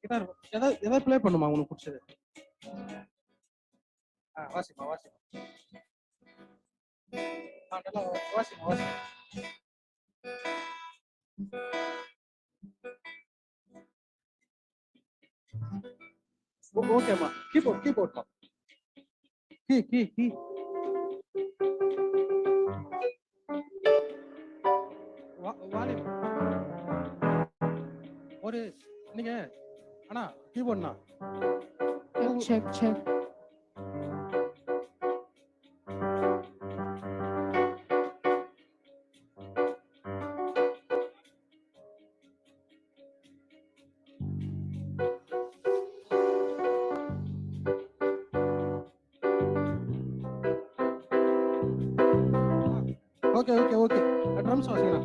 Guitar ஏதாவது play பண்ணுமா உனக்கு பிடிச்சது? வாசிமா வாசிமா. நல்லா வாசிமா வாசிமா. ஓகேம்மா. கீபோர்ட்மா. கீ வால்யூம் ஒரு நீங்க அண்ணா கீபோர்ட்னா செக் ஓகே ட்ரம்ஸ் வாசிங்கண்ணா.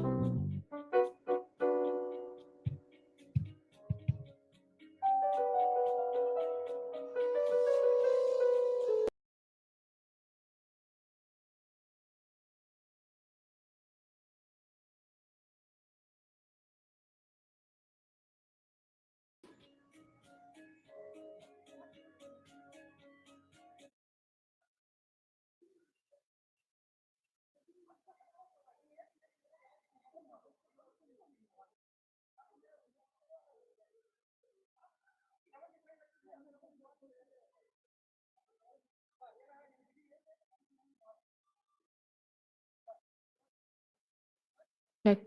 Check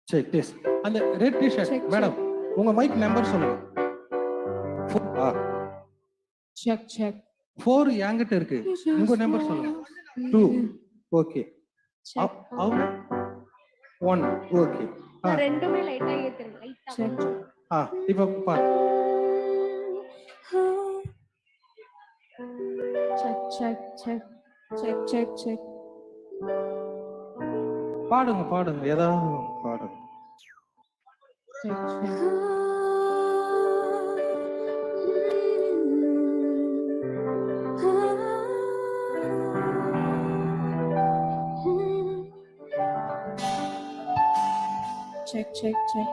check test. அந்த ரெட் டி-ஷர்ட் மேடம் உங்க மைக் நம்பர் சொல்லுங்க. செக் 4 என்கிட்ட இருக்கு. உங்க நம்பர் சொல்லுங்க. 2 ஓகே. அவங்க 1 ஓகே. ரெண்டுமே லைட்டா ஏத்துங்க. லைட்டா. இப்போ பாரு. செக் பாடுங்க ஏதாவது பாடுங்க. check, check, check.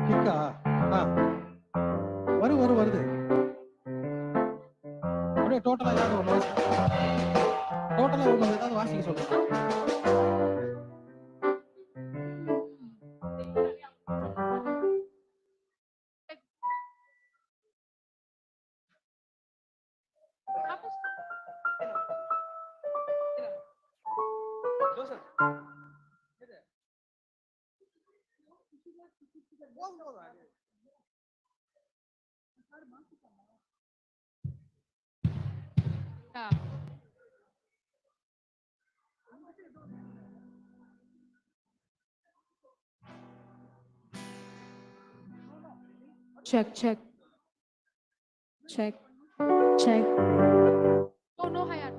கிக்கா வருது அப்படியே டோட்டலா ஏதாவது ஒன்று டோட்டலா ஒன்று ஏதாவது வாசிக்க சொல்லுங்க. Check, check. Check, check. Oh no, Hayat.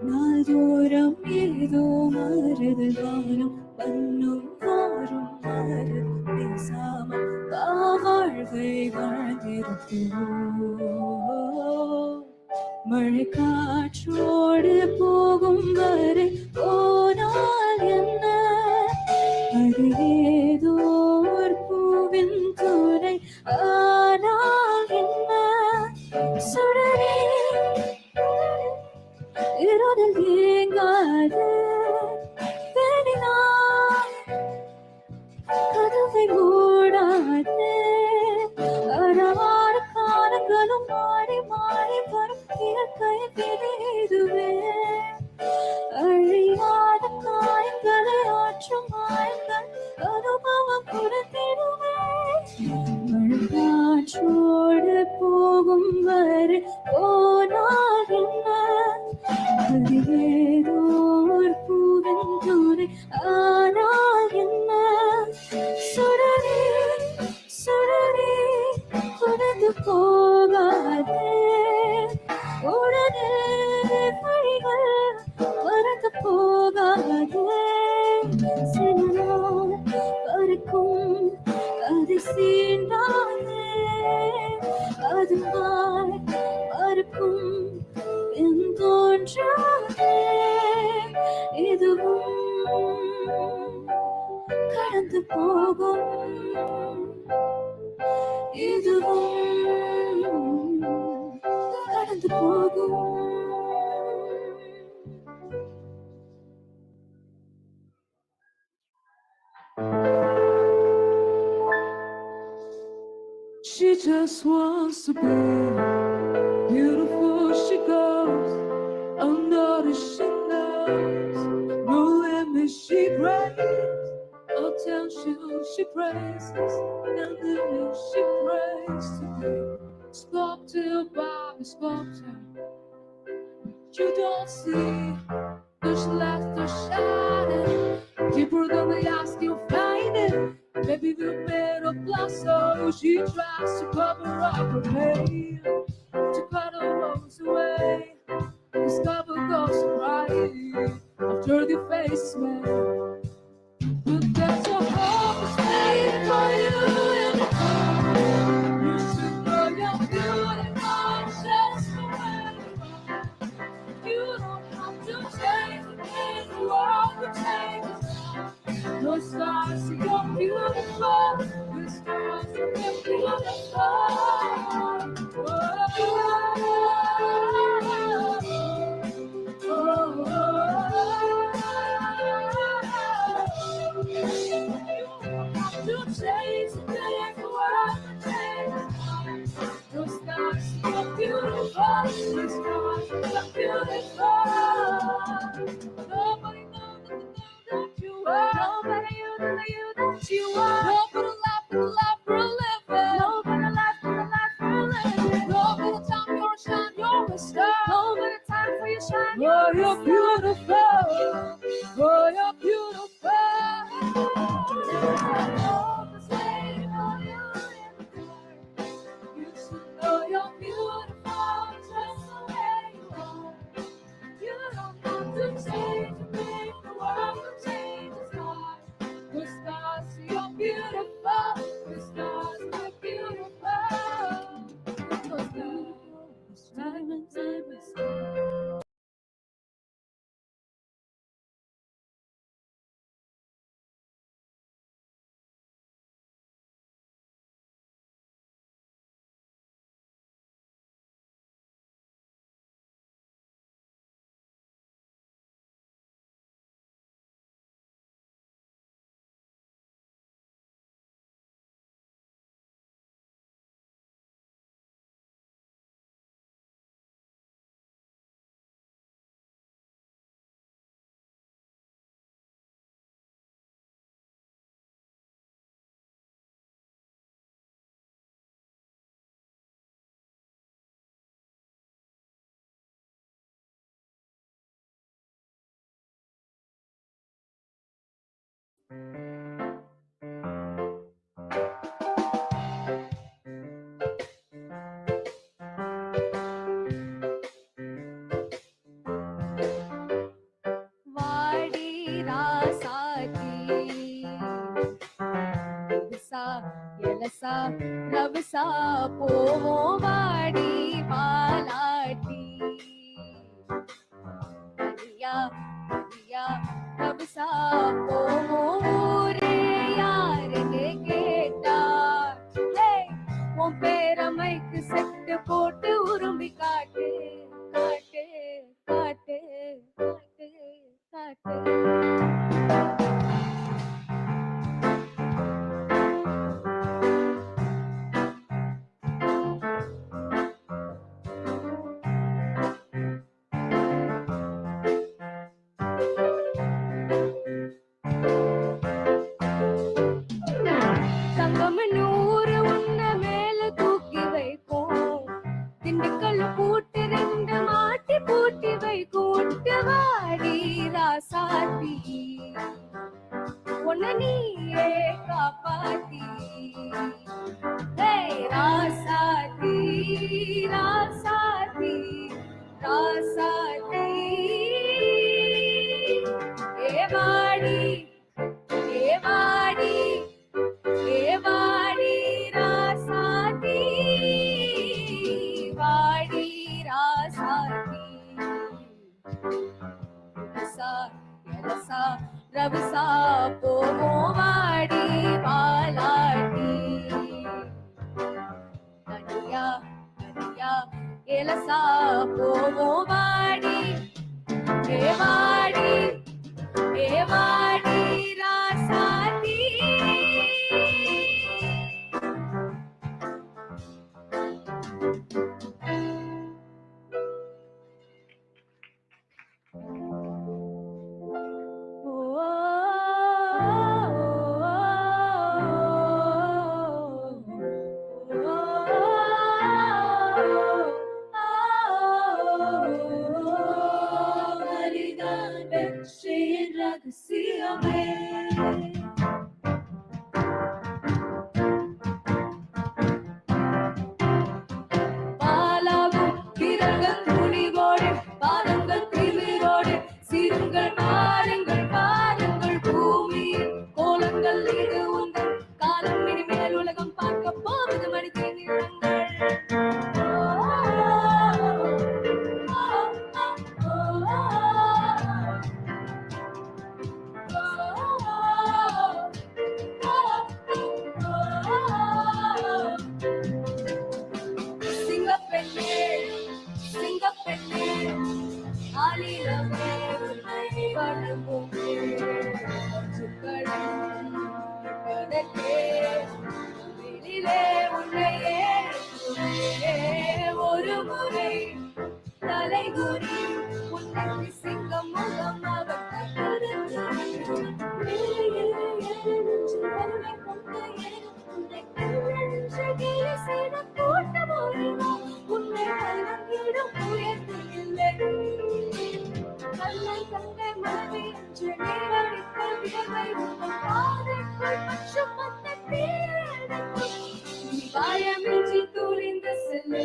நாள்தோறும் ஏதோ மாறுது வானம் பண்ணும் வாரும் மாறுது பேசாமல் வாழ்வை வாழ்ந்திருப்போ மழை காற்றோடு போகும் வரை போனால் என்ன அது ஏதோ ஒரு பூவின் துணை ஆனால் என்ன சுடரே இருளில் ஏங்காது தேடினாய் கதவை மூடாது அறவாறு காலங்களும் மாறி மாறி வரும் இயற்கை விதிதுவே அழியாத காயங்களை ஆற்றும் மாயங்கள் அனுபவம் கொடுத்திடுவே மழைக்காற்றோடு போகும் வரை போனால் என்ன அது ஏதோ ஒரு பூவின் துணை ஆனால் என்ன சுடரே சுடரே உடைந்து போகாதே உடனே வழிகள் மறந்து போகாதே சில நாள் வரைக்கும் அதை சீண்டாதே அது மறுக்கும் என் தோன்றாதே இதுவும் கடந்து போகும் இதுவும் கடந்து போகும் She just wants to be beautiful. She goes unnoticed. She knows no limit. She prays. Attention she praises, and then she prays to be sculpted by the sculptor. You don't see there's less to shining. Deeper than the eyes can find it. Maybe the better blossom. She tries to cover up her pain, to cut her rose away. Discover ghosts crying after the face is made. But there's a hope waiting for you in the dark. You should know you're beautiful just the way you are. You don't have to change to make the world will change. No stars, you're beautiful. The stars, you're beautiful. You change to make the world will change. No stars, you're beautiful. The stars, you're beautiful. Nobody knows that you are. Nobody knows that you are. Nobody laugh for the laugh for a living. Nobody laugh for the laugh for a living. Nobody time you're a shine, you're a star. Nobody time for your shine, you're beautiful. Oh, you're beautiful. Always waiting for you in the dark. You should know you're beautiful just the way you are. You don't have to change to make the world will change. It's hard. The stars, you're beautiful. The stars, you're beautiful. Those beautiful, diamonds in the sky. Vadi rasati, sa yelasa rabsa povo vadi malati. Kariya kariya rabsa povo re yaar ne keta. Hey, உன் பேர மைக்கு set போட்டு உரும்பி காட்டு காட்டு காட்டு காட்டு காட்டு. தங்கம் நூறு உன்ன மேல தூக்கி வைக்கும். திண்டுக்கல் பூட்டு ரெண்டு மாட்டி பூட்டி வைக்கும். விட்டு வாடி ராசாத்தி உன்ன நீயே காப்பாத்தி. Hey, ராசாத்தி ராசாத்தி ராசாத்தி. ஏ வாடி ஏ வாடி ஏ வாடி ராசாத்தி. வாடி ராசாத்தி. எலசா எலசா ரவசா போவோம் வாடி வாலாட்டி. கனியா கனியா எலசா போவோம் வாடி. ஏ வாடி ஏ வாடி ராசாத்தி. ரகசியமே. பாலாவும் விரல்கள் துணிவோடு, பாதங்கள் திமிரோடு, சிறுங்கள் பாருங்கள் பாருங்கள் பூமியின் கோலங்கள் இது உங்கள் காலம். இனிமேல் உலகம் பார்க்க போவது மனித நிறங்கள். சிங்கப்பெண்ணே சிங்கப்பெண்ணே ஆலிலமே உன்னை வணங்குமே. சுக்கடம் பதக்கே வெளியிலே உன்னை ஏற்றுமே. ஒரு முறை தலைகுறி உன்னை சிங்கம் முகம் அவர் உன்னை வணங்கிடும் உயர்த்தில்லை. கண்ணை கண்டே மனதை என்று நீரடித்த வியர்வை உங்கள் பாதைக்குள் பட்சம் வந்த தீரடைக்கும். நீ காயமின்றி துரிந்து செல்ல.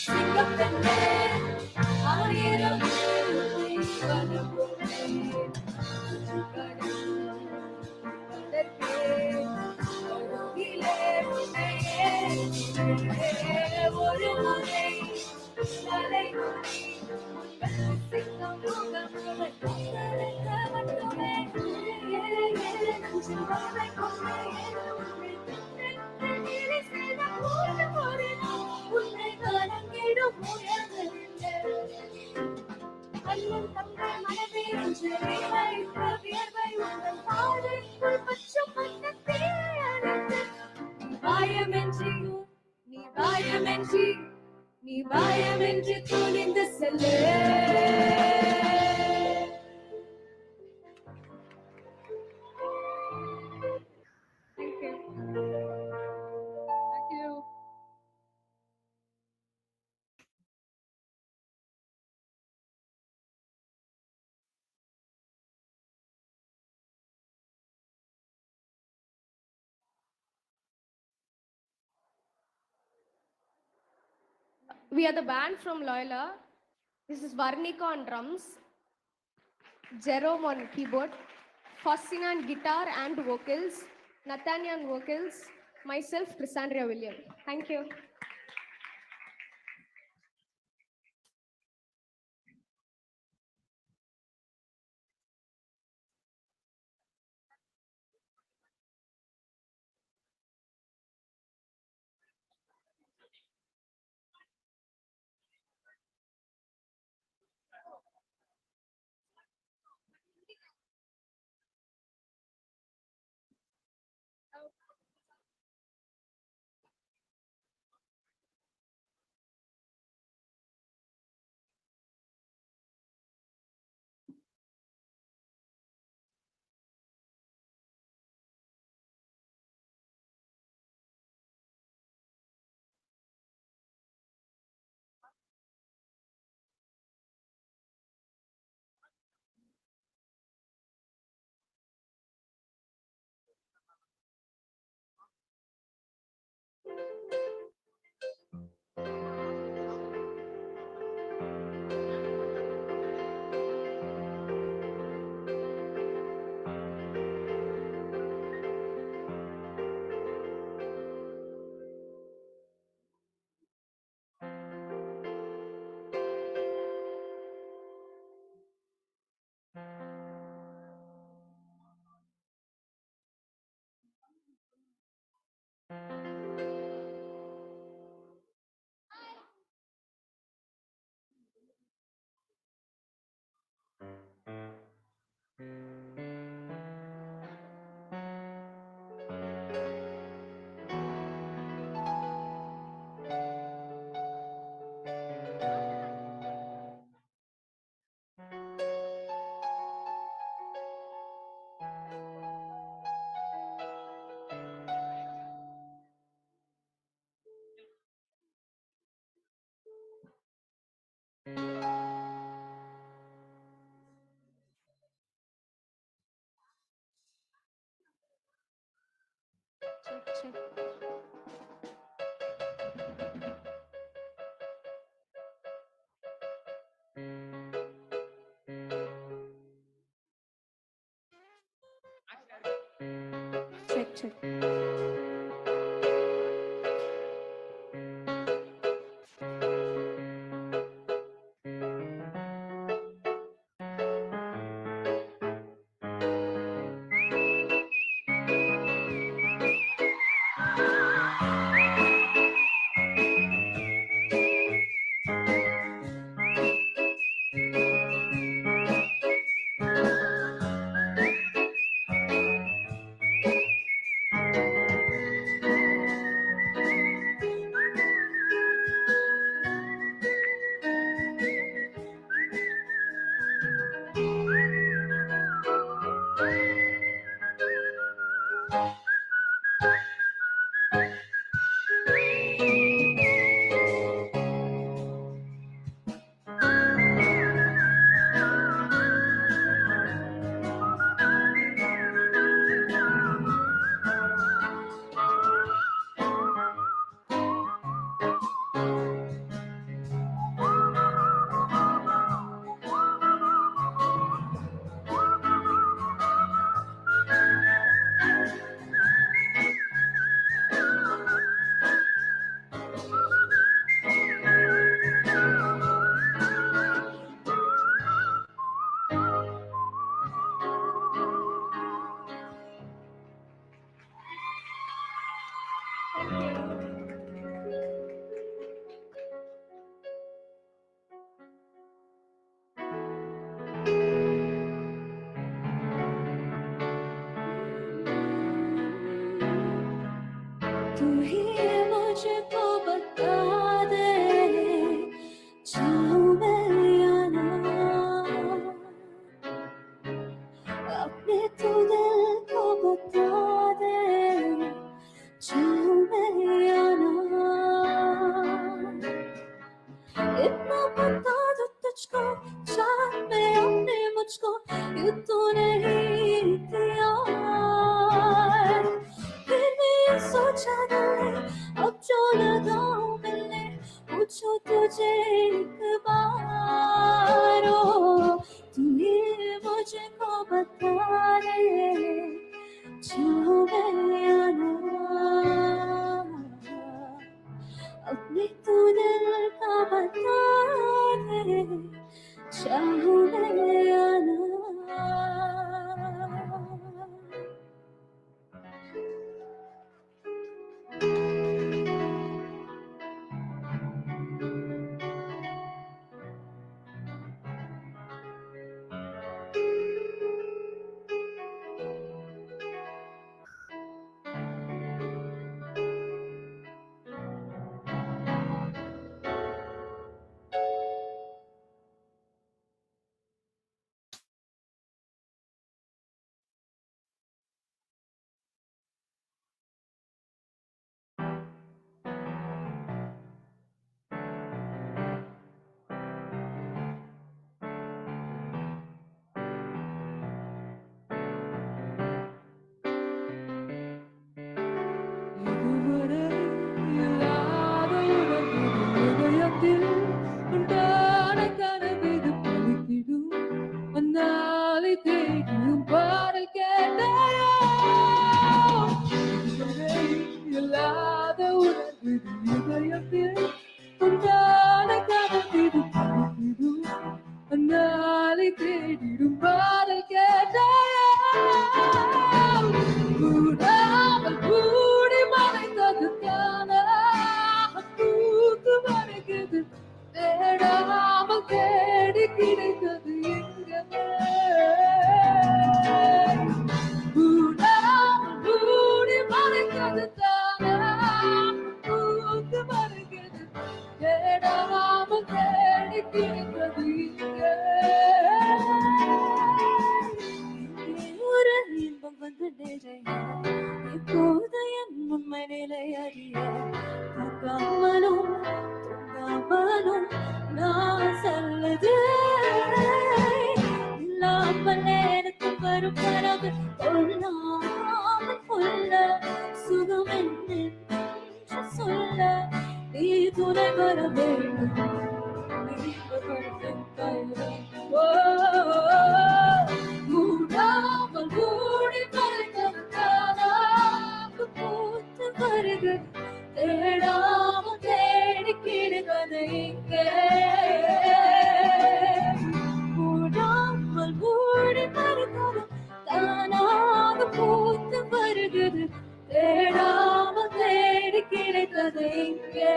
சிங்கப்பெண்ணே ஆயிரம் உன்னை வணங்குமே. அதற்கே அருகிலே உன்னை ஏற்றுமே. ஒரு முறை தலைகுறி உங்கள் சிங்கம் முகம் அவர் கத்தரிக்க மட்டுமே. நெஞ்சில் வரை கொண்டே உன்னை வணங்கிடும் உயர்ந்ததில்லை. அண்ணன் தங்கை மனதை என்று வைத்த வியர்வை உங்கள் பாதைக்குள் பட்சம் வந்த தீயணைத்து. நீ பயமின்றி நீ பயமின்றி நீ பயமின்றி துணிந்து cell. Thank you. We are the band from Loyola. This is Varnika on drums, Jerome on keyboard, Faustina on guitar and vocals, Nathania on vocals, myself, Chrisandria William. Thank you. check. Check, check. तू ही मुझको बता दे चाहूं मैं या ना अपने तू दिल को बता दे चाहूं मैं या ना इतना बता दो तुझको चाह मैं अपने मुझको ये तो नहीं दिया फिर भी ये सोचा नहीं अब जो लगाऊं मिलने पूछो तुझे एक बार ओ तू ही मुझको बता दे चाहूं मैं या ना अपने तू दिल का बता दे चाहूं मैं या ना இதுவரை இல்லாத உணர்வு இதயத்தில் உண்டான கனவிது பலித்திடும் அந்நாளை தேடியும் பாடல் கேட்டாயோ இதுவரை இல்லாத உணர்வு இதயத்தில் உண்டான கனவிது பலித்திடும் அந்நாளை தேடிடும் பாடல் கேட்டாயோ கூடாமல் கூடி மறைந்தது தானாக பூத்து மறைக்குது தேடாமல் தேடி கிடைத்தது எங்கமே கூடாமல் கூடி மறைந்தது தானாக பூத்து மறைக்குது தேடாமல் தேடி கிடைத்தது இங்கே ஒரு இன்பம் வந்து நிறைய இப்போது என் உண்மை நிலை அறிய தூங்காமலும் தூங்காமலும் நான் சொல்லுது இல்லாமல் எனக்கு வரும் கனவு கொள்ளாமல் கொள்ள சுகம் என்று நீ துணை வர வேண்டும் மூடாமல் மூடி மறைந்தவனாக பூத்து வருகிறது தேடாமல் தேடி கிடந்தது இங்கே மூடாமல் மூடி மறைந்தவன் தானாக பூத்து வருகிறது தேடாமல் தேடி கிடைத்தது இங்கே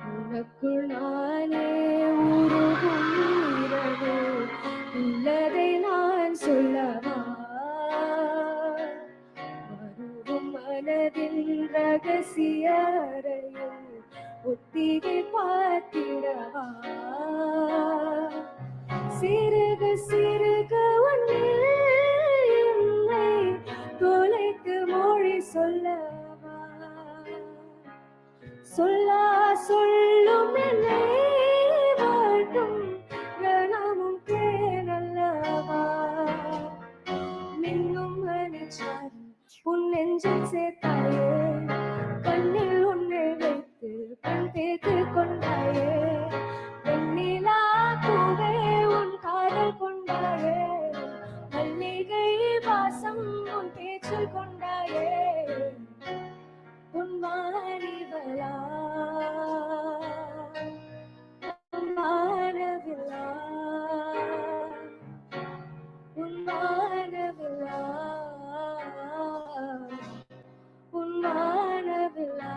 உனக்குள் நானே உருகும் இரவு உள்ளதை நான் சொல்லவா வருவும் மனதின் ரகசிய அறையில் ஒத்திகை பார்த்திடவா சிறுக சிறுக உன்னில் என்னை தொலைத்து மொழி சொல்லவா சொல்லா சொல்லும் என்னை வாழ்த்தும் கணமும் தேனல்லவா மின்னும் மனச்சாரி உன் நெஞ்சில் சேர்த்தாயே கண்ணில் உன்னை வைத்து பெண் தேர்த்து கொண்டாயே வெண்ணிலா பூவே உன் காதல் கொண்டாயே மல்லிகை வாசம் உன் பேச்சில் கொண்டாயே உன் வாணிவலா உன் வானவிலா உன் வானவிலா உன் வானவிலா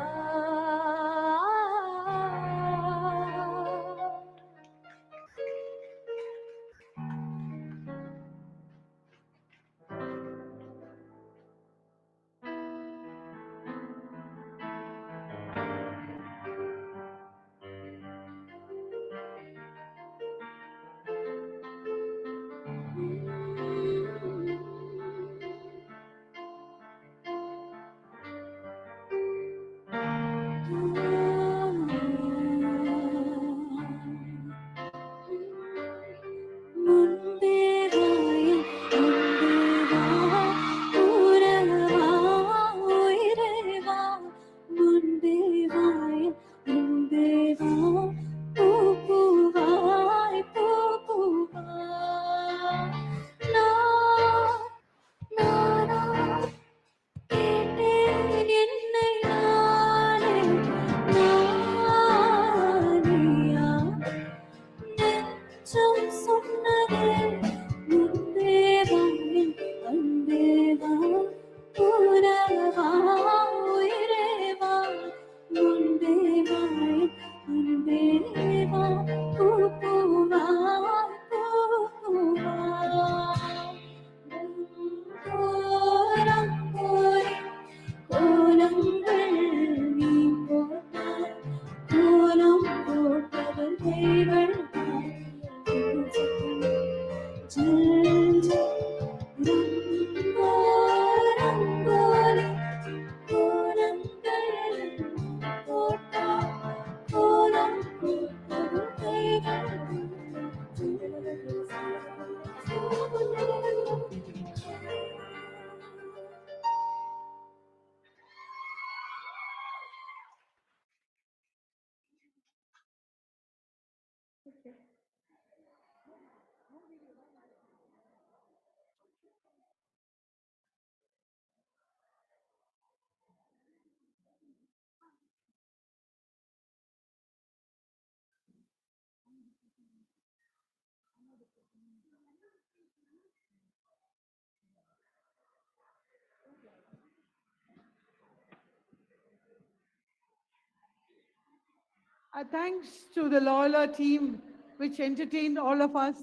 Thanks to the Loyola team, which entertained all of us.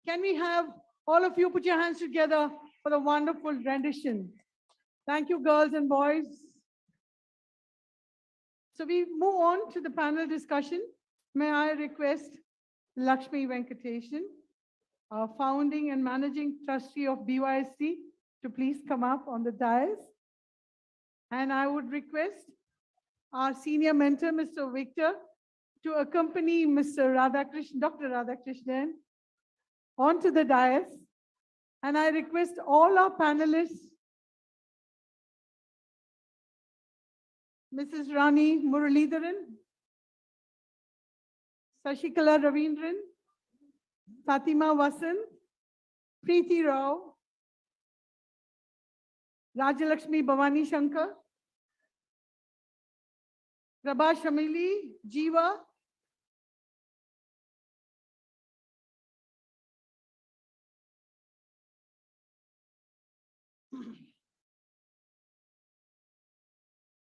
Can we have all of you put your hands together for the wonderful rendition? Thank you, girls and boys. So we move on to the panel discussion. May I request Lakshmi Venkatesan, founding and managing trustee of BYSC, to please come up on the dais. And I would request our senior mentor, Mr. Victor, to accompany Mr. Radhakrishnan, Dr. Radhakrishnan, onto the dais. And I request all our panelists, Mrs. Rani Muralidharan, Sashikala Ravindran, Fatima Vasant, Preeti Rao, Rajalakshmi Bhavani Shankar, Prabha Shamili, Jiva,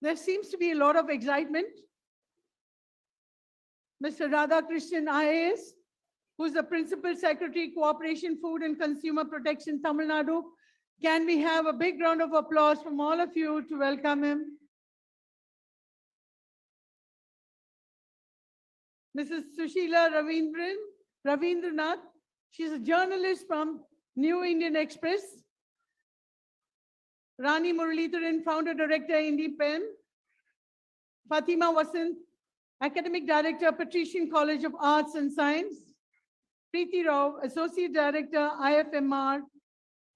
there seems to be a lot of excitement. Mr. Radhakrishnan IAS, who is the Principal Secretary, Cooperation, Food and Consumer Protection, Tamil Nadu. Can we have a big round of applause from all of you to welcome him? Mrs. Sushila Ravindranath, she's a journalist from New Indian Express. Rani Muralidharan, Founder Director, Indie PENN. Fatima Vasant, Academic Director, Patrician College of Arts and Science. Preeti Rao, Associate Director, IFMR.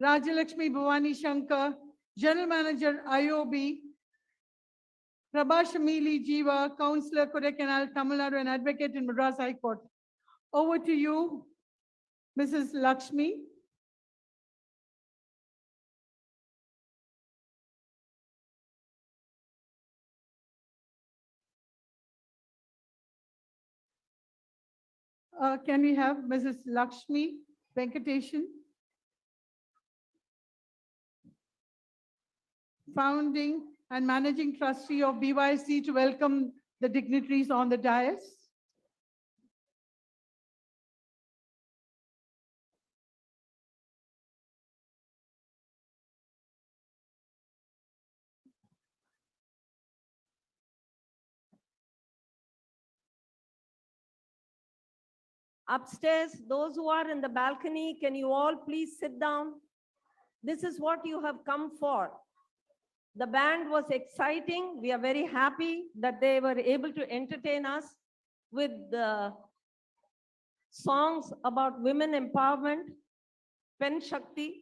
Rajalakshmi Bhavani Shankar, General Manager, IOB. Prabha Shamili Jiva, Councillor, Kodaikanal, Tamil Nadu, and Advocate in Madras High Court. Over to you, Mrs. Lakshmi. Can we have Mrs. Lakshmi Venkatesan, founding and managing trustee of BYC, to welcome the dignitaries on the dais? Upstairs, those who are in the balcony, can you all please sit down? This is what you have come for. The band was exciting. We are very happy that they were able to entertain us with the songs about women empowerment, PENN SHAKTI.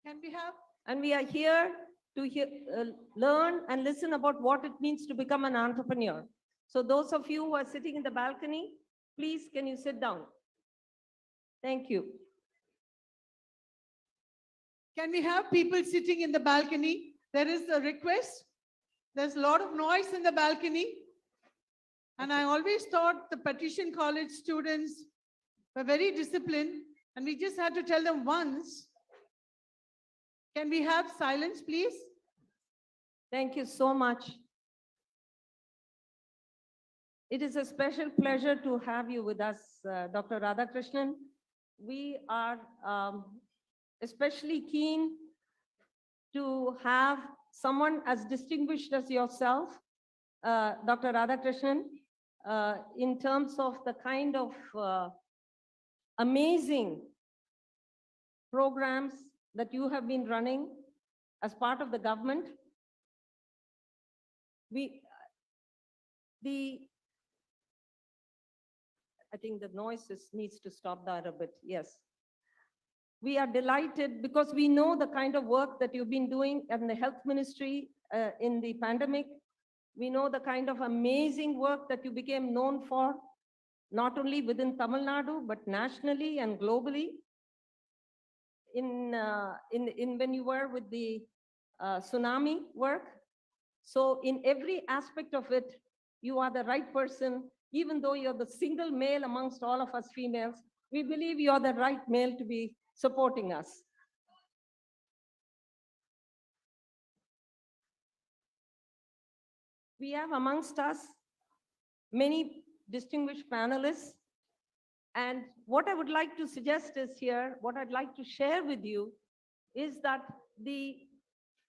Can we have? And we are here to learn and listen about what it means to become an entrepreneur. So those of you who are sitting in the balcony, please, can you sit down? Thank you. Can we have people sitting in the balcony? There is a request. There's a lot of noise in the balcony. And I always thought the Patrician College students were very disciplined, and we just had to tell them once. Can we have silence, please? Thank you so much. It is a special pleasure to have you with us, Dr. Radhakrishnan. We are especially keen to have someone as distinguished as yourself, Dr. Radhakrishnan, in terms of the kind of amazing programs that you have been running as part of the government. I think the noise needs to stop there a bit, yes. We are delighted because we know the kind of work that you've been doing in the health ministry in the pandemic. We know the kind of amazing work that you became known for, not only within Tamil Nadu, but nationally and globally. When you were with the tsunami work. So in every aspect of it, you are the right person, even though you're the single male amongst all of us females, We believe you are the right male to be supporting us. We have amongst us many distinguished panelists. And what I would like to suggest is here, what I'd like to share with you is that the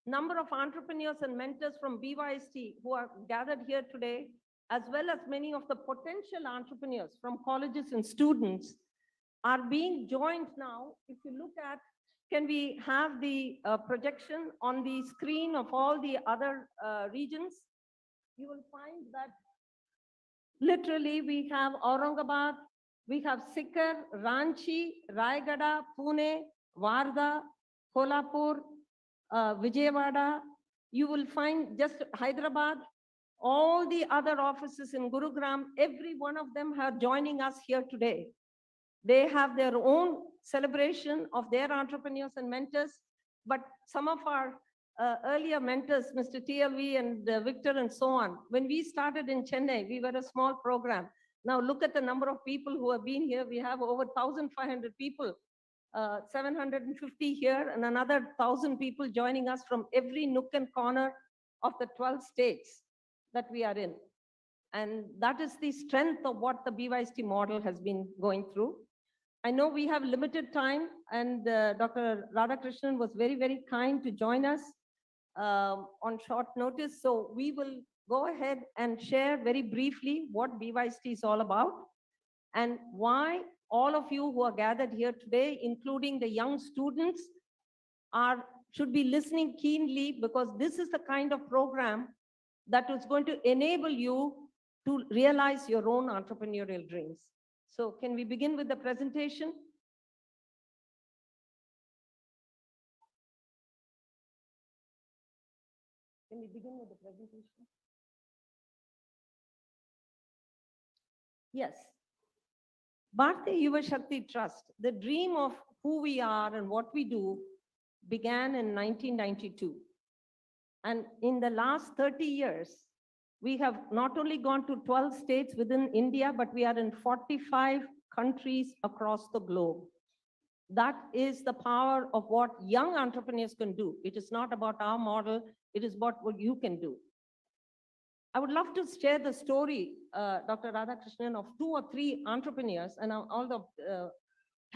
number of entrepreneurs and mentors from BYST who are gathered here today, as well as many of the potential entrepreneurs from colleges and students, are being joined now. If you look at, can we have the projection on the screen of all the other regions? You will find that literally we have Aurangabad, we have Sikar, Ranchi, Raigada, Pune, Wardha, Kolhapur, Vijayawada. You will find just Hyderabad, all the other offices in Gurugram, every one of them are joining us here today. They have their own celebration of their entrepreneurs and mentors, but some of our earlier mentors, Mr. TLV and Victor and so on, when we started in Chennai, we were a small program. Now look at the number of people who have been here. We have over 1,500 people, 750 here, and another 1,000 people joining us from every nook and corner of the 12 states that we are in. And that is the strength of what the BYST model has been going through. I know we have limited time, and Dr. Radhakrishnan was very, very kind to join us on short notice. So we will go ahead and share very briefly what BYST is all about and why all of you who are gathered here today, including the young students, should be listening keenly, because this is the kind of program that is going to enable you to realize your own entrepreneurial dreams. So can we begin with the presentation? Can we begin with the presentation? Yes. Bharatiya Yuva Shakti Trust, the dream of who we are and what we do, began in 1992. And in the last 30 years, we have not only gone to 12 states within India, but we are in 45 countries across the globe. That is the power of what young entrepreneurs can do. It is not about our model, it is about what you can do. I would love to share the story, Dr. Radhakrishnan, of 2 or 3 entrepreneurs and all the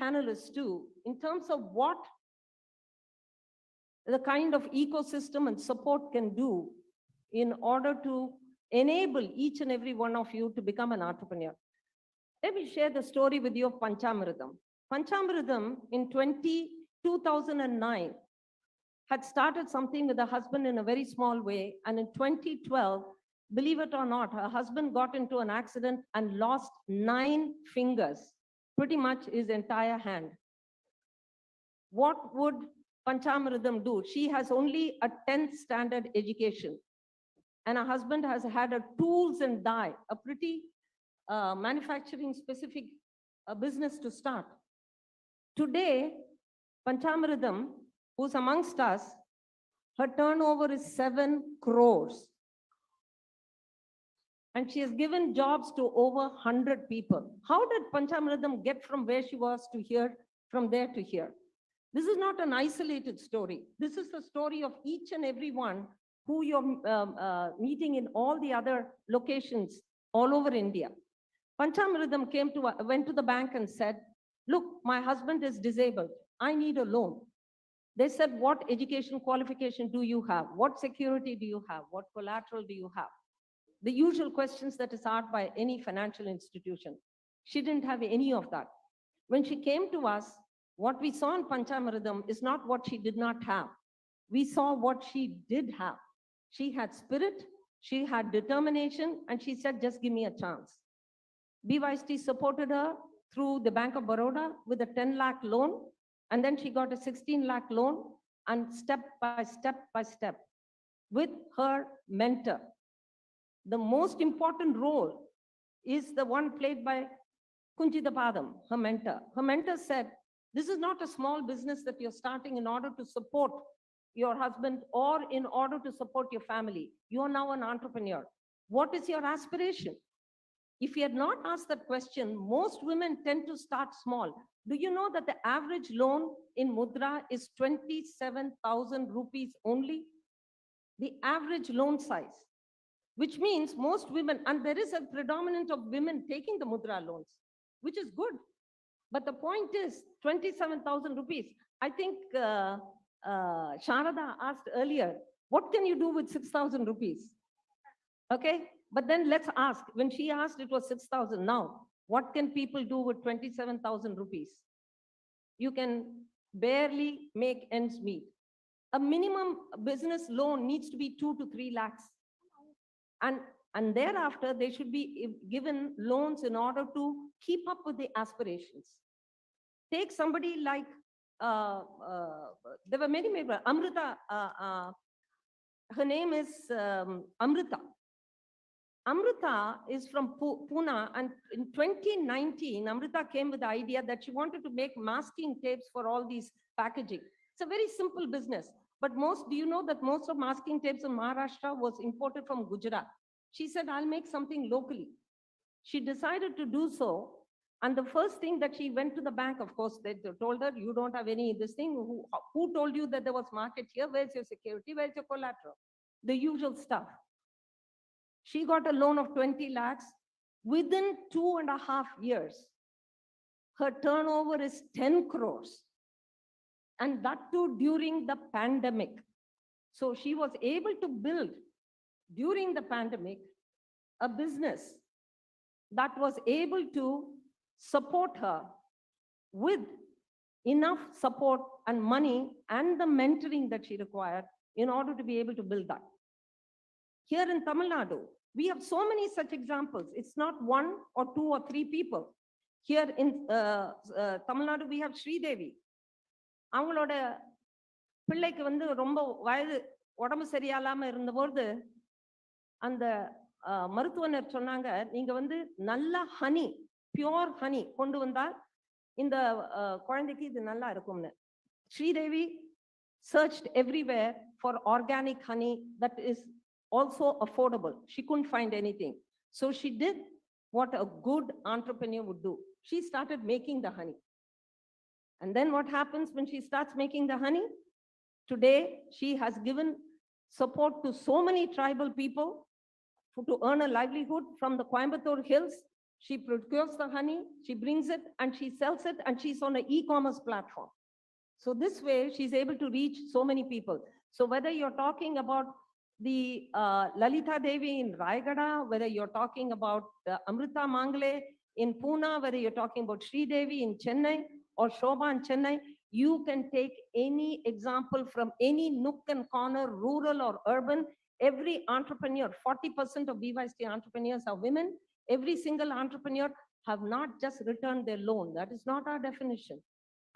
panelists too, in terms of what the kind of ecosystem and support can do in order to enable each and every one of you to become an entrepreneur. Let me share the story with you of Panchamritam. Panchamritam in 2009 had started something with her husband in a very small way. And in 2012, believe it or not, her husband got into an accident and lost 9 fingers, pretty much his entire hand. What would Panchamritam do? She has only a 10th standard education. And her husband has had a tools and die, a pretty manufacturing specific business to start. Today, Panchamritam, who's amongst us, her turnover is 7 crores. And she has given jobs to over 100 people. How did Panchamritam get from where she was to here, from there to here? This is not an isolated story. This is the story of each and every one who you're meeting in all the other locations all over India. Panchamritam went to the bank and said, look, my husband is disabled. I need a loan. They said, what education qualification do you have? What security do you have? What collateral do you have? The usual questions that is asked by any financial institution. She didn't have any of that. When she came to us, what we saw in Panchamritam is not what she did not have. We saw what she did have. She had spirit, she had determination, and she said, just give me a chance. BYST supported her through the Bank of Baroda with a 10 lakh loan, and then she got a 16 lakh loan, and step by step, with her mentor. The most important role is the one played by Kunjita Padam, her mentor. Her mentor said, this is not a small business that you're starting in order to support your husband or in order to support your family. You are now an entrepreneur. What is your aspiration? If you had not asked that question, most women tend to start small. Do you know that the average loan in Mudra is 27,000 rupees only? The average loan size, which means most women, and there is a predominant of women taking the Mudra loans, which is good. But the point is 27,000 rupees. I think Sharada asked earlier, what can you do with 6,000 rupees? Okay, but then let's ask, when she asked it was 6,000 now, what can people do with 27,000 rupees? You can barely make ends meet. A minimum business loan needs to be 2 to 3 lakhs. And thereafter, they should be given loans in order to keep up with the aspirations. Take somebody like, there were many people, Amrita, her name is Amrita. Amrita is from Pune, and in 2019, Amrita came with the idea that she wanted to make masking tapes for all these packaging. It's a very simple business, but do you know that most of masking tapes in Maharashtra was imported from Gujarat? She said, I'll make something locally. She decided to do so. And the first thing that she went to the bank, of course, they told her, you don't have any this thing. Who told you that there was market here? Where's your security? Where's your collateral? The usual stuff. She got a loan of 20 lakhs. Within 2.5 years, her turnover is 10 crores. And that too during the pandemic. So she was able to build, during the pandemic, a business that was able to support her with enough support and money and the mentoring that she required in order to be able to build that. Here in Tamil Nadu, we have so many such examples. It's not 1 or 2 or 3 people. Here in Tamil Nadu, we have Sri Devi. அவங்களோட பிள்ளைக்கு வந்து ரொம்ப வயது உடம்பு சரியாலாம இருந்தபோது அந்த மருத்துவனர் சொன்னாங்க, நீங்க வந்து நல்ல ஹனி, பியூர் ஹனி கொண்டு வந்தால் இந்த குழந்தைக்கு இது நல்லா இருக்கும்னு. Sridevi searched everywhere for organic honey that is also affordable. She couldn't find anything. So she did what a good entrepreneur would do. She started making the honey. And then what happens when she starts making the honey? Today, she has given support to so many tribal people to earn a livelihood from the Coimbatore hills. She procures the honey, she brings it, and she sells it, and she's on an e-commerce platform. So this way, she's able to reach so many people. So whether you're talking about the Lalita Devi in Raigada, whether you're talking about Amrita Mangle in Pune, whether you're talking about Sri Devi in Chennai or Shobha in Chennai, you can take any example from any nook and corner, rural or urban. Every entrepreneur, 40% of BYST entrepreneurs are women. Every single entrepreneur have not just returned their loan. That is not our definition.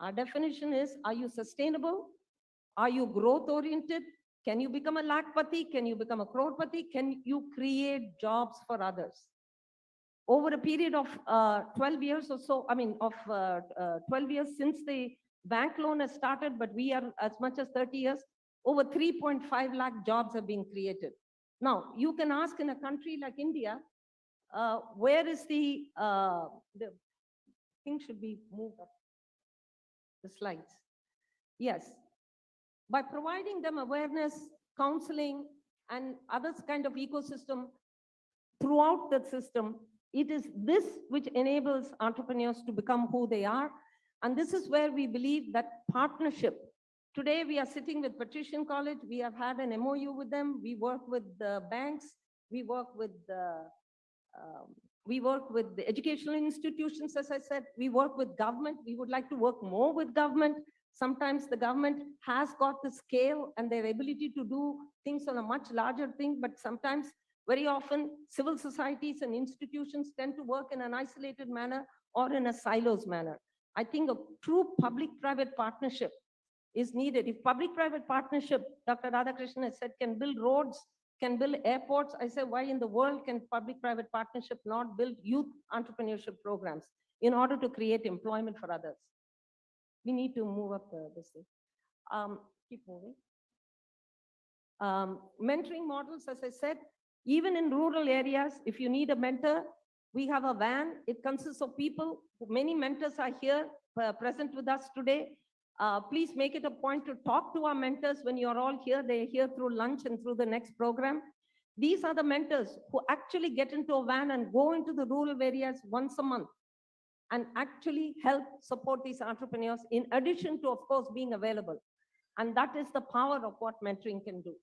Our definition is, are you sustainable? Are you growth oriented? Can you become a lakpati? Can you become a crorepati? Can you create jobs for others? Over a period of 12 years or so, 12 years since the bank loan has started, but we are as much as 30 years, over 3.5 lakh jobs have been created. Now, you can ask in a country like India, where is the thing should be moved up, the slides. Yes, by providing them awareness, counseling, and other kind of ecosystem throughout the system, it is this which enables entrepreneurs to become who they are. And this is where we believe that partnership. Today, we are sitting with Patrician College. We have had an MOU with them. We work with the banks. We work with the educational institutions, as I said. We work with government. We would like to work more with government. Sometimes the government has got the scale and their ability to do things on a much larger thing, but sometimes, very often, civil societies and institutions tend to work in an isolated manner or in a silos manner. I think a true public-private partnership is needed. If public-private partnership, Dr. Radhakrishnan has said, can build roads, can build airports, I say, why in the world can public-private partnership not build youth entrepreneurship programs in order to create employment for others? We need to move up this thing. Keep moving. Mentoring models, as I said, even in rural areas, if you need a mentor, We have a van. It consists of people. Many mentors are here present with us today. Please make it a point to talk to our mentors when you're all here. They're here through lunch and through the next program. These are the mentors who actually get into a van and go into the rural areas once a month and actually help support these entrepreneurs, in addition to, of course, being available. And that is the power of what mentoring can do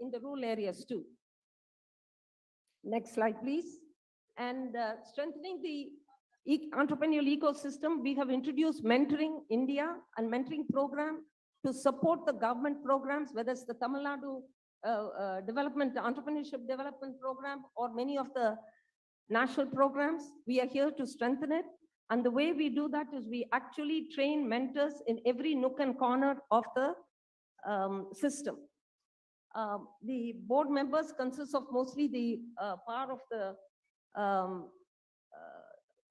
in the rural areas too. Next slide, please. And strengthening the entrepreneurial ecosystem, we have introduced Mentoring India and mentoring program to support the government programs, whether it's the Tamil Nadu entrepreneurship development program or many of the national programs. We are here to strengthen it. And the way we do that is we actually train mentors in every nook and corner of the system. The board members consist of mostly the part of the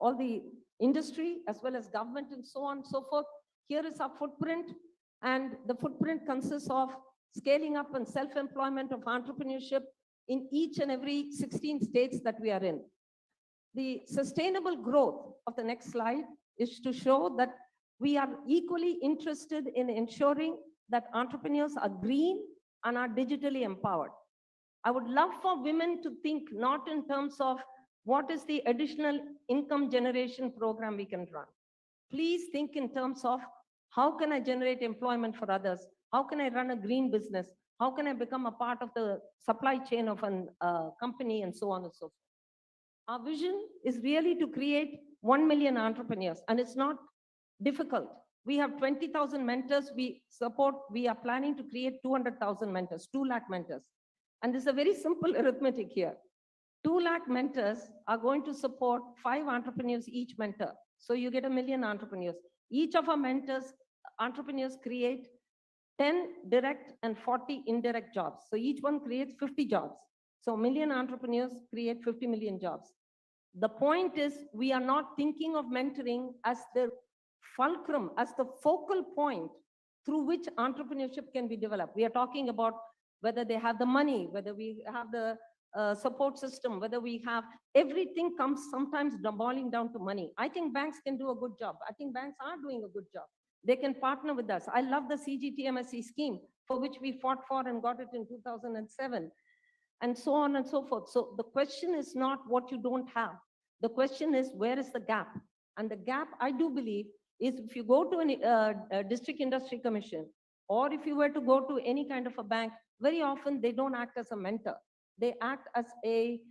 all the industry as well as government and so on and so forth. Here is our footprint, and the footprint consists of scaling up and self-employment of entrepreneurship in each and every 16 states that we are in. The sustainable growth of the next slide is to show that we are equally interested in ensuring that entrepreneurs are green and are digitally empowered. I would love for women to think not in terms of what is the additional income generation program we can run. Please think in terms of how can I generate employment for others? How can I run a green business? How can I become a part of the supply chain of a company and so on and so forth? Our vision is really to create 1 million entrepreneurs, and it's not difficult. We have 20,000 mentors we support. We are planning to create 200,000 mentors, 2 lakh mentors. And there's a very simple arithmetic here. 2 lakh mentors are going to support 5 entrepreneurs each mentor. So you get 1 million entrepreneurs. Each of our entrepreneurs create 10 direct and 40 indirect jobs. So each one creates 50 jobs. So 1 million entrepreneurs create 50 million jobs. The point is, we are not thinking of mentoring as the fulcrum, as the focal point through which entrepreneurship can be developed. We are talking about whether they have the money, whether we have the support system, whether we have, everything comes sometimes boiling down to money. I think banks can do a good job. I think banks are doing a good job. They can partner with us. I love the CGTMSE scheme, for which we fought for and got it in 2007, and so on and so forth. So the question is not what you don't have. The question is, where is the gap? And the gap, I do believe, is if you go to a district industry commission, or if you were to go to any kind of a bank, very often they don't act as a mentor. They act as a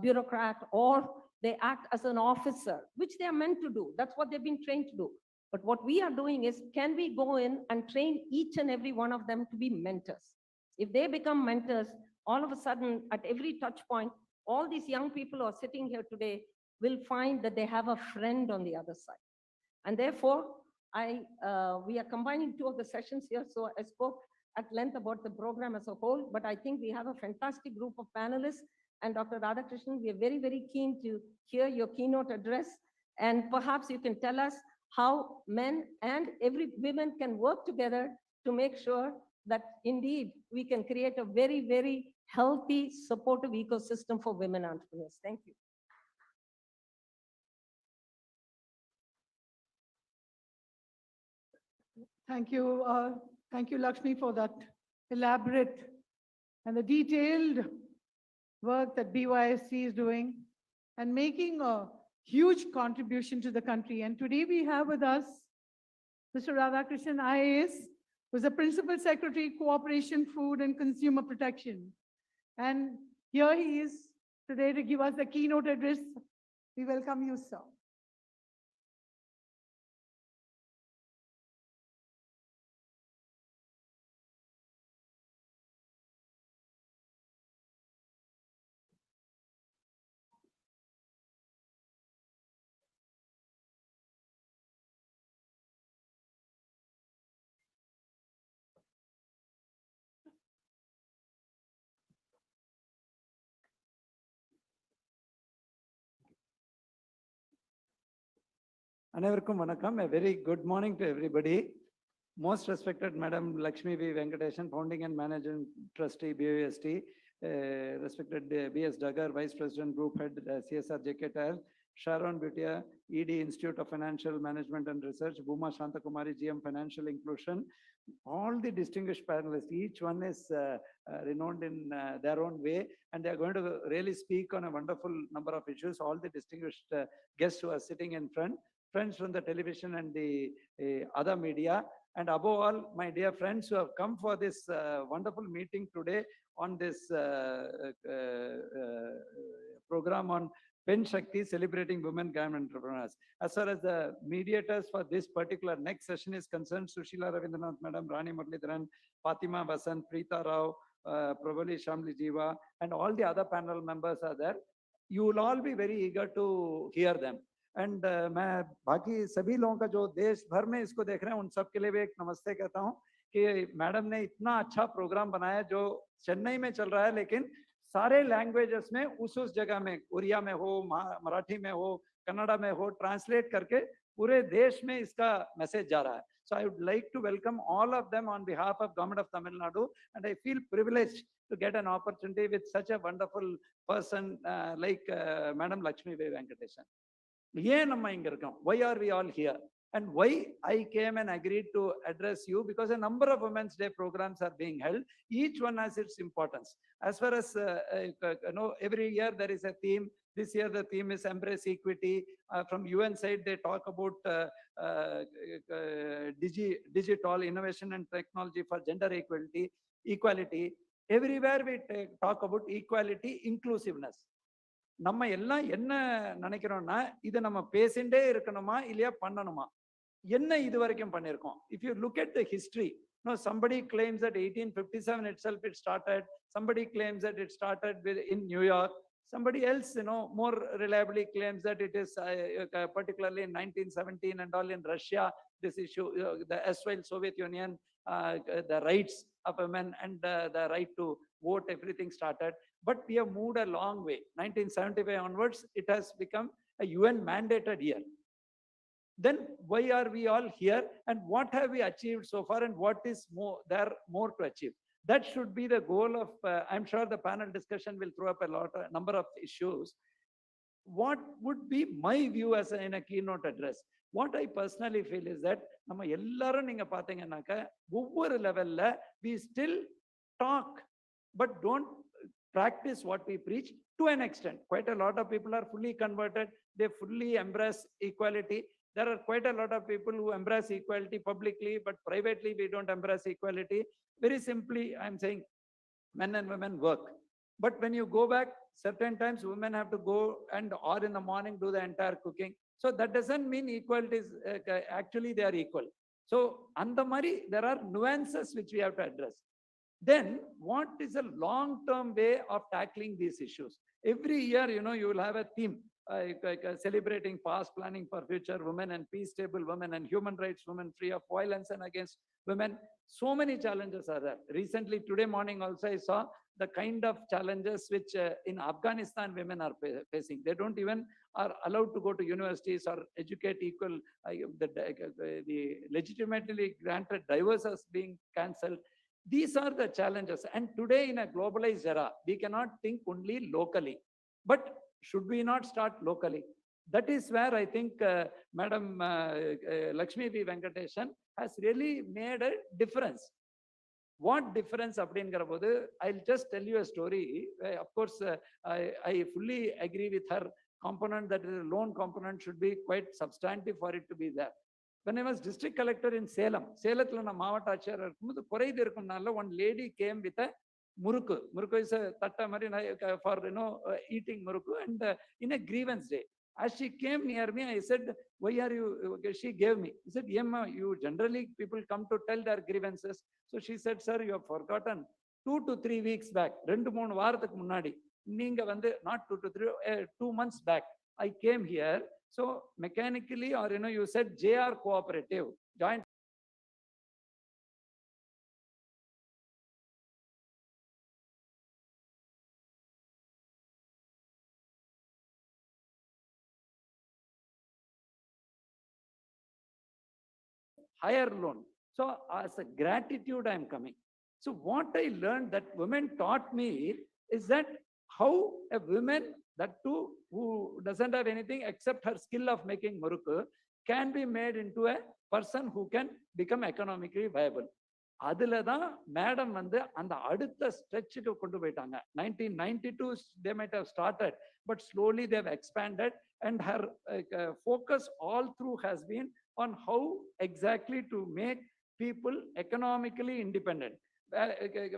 bureaucrat, or they act as an officer, which they are meant to do. That's what they've been trained to do. But what we are doing is, can we go in and train each and every one of them to be mentors? If they become mentors, all of a sudden, at every touch point, all these young people who are sitting here today will find that they have a friend on the other side. And therefore, we are combining 2 of the sessions here. So I spoke at length about the program as a whole, but I think we have a fantastic group of panelists. And Dr. Radhakrishnan, we are very, very keen to hear your keynote address. And perhaps you can tell us how men and women can work together to make sure that indeed we can create a very, very healthy, supportive ecosystem for women entrepreneurs. Thank you. Thank you, Lakshmi, for that elaborate and the detailed work that BYSC is doing and making a huge contribution to the country. And today we have with us Mr. Radhakrishnan, IAS, who's the Principal Secretary, Cooperation, Food and Consumer Protection. And here he is today to give us the keynote address. We welcome you, sir. அனைவருக்கும் வணக்கம். A very good morning to everybody. Most respected Madam Lakshmi V. Venkatesan, Founding and Managing Trustee, BOST, respected B.S. Duggar, Vice President, Group Head, CSR JKTL, Sharon Bhutia, ED, Institute of Financial Management and Research, Bhuma Shantakumari, GM Financial Inclusion, all the distinguished panelists, each one is renowned in their own way, and they are going to really speak on a wonderful number of issues. All the distinguished guests who are sitting in front, friends from the television and the other media, and above all, my dear friends who have come for this wonderful meeting today on this program on PENN SHAKTI, celebrating women entrepreneurs. As far as the mediators for this particular next session is concerned, Sushila Ravindranath Madam, Rani Muralidharan, Fatima Vasan, Preeta Rao, Prabali Shamli Jiva, and all the other panel members are there. You will all be very eager to hear them. And मैं बाकी सभी लोगों का जो देश भर में इसको देख रहे हैं उन सब के लिए भी एक नमस्ते कहता हूँ कि मैडम ने इतना अच्छा प्रोग्राम बनाया जो चेन्नई में चल रहा है, लेकिन सारे लैंग्वेजेस में उस जगह में, उड़िया में हो, मराठी में हो, कन्नड़ा में हो, ट्रांसलेट करके पूरे देश में इसका मैसेज जा रहा है. So I would like to welcome all of them on behalf of Government of Tamil Nadu, and I feel privileged to get an opportunity with such a wonderful person like Madam Lakshmi Venkatesan. Why are we all here? And why I came and agreed to address you? Because a number of Women's Day programs are being held. Each one has its importance. As far as, every year there is a theme. This year the theme is Embrace Equity. From UN side, they talk about digital innovation and technology for gender equality. Everywhere we talk about equality, inclusiveness. நம்ம எல்லாம் என்ன நினைக்கிறோம்னா இது நம்ம பேசிண்டே இருக்கணுமா இல்லையா பண்ணணுமா, என்ன இது வரைக்கும் பண்ணிருக்கோம்? If you look at the history, somebody claims that 1857 itself it started, somebody claims that it started in New York, somebody else more reliably claims that it is particularly in 1917 and all in Russia, this issue, the erstwhile Soviet Union, the rights of women and the right to vote, everything started. But we have moved a long way. 1975 onwards, it has become a UN mandated year. Then why are we all here, and what have we achieved so far, and what is more to achieve? That should be the goal of, I'm sure the panel discussion will throw up a number of issues. What would be my view as in a keynote address? What I personally feel is that நம்ம எல்லாரும் நீங்க பாத்தீங்கன்னாக்க ஒவ்வொரு லெவல்ல we still talk but don't practice what we preach to an extent. Quite a lot of people are fully converted. They fully embrace equality. There are quite a lot of people who embrace equality publicly, but privately we don't embrace equality. Very simply, I'm saying men and women work. But when you go back, certain times women have to go and or in the morning do the entire cooking. So that doesn't mean equality is, actually they are equal. So andamari, there are nuances which we have to address. Then what is a long-term way of tackling these issues? Every year, you will have a theme, celebrating past, planning for future, women and peace, stable women and human rights, women free of violence and against women. So many challenges are there. Recently, today morning also, I saw the kind of challenges which in Afghanistan women are facing. They don't even are allowed to go to universities or educate equal. The legitimately granted divorce is being cancelled. These are the challenges. And today in a globalized era, we cannot think only locally. But should we not start locally? That is where I think Madam Lakshmi V. Venkatesan has really made a difference. What difference? I'll just tell you a story. Of course, I fully agree with her component that the loan component should be quite substantive for it to be there. When I was district collector in Salem, one lady came with a murukku. Murukku is a tatta for eating murukku, and in a grievance day. As she came near me, I said, "Why are you?" She gave me. She said, "Yemma, you generally people come to tell their grievances." So she said, "Sir, you have forgotten. 2 to 3 weeks back, not 2 to 3, 2 months back, I came here. So mechanically, or you said JR Cooperative, Joint higher loan. So as a gratitude, I am coming. So what I learned that women taught me is that how a woman, that too, who doesn't have anything except her skill of making murukku, can be made into a person who can become economically viable. அதுல தான் madam வந்து அந்த அடுத்த ஸ்ட்ரெச்சுக்கு கொண்டு போயிட்டாங்க. 1992 they might have started, but slowly they have expanded, and her focus all through has been on how exactly to make people economically independent.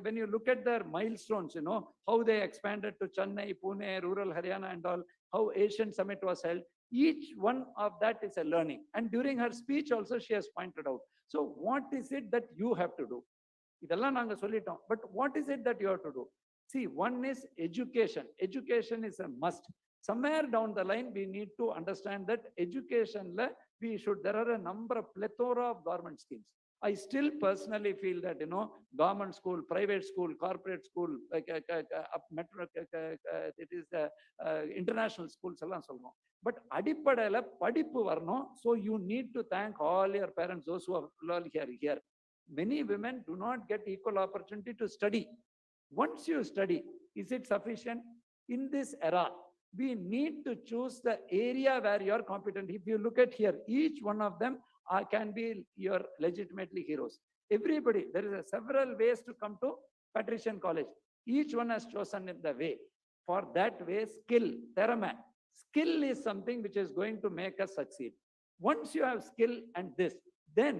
When you look at their milestones, you know, how they expanded to Chennai, Pune, rural Haryana and all, how Asian Summit was held, each one of that is a learning. And during her speech also, she has pointed out. So what is it that you have to do? இதெல்லாம் நாங்க சொல்லிட்டோம். But what is it that you have to do? See, one is education. Education is a must. Somewhere down the line, we need to understand that education, there are a number of plethora of government schemes. I still personally feel that, you know, government school, private school, corporate school, it is the international schools எல்லாம் சொல்றோம். But அடிப்படையில படிப்பு வரணும். So you need to thank all your parents, those who are here. Many women do not get equal opportunity to study. Once you study, is it sufficient? In this era, we need to choose the area where you are competent. If you look at here, each one of them can be your legitimately heroes. Everybody, there is several ways to come to Patrician College. Each one has chosen the way. For that way, skill, therama. Skill is something which is going to make us succeed. Once you have skill and this, then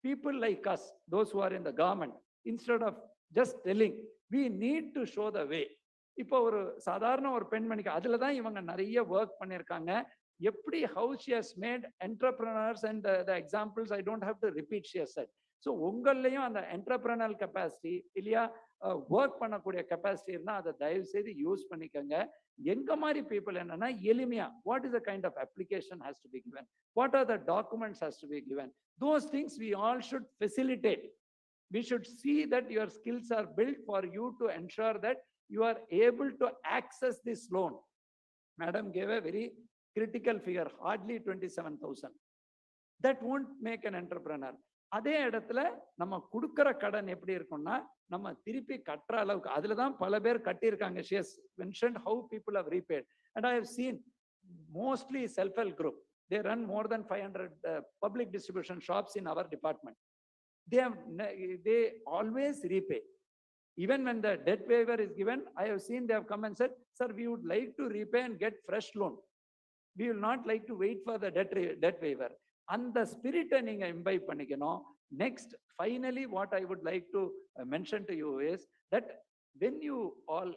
people like us, those who are in the government, instead of just telling, we need to show the way. இப்போ ஒரு சாதாரண ஒரு பெண்மணிக்கு அதுல தான் இவங்க நிறைய work பண்ணியிருக்காங்க. எப்படி how she has made entrepreneurs and the examples I don't have to repeat, she has said. So உங்களையும் அந்த entrepreneurial capacity இல்லையா ஒர்க் பண்ணக்கூடிய கெப்பாசிட்டி இருந்தா அதை தயவு செய்து யூஸ் பண்ணிக்கோங்க. எங்க மாதிரி பீப்புள் என்னன்னா எளிமையா, what is the kind of application has to be given, what are the documents has to be given, those things we all should facilitate. We should see that your skills are built for you to ensure that you are able to access this loan. Madam gave a very critical figure, hardly 27,000. That won't make an entrepreneur. அதே இடத்துல நம்ம கொடுக்கிற கடன் எப்படி இருக்கும்னா நம்ம திருப்பி கட்டுற அளவுக்கு, அதுலதான் பல பேர் கட்டியிருக்காங்க. She has mentioned how people have repaid, and I have seen mostly self-help group. They run more than 500 public distribution shops in our department. They always repay. Even when the debt waiver is given, I have seen they have come and said, sir, we would like to repay and get fresh loan. We will not like to wait for the debt waiver. And the spirit நீங்க imbibe பண்ணிக்கணும். Next, finally, what I would like to mention to you is that when you all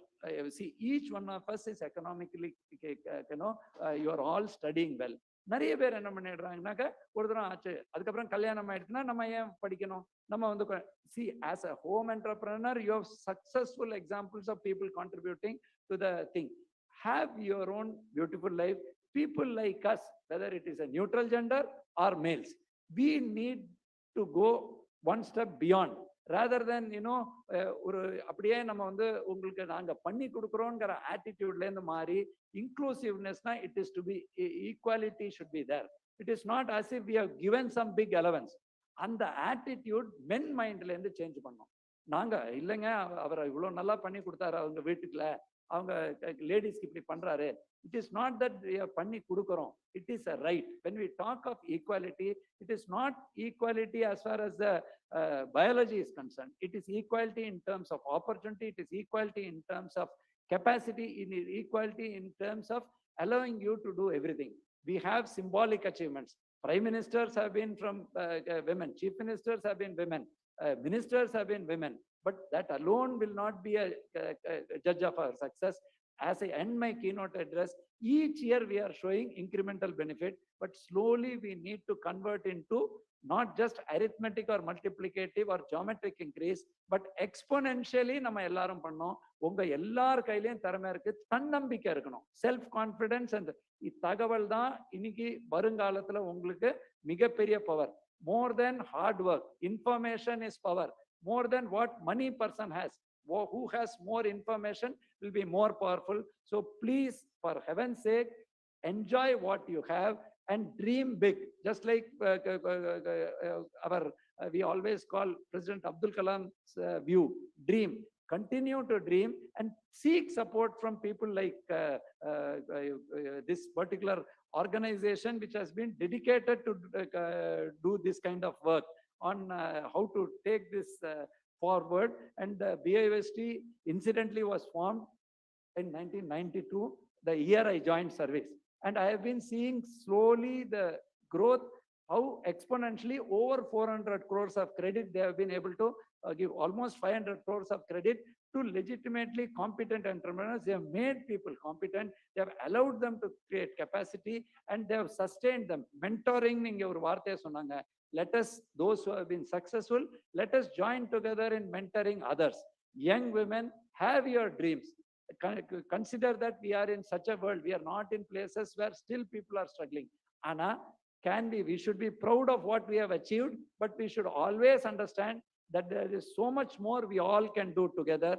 see, each one of us is economically, you are all studying well. நிறைய பேர் என்ன பண்ணிடுறாங்கன்னாக்க ஒரு தரம் ஆச்சு, அதுக்கப்புறம் கல்யாணம் ஆயிடுச்சுன்னா நம்ம ஏன் படிக்கணும், நம்ம வந்து see, as a home entrepreneur, you have successful examples of people contributing to the thing. Have your own beautiful life. People like us, whether it is a neutral gender or males, we need to go one step beyond. Rather than, you know, ஒரு அப்படியே நம்ம வந்து உங்களுக்கு நாங்க பண்ணி கொடுக்குறோங்கிற ஆட்டிடியூட்ல இருந்து மாறி இன்க்ளூசிவ்னஸ்னா it is to be equality should be there. It is not as if we have given some big allowance. அந்த ஆட்டிடியூட் மென் மைண்ட்ல இருந்து சேஞ்ச் பண்ணோம். நாங்க இல்லைங்க அவரை இவ்வளவு நல்லா பண்ணி கொடுத்தாரு அவங்க வீட்டுக்குள்ள, அவங்க லேடிஸ்க்கு இப்படி பண்றாரு. It is not that we are பண்ணி கொடுக்கிறோம். It is a right. When we talk of equality, it is not equality as far as the biology is concerned. It is equality in terms of opportunity. It is equality in terms of capacity, in equality in terms of allowing you to do everything. We have symbolic achievements. Prime ministers have been from women. Chief ministers have been women. Ministers have been women. But that alone will not be a judge of our success. As I end my keynote address, each year we are showing incremental benefit, but slowly we need to convert into not just arithmetic or multiplicative or geometric increase, but exponentially நம்ம எல்லாரும் பண்ணோம். உங்க எல்லார் கையிலயும் திறமை இருக்கு, தன்னம்பிக்கை இருக்கணும், செல்ஃப் கான்பிடன்ஸ். அந்த தகவல் தான் இன்னைக்கு வருங்காலத்துல உங்களுக்கு மிகப்பெரிய power. More than hard work, information is power. More than what money person has, who has more information will be more powerful. So please, for heaven's sake, enjoy what you have and dream big. Just like we always call President Abdul Kalam's view, dream. continue to dream and seek support from people like this particular organization, which has been dedicated to do this kind of work on how to take this forward. And BIST incidentally was formed in 1992, the year I joined service. And I have been seeing slowly the growth, how exponentially over 400 crores of credit they have been able to give, almost 500 crores of credit to legitimately competent entrepreneurs. They have made people competent. They have allowed them to create capacity, and they have sustained them. Mentoring, ninge oru vaarthai sonnanga. Let us, those who have been successful, let us join together in mentoring others. Young women, have your dreams. Consider that we are in such a world. We are not in places where still people are struggling. Anna, we should be proud of what we have achieved, but we should always understand that there is so much more we all can do together.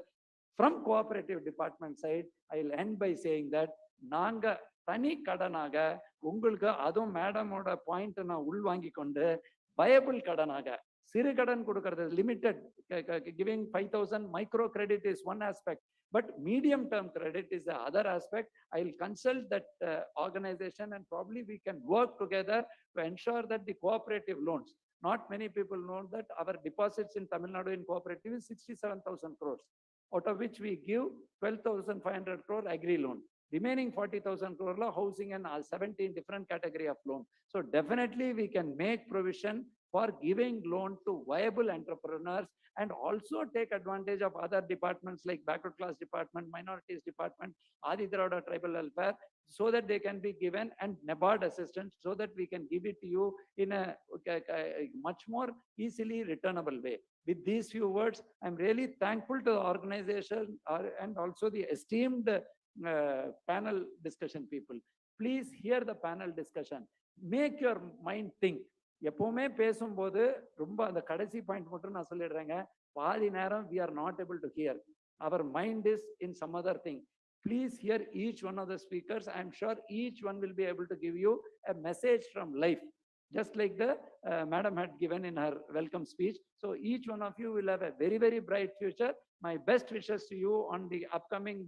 From cooperative department side, I'll end by saying that Nanga Tani Kadanaga, Ungulga, Adum Madam or a point and a Ulwangi Konde, viable Kadanaga. Sirikadan Kuduka limited, giving 5,000 micro credit is one aspect, but medium term credit is the other aspect. I'll consult that organization, and probably we can work together to ensure that the cooperative loans. Not many people know that our deposits in Tamil Nadu in cooperative is 67,000 crores, out of which we give 12,500 crore agri loan. Remaining 40,000 crore housing and 17 different category of loan. So definitely we can make provision for giving loan to viable entrepreneurs, and also take advantage of other departments like backward class department, minorities department, Adi Dravida tribal welfare, so that they can be given, and NABARD assistance, so that we can give it to you in a much more easily returnable way. With these few words, I'm really thankful to the organization and also the esteemed panel discussion people. Please hear the panel discussion. Make your mind think. எப்பவுமே பேசும்போது ரொம்ப அந்த கடைசி point மட்டும் நான் சொல்லிடுறேங்க. பாதி நேரம் we are not able to hear. Our mind is in some other thing. Please hear each one of the speakers. I'm sure each one will be able to give you a message from life, just like the madam had given in her welcome speech. So each one of you will have a very, very bright future. My best wishes to you on the upcoming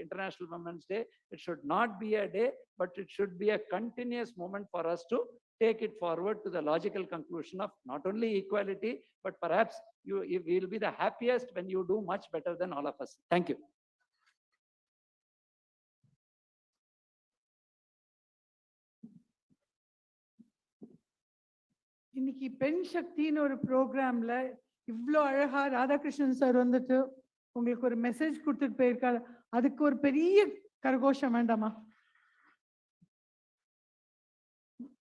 International Women's Day. It should not be a day, but it should be a continuous moment for us to take it forward to the logical conclusion of not only equality, but perhaps you will be the happiest when you do much better than all of us. Thank you. இன்னைக்கு பெண் சக்தின்னு ஒரு ப்ரோக்ராம்ல இவ்வளோ அழகா Radhakrishnan sir வந்துட்டு உங்களுக்கு ஒரு மெசேஜ் கொடுத்துட்டு போயிருக்காரு. அதுக்கு ஒரு பெரிய கரகோஷம் வேண்டாமா?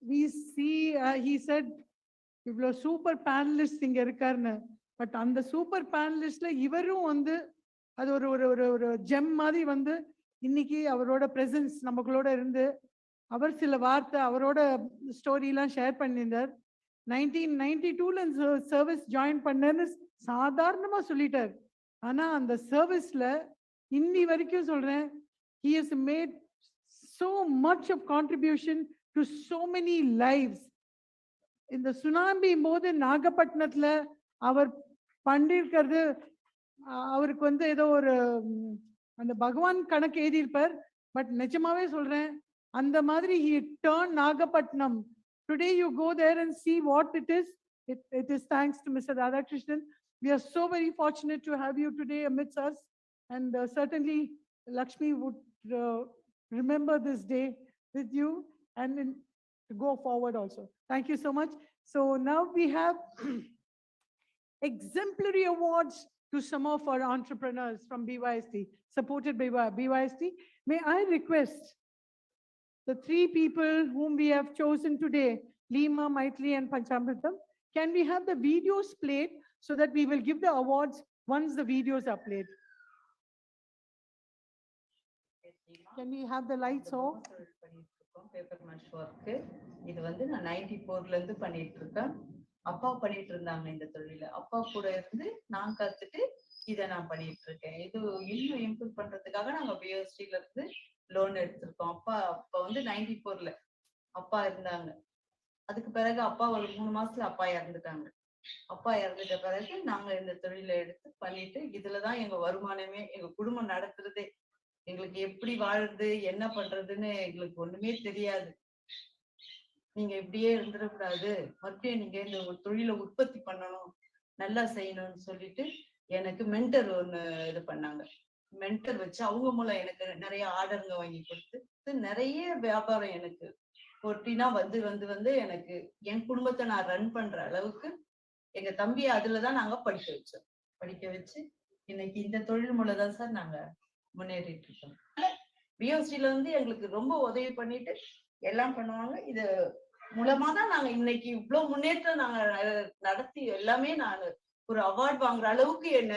We see, he said, இவ்வளோ சூப்பர் பேனலிஸ்ட் இங்க இருக்காருன்னு. பட் அந்த சூப்பர் பேனலிஸ்ட்ல இவரும் வந்து அது ஒரு ஒரு ஒரு ஜெம் மாதிரி வந்து இன்னைக்கு அவரோட பிரசன்ஸ் நமக்குள்ளோட இருந்து அவர் சில வார்த்தை அவரோட ஸ்டோரிலாம் ஷேர் பண்ணியிருந்தார். 1992 சர்வீஸ் ஜாயின் பண்ணேன்னு சாதாரணமா சொல்லிட்டார். ஆனா அந்த சர்வீஸ்ல இன்னி வரைக்கும் சொல்றேன், he has made so much of contribution to so many lives. இந்த சுனாமி போது நாகப்பட்டினத்துல அவர் பண்ணிருக்கிறது, அவருக்கு வந்து ஏதோ ஒரு அந்த பகவான் கணக்கு எழுதியிருப்பார். பட் நிஜமாவே சொல்றேன், அந்த மாதிரி he turned Nagapattinam. Today you go there and see what it is. It is thanks to Mr. Radhakrishnan. We are so very fortunate to have you today amidst us, and certainly Lakshmi would remember this day with you and to go forward also. Thank you so much. So now we have exemplary awards to some of our entrepreneurs from BYST, supported by BYST. May I request the three people whom we have chosen today, Lima, Maitri, and Panchamritam, can we have the videos played so that we will give the awards once the videos are played? Can we have the lights off? Paper mash work இது வந்து நான் 94ல இருந்து பண்ணிட்டு இருக்கேன். அப்பா பண்ணிட்டு இருந்தாங்க இந்த தொழில. அப்பா கூட இருந்து நான் கத்துட்டு இதை நான் பண்ணிட்டு இருக்கேன். இது இன்னும் இம்ப்ரூவ் பண்றதுக்காக நாங்க பிஎஸ்டில இருந்து லோன் எடுத்திருக்கோம். அப்ப வந்து 94ல அப்பா இருந்தாங்க. அதுக்கு பிறகு அப்பா ஒரு 3 மாசத்துல அப்பா இறந்துட்டாங்க. அப்பா இறந்துட்ட பிறகு நாங்க இந்த தொழிலை எடுத்து பண்ணிட்டு இதுலதான் எங்க வருமானமே, எங்க குடும்பம் நடத்துறதே. எங்களுக்கு எப்படி வாழுறது என்ன பண்றதுன்னு எங்களுக்கு ஒண்ணுமே தெரியாது. நீங்க இப்படியே இருந்துடக்கூடாது, மறுபடியும் நீங்க இந்த ஒரு தொழிலை உற்பத்தி பண்ணணும், நல்லா செய்யணும்னு சொல்லிட்டு எனக்கு மென்டர் ஒண்ணு இது பண்ணாங்க. மென்டர் வச்சு அவங்க மூலம் எனக்கு நிறைய ஆர்டருங்க வாங்கி கொடுத்து நிறைய வியாபாரம் எனக்கு பொட்டினா வந்து வந்து வந்து எனக்கு என் குடும்பத்தை நான் ரன் பண்ற அளவுக்கு எங்க தம்பியை அதுலதான் நாங்க படிக்க வச்சோம். படிக்க வச்சு இன்னைக்கு இந்த தொழில் மூலம் தான் சார் நாங்க முன்னேறிட்டு இருக்கோம். பிஓசில வந்து எங்களுக்கு ரொம்ப உதவி பண்ணிட்டு எல்லாம் பண்ணுவாங்க. இது மூலமா தான் நாங்க இன்னைக்கு இவ்வளவு முன்னேற்றம் நாங்க நடத்தி எல்லாமே நாங்க ஒரு அவார்ட் வாங்குற அளவுக்கு என்ன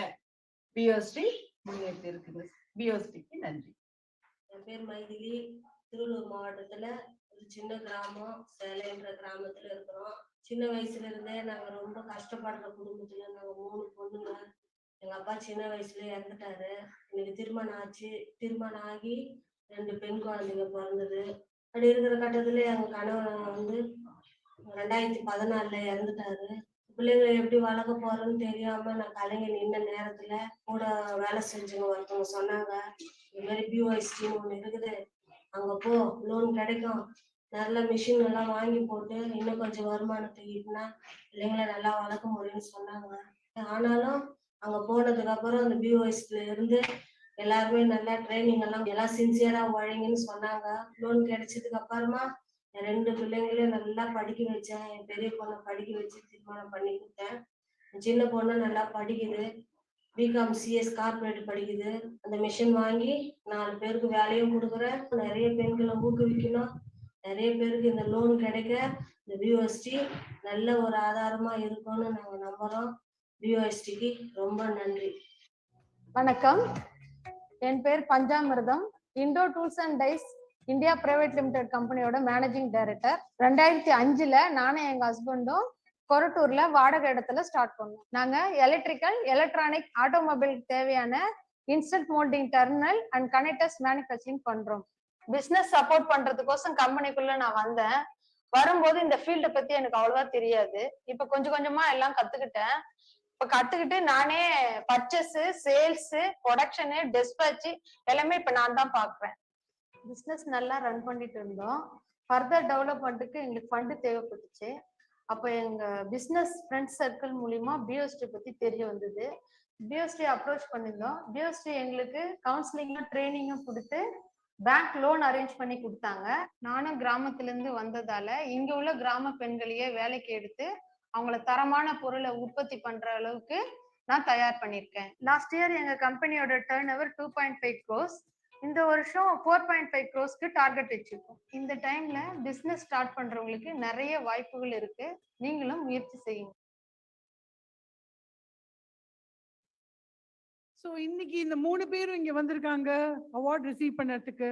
பிஓசி முன்னேற்றி இருக்குது. பிஓசிக்கு நன்றி. என் பேர் மைதிலி. திருவள்ளூர் மாவட்டத்துல ஒரு சின்ன கிராமம் சேலைன்ற கிராமத்துல இருக்கிறோம். சின்ன வயசுல இருந்தே நாங்க ரொம்ப கஷ்டப்படுற குடும்பத்துல நாங்க 3 பொண்ணுங்க. எங்க அப்பா சின்ன வயசுல இறந்துட்டாரு. எனக்கு திருமணம் ஆச்சு. திருமணம் ஆகி 2 பெண் குழந்தைங்க பிறந்தது. அப்படி இருக்கிற கட்டத்துல எங்க கணவன் வந்து 2014 இறந்துட்டாரு. பிள்ளைங்களை எப்படி வளர்க்க போறோம்னு தெரியாம நான் கலைஞ நின்ன நேரத்துல கூட வேலை செஞ்சவங்க ஒருத்தவங்க சொன்னாங்க, இந்த மாதிரி பிஓஎஸ்டின்னு ஒண்ணு இருக்குது, அங்க போ லோன் கிடைக்கும், நல்ல மிஷின் எல்லாம் வாங்கி போட்டு இன்னும் கொஞ்சம் வருமானத்தை ஈட்டினா பிள்ளைங்களை நல்லா வளர்க்க முடியும்னு சொன்னாங்க. ஆனாலும் அங்க போனதுக்கு அப்புறம் அந்த பிஓஎஸ்ல இருந்து எல்லாருமே நல்லா ட்ரைனிங் எல்லாம் சின்சியரா உழைங்கன்னு சொன்னாங்க. லோன் கிடைச்சதுக்கு அப்புறமா என் 2 பிள்ளைங்களையும் நல்லா படிக்க வச்சேன். என் பெரிய பொண்ணை படிக்க வச்சு திருமணம் பண்ணி கொடுத்தேன். என் சின்ன பொண்ணு நல்லா படிக்குது, பிகாம் சிஎஸ் கார்பரேட் படிக்குது. அந்த மிஷின் வாங்கி 4 பேருக்கு வேலையும் கொடுக்குறேன். நிறைய பெண்களை ஊக்குவிக்கணும், நிறைய பேருக்கு இந்த லோன் கிடைக்க இந்த பிஓஎஸ்டி நல்ல ஒரு ஆதாரமா இருக்கும்னு நாங்க நம்புறோம். பிஓஎஸ்டிக்கு ரொம்ப நன்றி. வணக்கம், என் பேர் Panchamirtham. Indo tools and dies India private limited கம்பெனியோட மேனேஜிங் டைரக்டர். 2005 நானும் எங்க ஹஸ்பண்டும் கொரட்டூர்ல வாடகை இடத்துல ஸ்டார்ட் பண்ணோம். நாங்க எலக்ட்ரிக்கல், எலக்ட்ரானிக், ஆட்டோமொபைல் தேவையான instant moulding terminal and connectors manufacturing பண்றோம். பிசினஸ் சப்போர்ட் பண்றதுக்கோசம் கம்பெனிக்குள்ள நான் வந்தேன். வரும்போது இந்த ஃபீல்டை பத்தி எனக்கு அவ்வளவா தெரியாது. இப்ப கொஞ்சம் கொஞ்சமா எல்லாம் கத்துக்கிட்டேன். இப்ப கத்துக்கிட்டு நானே பர்ச்சேஸ், சேல்ஸ், ப்ரொடக்ஷனு, டிஸ்பேட்ச் எல்லாமே இப்ப நான் தான் பாக்குறேன். பிசினஸ் நல்லா ரன் பண்ணிட்டு இருந்தோம். ஃபர்தர் டெவலப்மெண்ட்டுக்கு எங்களுக்கு ஃபண்டு தேவைப்பட்டுச்சு. அப்போ எங்க பிசினஸ் ஃப்ரெண்ட்ஸ் சர்க்கிள் மூலியமா பிஓஎஸ்டி பத்தி தெரிய வந்தது. பிஓஎஸ்டி அப்ரோச் பண்ணியிருந்தோம். பிஓஎஸ்டி எங்களுக்கு கவுன்சிலிங்கும் ட்ரைனிங்கும் கொடுத்து பேங்க் லோன் அரேஞ்ச் பண்ணி கொடுத்தாங்க. நானும் கிராமத்துல இருந்து வந்ததால இங்க உள்ள கிராம பெண்களையே வேலைக்கு எடுத்து அவங்கள தரமான பொருளை உற்பத்தி பண்ற அளவுக்கு நான் தயார் பண்ணியிருக்கேன். லாஸ்ட் இயர் எங்க கம்பெனியோட டர்ன் ஓவர் 2.5 crores. இந்த வருஷம் 4.5 crores டார்கெட் வச்சிருக்கோம். இந்த டைம்ல பிசினஸ் ஸ்டார்ட் பண்றவங்களுக்கு நிறைய வாய்ப்புகள் இருக்கு. நீங்களும் முயற்சி செய்யுங்க. So இன்னைக்கு இந்த 3 பேரும் இங்க வந்திருக்காங்க அவார்ட் ரிசீவ் பண்ணறதுக்கு.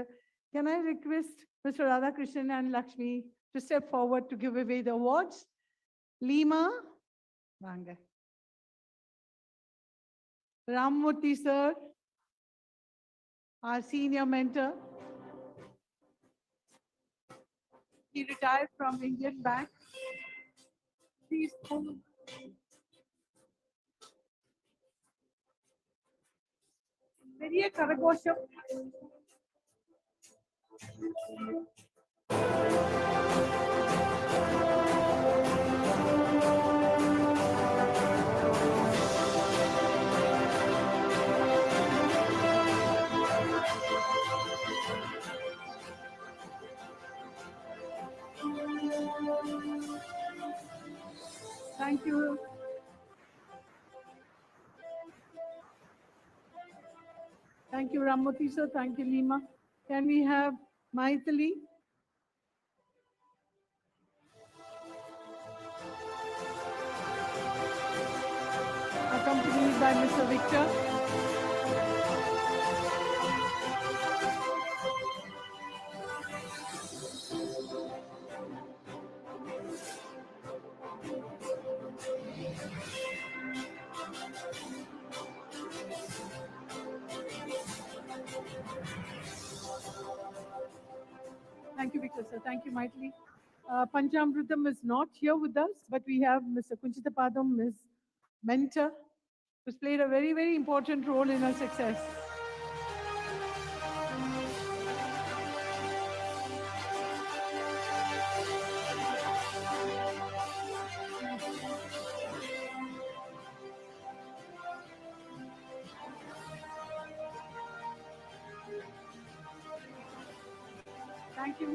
Can I request Mr. Radhakrishnan and Lakshmi to step forward to give away the awards? Lima, வாங்க. Rammurthy sir, our senior mentor. He retired from Indian Bank. Please move. பெரிய கரகோஷம். Thank you. Thank you, Rammurthy sir. Thank you, Lima. Can we have Maithili? Accompanied by Mr. Victor. Thank you, Victor sir. Thank you, Maithili. Panchamrutam is not here with us, but we have Mr. Kunchitapadam, his mentor, who's played a very, very important role in our success.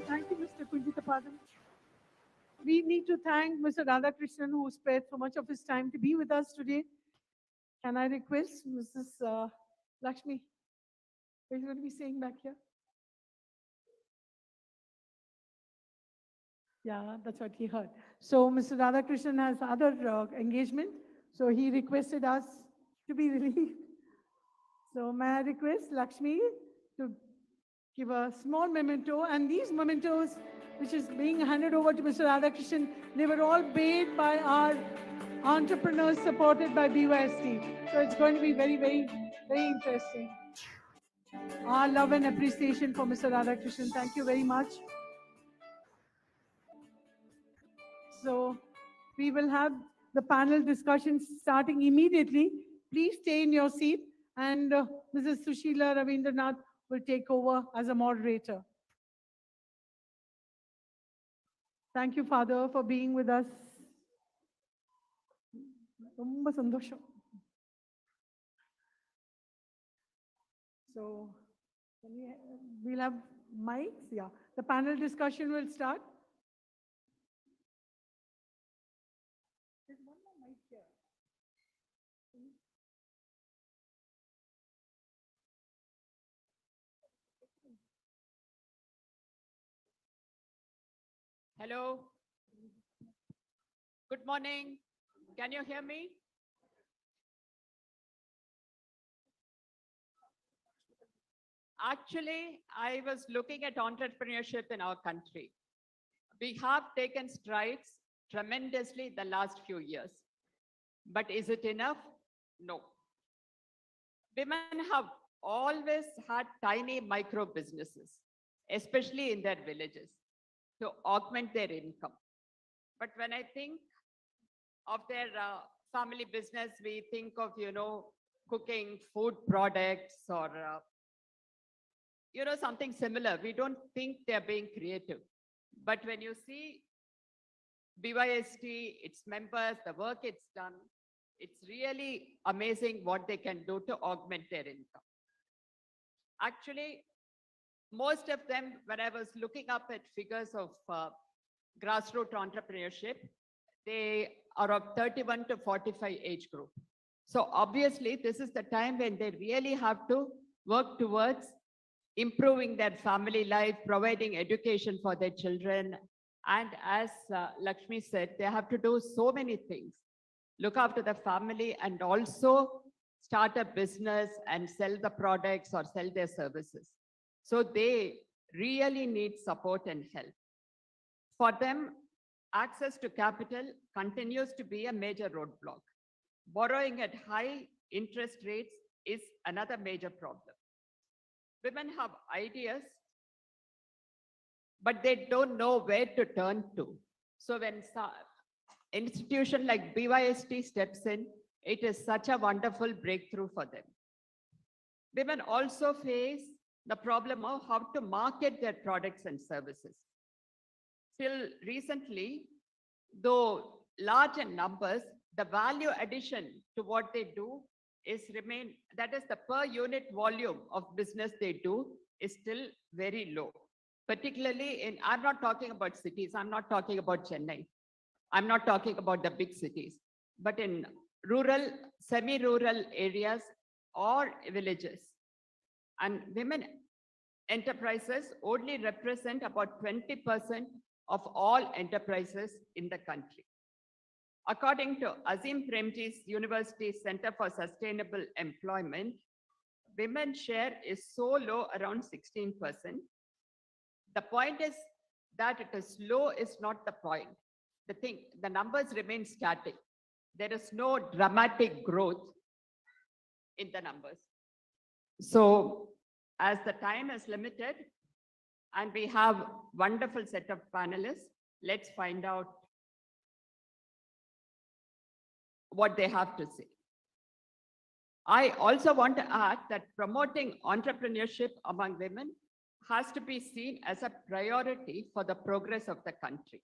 Thank you, Mr. Kunchitapadam. We need to thank Mr. Radhakrishnan, who spared so much of his time to be with us today. Can I request Mrs. Lakshmi? What are you going to be saying back here? Yeah, that's what he heard. So Mr. Radhakrishnan has other engagement, so he requested us to be relieved. So may I request Lakshmi to give a small memento, and these mementos, which is being handed over to Mr. Radhakrishnan, they were all made by our entrepreneurs supported by BYST. So it's going to be very, very, very interesting. Our love and appreciation for Mr. Radhakrishnan. Thank you very much. So we will have the panel discussions starting immediately. Please stay in your seat, and Mrs. Sushila Ravindranath will take over as a moderator. Thank you, Father, for being with us. Romba sandosham. So we'll have mics. Yeah, the panel discussion will start. There's one more mic here. Hello. Good morning. Can you hear me? Actually, I was looking at entrepreneurship in our country. We have taken strides tremendously the last few years. But is it enough? No. Women have always had tiny micro businesses, especially in their villages, to augment their income. But when I think of their family business, we think of, cooking food products or, something similar. We don't think they're being creative. But when you see BYST, its members, the work it's done, it's really amazing what they can do to augment their income. Actually, most of them, when I was looking up at figures of grassroots entrepreneurship, they are of 31 to 45 age group. So obviously, this is the time when they really have to work towards improving their family life, providing education for their children. And as Lakshmi said, they have to do so many things. Look after the family and also start a business and sell the products or sell their services. So they really need support and help. For them, access to capital continues to be a major roadblock. Borrowing at high interest rates is another major problem. Women have ideas, but they don't know where to turn to. So when institution like BYST steps in, it is such a wonderful breakthrough for them. Women also face the problem of how to market their products and services. Till recently, though large in numbers, the value addition to what they do that is the per unit volume of business they do is still very low. Particularly I'm not talking about cities, I'm not talking about Chennai, I'm not talking about the big cities, but in rural, semi-rural areas or villages. And women enterprises only represent about 20% of all enterprises in the country. According to Azim Premji's University Center for Sustainable Employment, women's share is so low, around 16%. The point is that it is low is not the point. The numbers remain static. There is no dramatic growth in the numbers. So as the time is limited and we have wonderful set of panelists, Let's find out what they have to say. I also want to add that promoting entrepreneurship among women has to be seen as a priority for the progress of the country.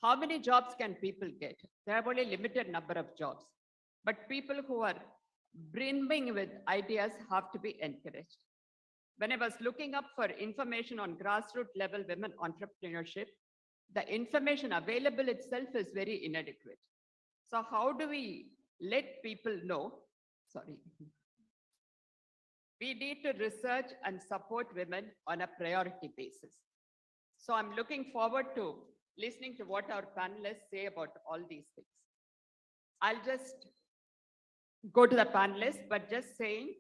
How many jobs can people get? There are only limited number of jobs, but people who are brimming with ideas have to be encouraged. When I was looking up for information on grassroots level women entrepreneurship, the information available itself is very inadequate. So how do we let people know? Sorry. We need to research and support women on a priority basis. So I'm looking forward to listening to what our panelists say about all these things. I'll just go to the panelists, but just saying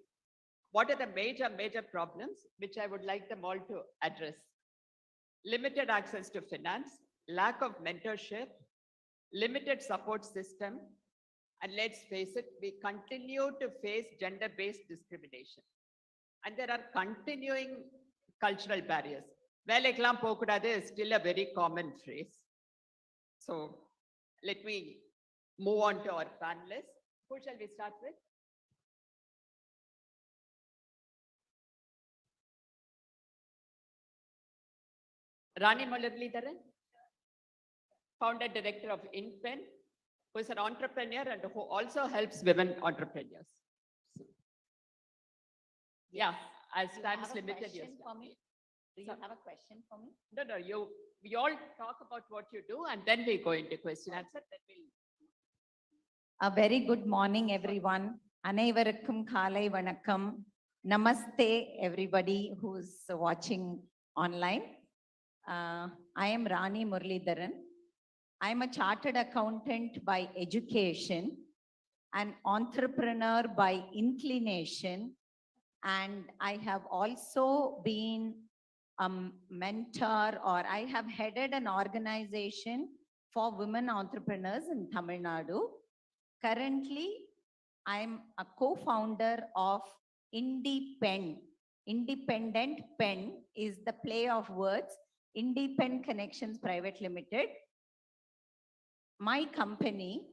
what are the major problems which I would like them all to address. Limited access to finance, lack of mentorship, limited support system, and let's face it, we continue to face gender-based discrimination. And there are continuing cultural barriers. Veleklam pokudade is still a very common phrase. So let me move on to our panelists. Who shall we start with? Rani Muralidharan, founder director of PENN, who is an entrepreneur and who also helps women entrepreneurs. Yeah, as time's limited, yes. Do you have a question for me? No, we all talk about what you do and then we go into question answer. Then we'll... A very good morning, everyone. Anaivarukkum Kalai Vanakkam. Namaste, everybody who's watching online. I am Rani Muralidharan. I am a chartered accountant by education, an entrepreneur by inclination, and I have also been a mentor, or I have headed an organization for women entrepreneurs in Tamil Nadu. Currently, I am a co-founder of PENN. Independent PENN is the play of words, Independent Connections Private Limited. My company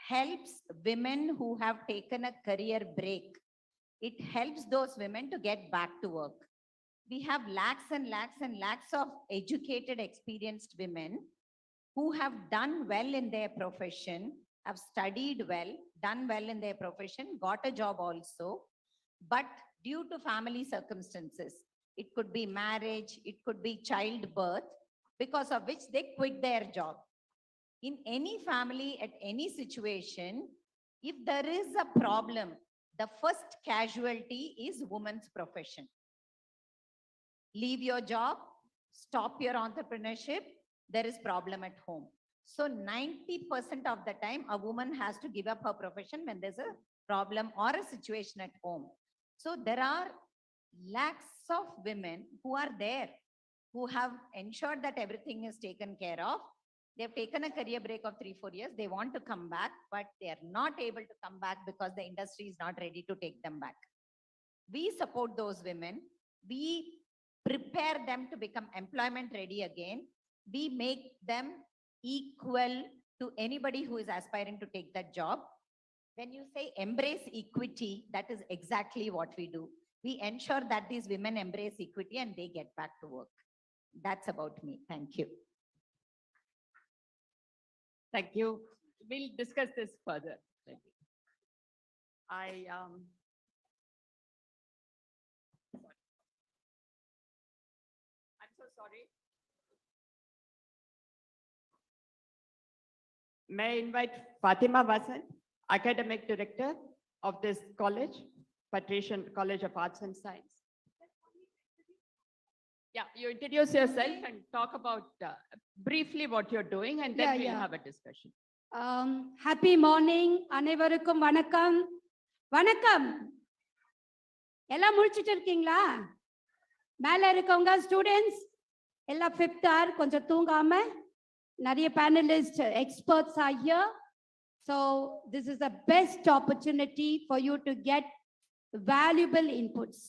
helps women who have taken a career break. It helps those women to get back to work. We have lakhs and lakhs of educated, experienced women who have done well in their profession, have studied well, done well in their profession, got a job also, but due to family circumstances, it could be marriage, it could be childbirth, because of which they quit their job. In any family, at any situation, if there is a problem, the first casualty is woman's profession. Leave your job, stop your entrepreneurship, there is problem at home. So 90% of the time, a woman has to give up her profession when there's a problem or a situation at home. So there are lakhs of women who are there, who have ensured that everything is taken care of. They've taken a career break of 3-4 years. They want to come back, but they are not able to come back because the industry is not ready to take them back. We support those women. We prepare them to become employment ready again. We make them equal to anybody who is aspiring to take that job. When you say embrace equity, that is exactly what we do. We ensure that these women embrace equity and they get back to work. That's about me. Thank you. Thank you. We'll discuss this further. I'm so sorry. May I invite Fatima Vasan, Academic Director of this college, Patrician College of Arts and Science. Yeah, you introduce yourself and talk about briefly what you're doing, and then we'll have a discussion. Happy morning, அனைவருக்கும் வணக்கம். வணக்கம். எல்லாம் முடிச்சிட்டு இருக்கீங்களா? மேல இருக்கவங்க students எல்லாம் 5th hour கொஞ்சம் தூங்காம நிறைய panelists experts are here. So this is the best opportunity for you to get valuable inputs.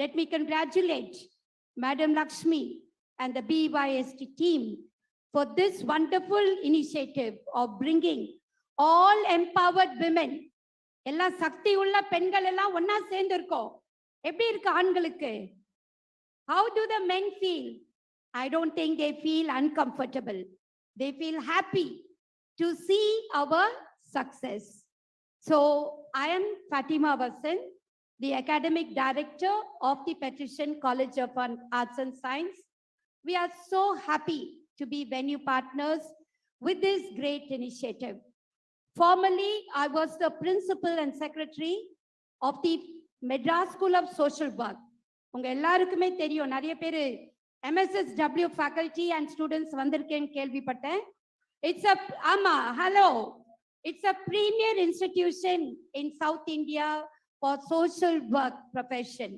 Let me congratulate Madam Lakshmi and the BYST team for this wonderful initiative of bringing all empowered women. எல்லா சக்தி உள்ள பெண்கள் எல்லாம் ஒண்ணா சேர்ந்து இருக்கோம். எப்படி இருக்கு ஆண்களுக்கு? How do the men feel? I don't think they feel uncomfortable. They feel happy to see our success. So I am Fatima Vasan, the academic director of the Patrician College of Arts and Science. We are so happy to be venue partners with this great initiative. Formerly, I was the principal and secretary of the Madras School of Social Work. உங்க எல்லாருக்குமே தெரியும், நிறைய பேரு MSSW faculty and students வந்திருக்கேன்னு கேள்விப்பட்டேன். It's a hello. It's a premier institution in South India for social work profession.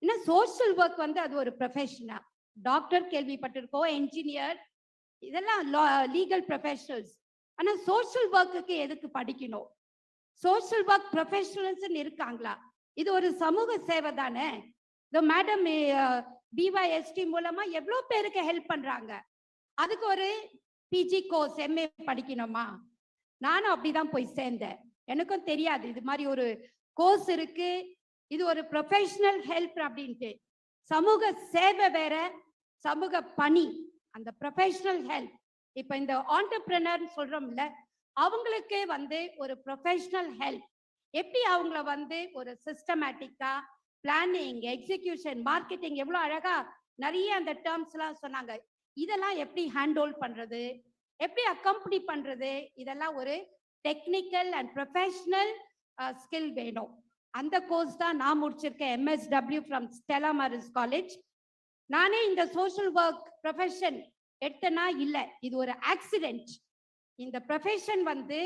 என்ன social work வந்து அது ஒரு profession. டாக்டர் கேள்விப்பட்டிருக்கோம், engineer, இதெல்லாம் legal professionals. ஆனா social work-க்கு எதுக்கு படிக்கணும்? social work professionals இருக்காங்களா? இது ஒரு சமூக சேவை தானே. The madam BYST மூலமா எவ்வளவு பேருக்கு ஹெல்ப் பண்றாங்க. அதுக்கு ஒரு PG கோர்ஸ் MA படிக்கணுமா? நானும் அப்படிதான் போய் சேர்ந்தேன். எனக்கும் தெரியாது இது மாதிரி ஒரு கோர்ஸ் இருக்கு, இது ஒரு ப்ரொஃபஷனல் ஹெல்ப் அப்படின்ட்டு. சமூக சேவை வேற, சமூக பணி, அந்த ப்ரொஃபஷனல் ஹெல்ப். இப்ப இந்த ஆண்டர்பிரனர் சொல்றோம்ல, அவங்களுக்கு வந்து ஒரு ப்ரொஃபஷனல் ஹெல்ப் எப்படி அவங்கள வந்து ஒரு சிஸ்டமேட்டிக்கா பிளானிங், எக்ஸிகியூஷன், மார்க்கெட்டிங், எவ்வளவு அழகா நிறைய அந்த டேர்ம்ஸ் எல்லாம் சொன்னாங்க. இதெல்லாம் எப்படி ஹேண்டில் பண்றது, எப்படி அக்கம்பனி பண்றது, இதெல்லாம் ஒரு டெக்னிக்கல் அண்ட் ப்ரொஃபஷனல் ஸ்கில் வேணும். அந்த கோர்ஸ் தான் நான் முடிச்சிருக்கேன், MSW from Stella Maris College. நானே இந்த சோஷியல் ஒர்க் ப்ரொஃபஷன் எடுத்தனா இல்ல, இது ஒரு ஆக்சிடென்ட். இந்த ப்ரொஃபஷன் வந்து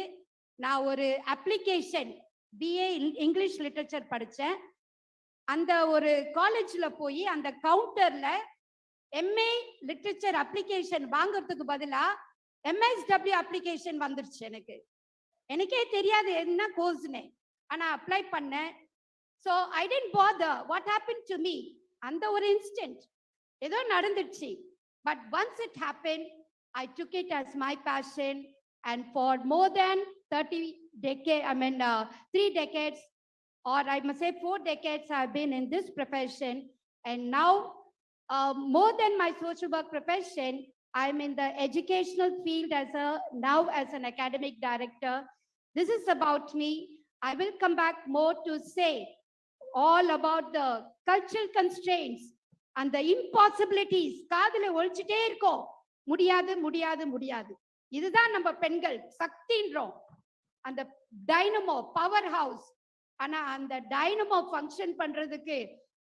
நான் ஒரு அப்ளிகேஷன் BA இங்கிலீஷ் லிட்டரேச்சர் படித்தேன். அந்த ஒரு காலேஜ்ல போய் அந்த கவுண்டர்ல MA லிட்டரேச்சர் அப்ளிகேஷன் வாங்குறதுக்கு பதிலா MSW அப்ளிகேஷன் வந்துருச்சு. எனக்கே தெரியாது என்ன கோர்ஸ்னு, ஆனா அப்ளை பண்ணேன். So I didn't bother what happen to me. அந்த ஒரு இன்ஸ்டன்ட் ஏதோ நடந்துச்சு. But once it happen, I took it as my passion. And for more than 3 decades, or I must say 4 decades, I've been in this profession. And now, more than my social work profession, I'm in the educational field as an academic director. This is about me. I will come back more to say all about the cultural constraints and the impossibilities. காதுல ஒழிச்சிட்டே இருக்கோம், முடியாது முடியாது முடியாது. இதுதான் நம்ம பெண்கள் சக்தின்றோம், அந்த dynamo power house. ஆனா அந்த டைனமோ ஃபங்க்ஷன் பண்றதுக்கு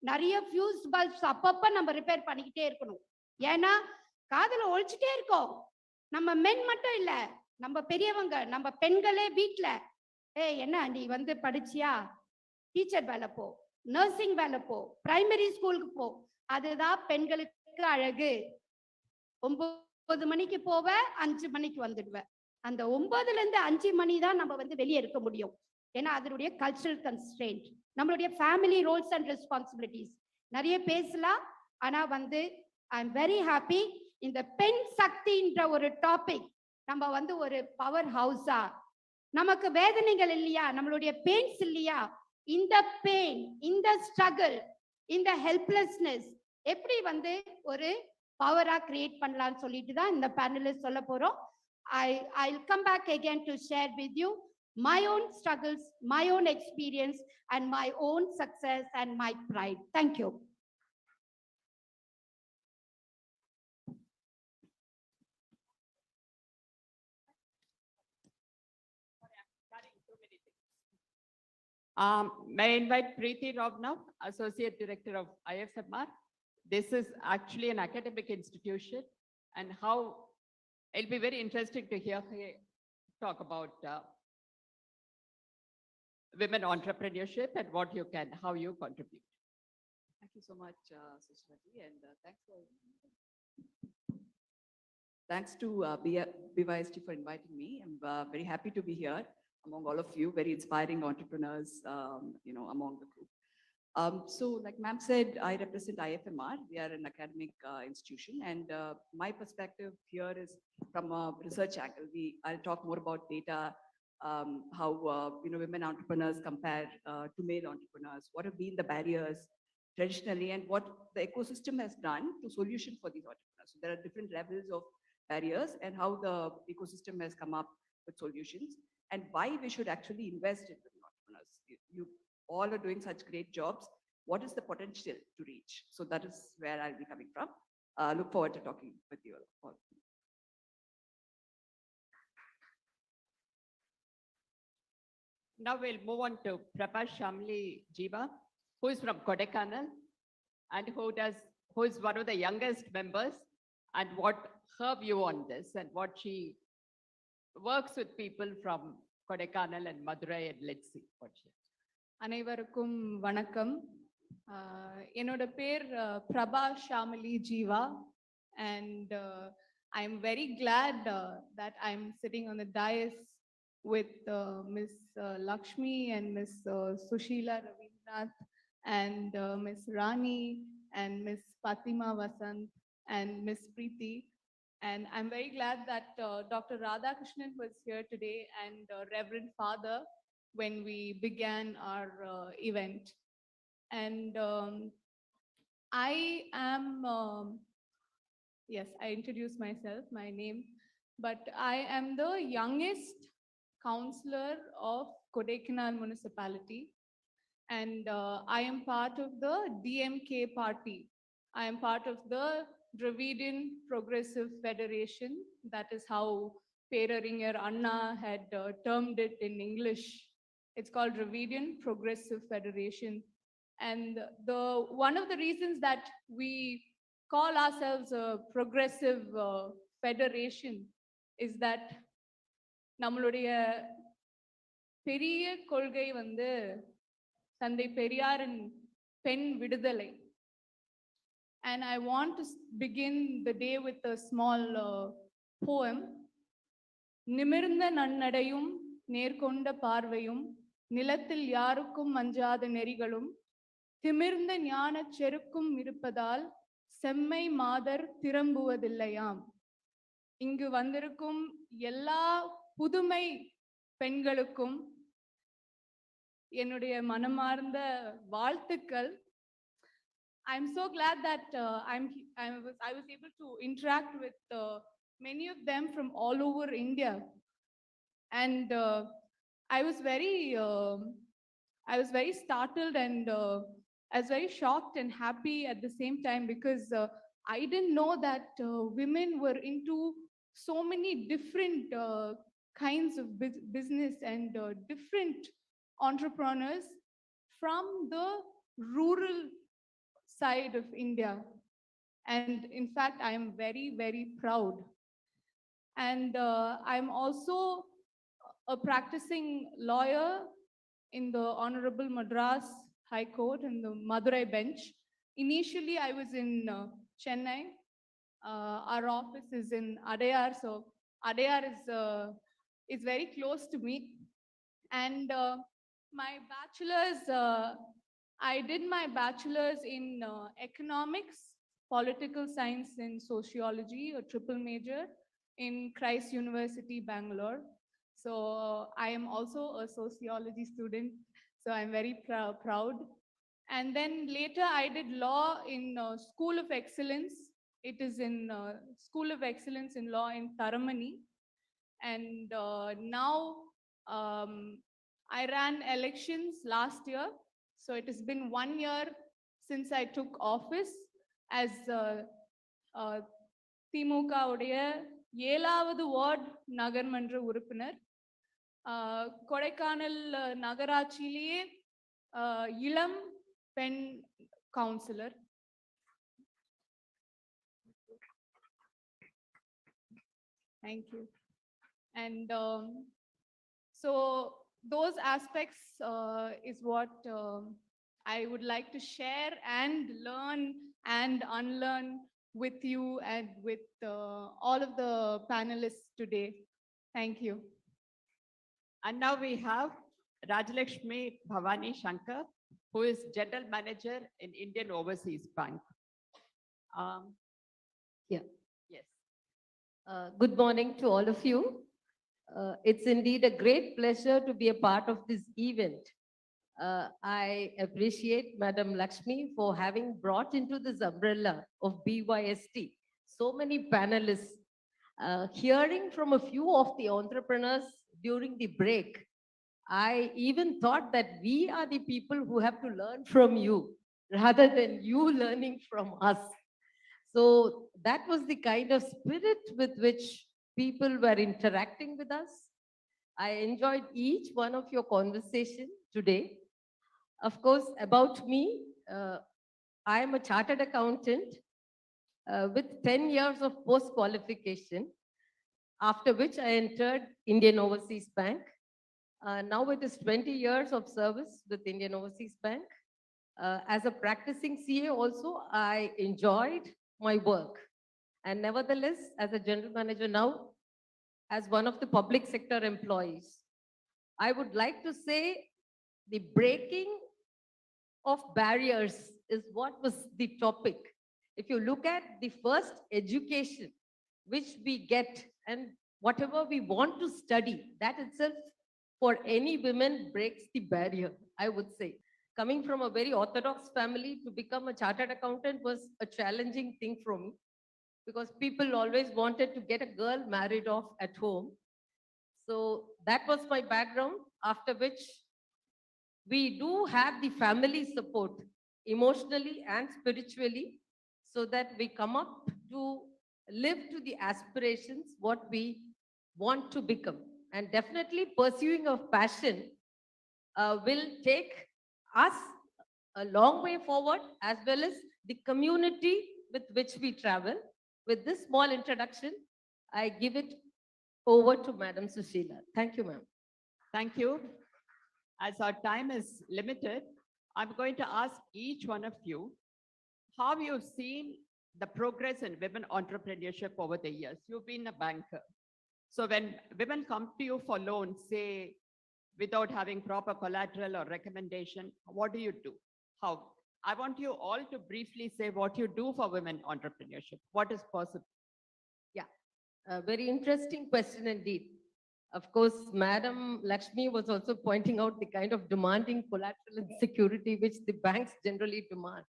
நிறைய ஃபியூஸ் பல்ப்ஸ் அப்பப்ப நம்ம ரிப்பேர் பண்ணிக்கிட்டே இருக்கணும். ஏன்னா காதுல ஒழிச்சிட்டே இருக்கோம். நம்ம மென் மட்டும் இல்ல, நம்ம பெரியவங்க, நம்ம பெண்களே வீட்டுல, என்ன நீ வந்து படிச்சியா, டீச்சர் வேலை போ, நர்சிங் வேலை போ, பிரைமரி ஸ்கூலுக்கு போ. அதுதான் பெண்களுக்கு அழகு. 9 மணிக்கு போவ, 5 மணிக்கு வந்துடுவேன். அந்த 9ல இருந்து 5 மணி தான் நம்ம வந்து வெளியே இருக்க முடியும். ஏன்னா அதனுடைய கல்ச்சரல் கன்ஸ்ட்ரெயின்ட், நம்மளுடைய ஃபேமிலி ரோல்ஸ் அண்ட் ரெஸ்பான்சிபிலிட்டிஸ் நிறைய பேசலாம். ஆனா வந்து ஐ எம் வெரி ஹாப்பி இந்த பெண் சக்தின்ற ஒரு டாபிக் நம்ம வந்து ஒரு பவர் ஹவுஸா, நமக்கு வேதனைகள் இல்லையா, நம்மளுடைய பெயின்ஸ் இல்லையா, இந்த பெயின், இந்த ஸ்ட்ரகிள், இந்த ஹெல்ப்லெஸ்னஸ் எப்படி வந்து ஒரு பவரா கிரியேட் பண்ணலாம்னு சொல்லிட்டு தான் இந்த பேனலில் சொல்ல போறோம். I'll come back again to share with you my own struggles, my own experience, and my own success and my pride. Thank you. May I invite Preeti Rao now, Associate Director of IFMR. This is actually an academic institution, and how it'll be very interesting to hear her talk about women entrepreneurship and how you contribute. Thank you so much, Sushmaji, and thanks to BYST for inviting me. I'm very happy to be here among all of you, very inspiring entrepreneurs, among the group. So like ma'am said, I represent IFMR. We are an academic institution, and my perspective here is from a research angle. I'll talk more about data, how women entrepreneurs compare to male entrepreneurs, what have been the barriers traditionally, and what the ecosystem has done to solution for these entrepreneurs. So there are different levels of barriers, and how the ecosystem has come up with solutions, and why we should actually invest in women entrepreneurs. You all are doing such great jobs. What is the potential to reach? So that is where I'll be coming from. Look forward to talking with you all. Now we'll move on to Prabha Shamli Jiva, who is from Kodaikanal and who is one of the youngest members, and what her view on this and what she works with people from Kodaikanal and Madurai, and let's see what she has. அனைவருக்கும் வணக்கம். என்னோட பேர் Prabha Shamli Jeeva, and I'm very glad that I'm sitting on the dais with Miss Lakshmi and Miss Sushila Ravindranath and Miss Rani and Miss Fatima Vasant and Miss Preeti. And I'm very glad that Dr. Radhakrishnan was here today, and Reverend Father, when we began our event. And I am, yes, I introduced myself, my name, but I am the youngest councillor of Kodaikanal municipality, and I am part of the DMK party. I am part of the Dravidian Progressive Federation. That is how Peraringer Anna had termed it in English. It's called Dravidian Progressive Federation. And one of the reasons that we call ourselves a progressive federation is that நம்மளுடைய பெரிய கொள்கை வந்து தந்தை பெரியாரின் பெண் விடுதலை. And I want to begin the day with a small poem. நிமிர்ந்த நன்னடையும் நேர்கொண்ட பார்வையும் நிலத்தில் யாருக்கும் அஞ்சாத நெறிகளும் திமிர்ந்த ஞான செருக்கும் இருப்பதால் செம்மை மாதர் திரும்புவதில்லையாம். இங்கு வந்திருக்கும் எல்லா புதுமை பெண்களுக்கும் என்னுடைய மனமார்ந்த வாழ்த்துக்கள். I'm so glad that I was able to interact with many of them from all over India, and I was very startled, and I was very shocked and happy at the same time, because I didn't know that women were into so many different kinds of business and different entrepreneurs from the rural side of India. And in fact, I am very, very proud. And I'm also a practicing lawyer in the Honorable Madras High Court in the Madurai bench. Initially, I was in Chennai. Our office is in Adayar, so Adayar is very close to me. And my bachelor's, I did my bachelor's in economics, political science, and sociology, a triple major in Christ University, Bangalore. So I am also a sociology student, so I'm very proud. And then later I did law in School of Excellence. It is in School of Excellence in Law in Taramani. And now I ran elections last year. So it has been 1 year since I took office as திமுக உடைய 7வது ward நகர்மன்ற உறுப்பினர். கொடைக்கானல் நகராட்சியிலேயே இளம் பெண் councillor. Thank you. And so those aspects is what I would like to share and learn and unlearn with you and with all of the panelists today. Thank you. And now we have Rajalakshmi Bhavani Shankar, who is General Manager in Indian Overseas Bank. Yeah. Yes. Good morning to all of you. It's indeed a great pleasure to be a part of this event. I appreciate Madam Lakshmi for having brought into this umbrella of BYST so many panelists. Hearing from a few of the entrepreneurs during the break, I even thought that we are the people who have to learn from you rather than you learning from us. So that was the kind of spirit with which people were interacting with us. I enjoyed each one of your conversation today. Of course, about me, I am a chartered accountant with 10 years of post-qualification, after which I entered Indian Overseas Bank. Now it is 20 years of service with Indian Overseas Bank. As a practicing CA also, I enjoyed my work. And nevertheless, as a general manager now, as one of the public sector employees, I would like to say the breaking of barriers is what was the topic. If you look at the first education which we get and whatever we want to study, that itself for any women breaks the barrier, I would say. Coming from a very orthodox family, to become a chartered accountant was a challenging thing for me because people always wanted to get a girl married off at home. So that was my background, after which we do have the family support emotionally and spiritually so that we come up to live to the aspirations what we want to become. And definitely pursuing a passion will take us a long way forward, as well as the community with which we travel. With this small introduction, I give it over to Madam Sushila. Thank you, ma'am. Thank you. As our time is limited, I'm going to ask each one of you how you've seen the progress in women entrepreneurship over the years. You've been a banker. So when women come to you for loans, say, without having proper collateral or recommendation, what do you do? How? I want you all to briefly say what you do for women entrepreneurship. What is possible? Yeah, a very interesting question indeed. Of course, Madam Lakshmi was also pointing out the kind of demanding collateral and security which the banks generally demand.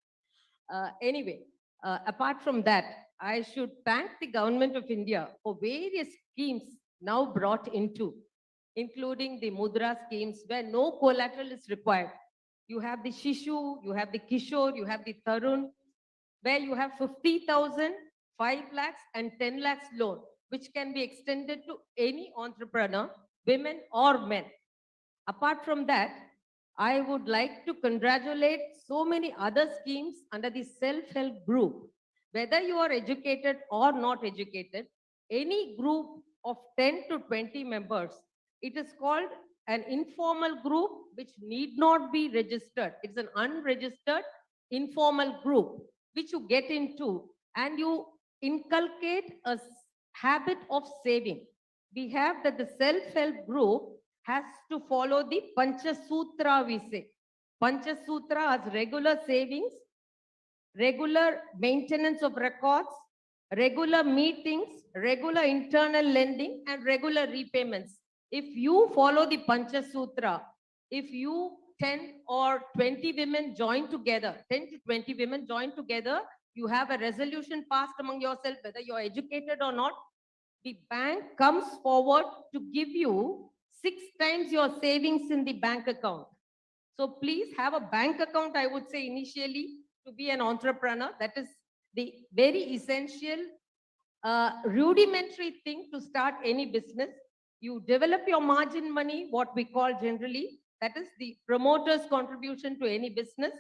Anyway, apart from that, I should thank the government of India for various schemes now brought into, including the Mudra schemes where no collateral is required. You have the Shishu, you have the Kishore, you have the Tarun, where you have 50,000, 5 lakhs and 10 lakhs loan, which can be extended to any entrepreneur, women or men. Apart from that, I would like to congratulate so many other schemes under the self-help group. Whether you are educated or not educated, any group of 10 to 20 members, it is called an informal group which need not be registered. It's an unregistered informal group which you get into and you inculcate a habit of saving. We have that the self-help group has to follow the Pancha Sutra, we say. Pancha Sutra has regular savings, regular maintenance of records, regular meetings, regular internal lending, and regular repayments. If you follow the Pancha Sutra, if you 10 or 20 women join together, 10 to 20 women join together, you have a resolution passed among yourself, whether you're educated or not, the bank comes forward to give you 6 times your savings in the bank account. So please have a bank account, I would say initially, to be an entrepreneur. That is the very essential, rudimentary thing to start any business. You develop your margin money, what we call generally, that is the promoter's contribution to any business.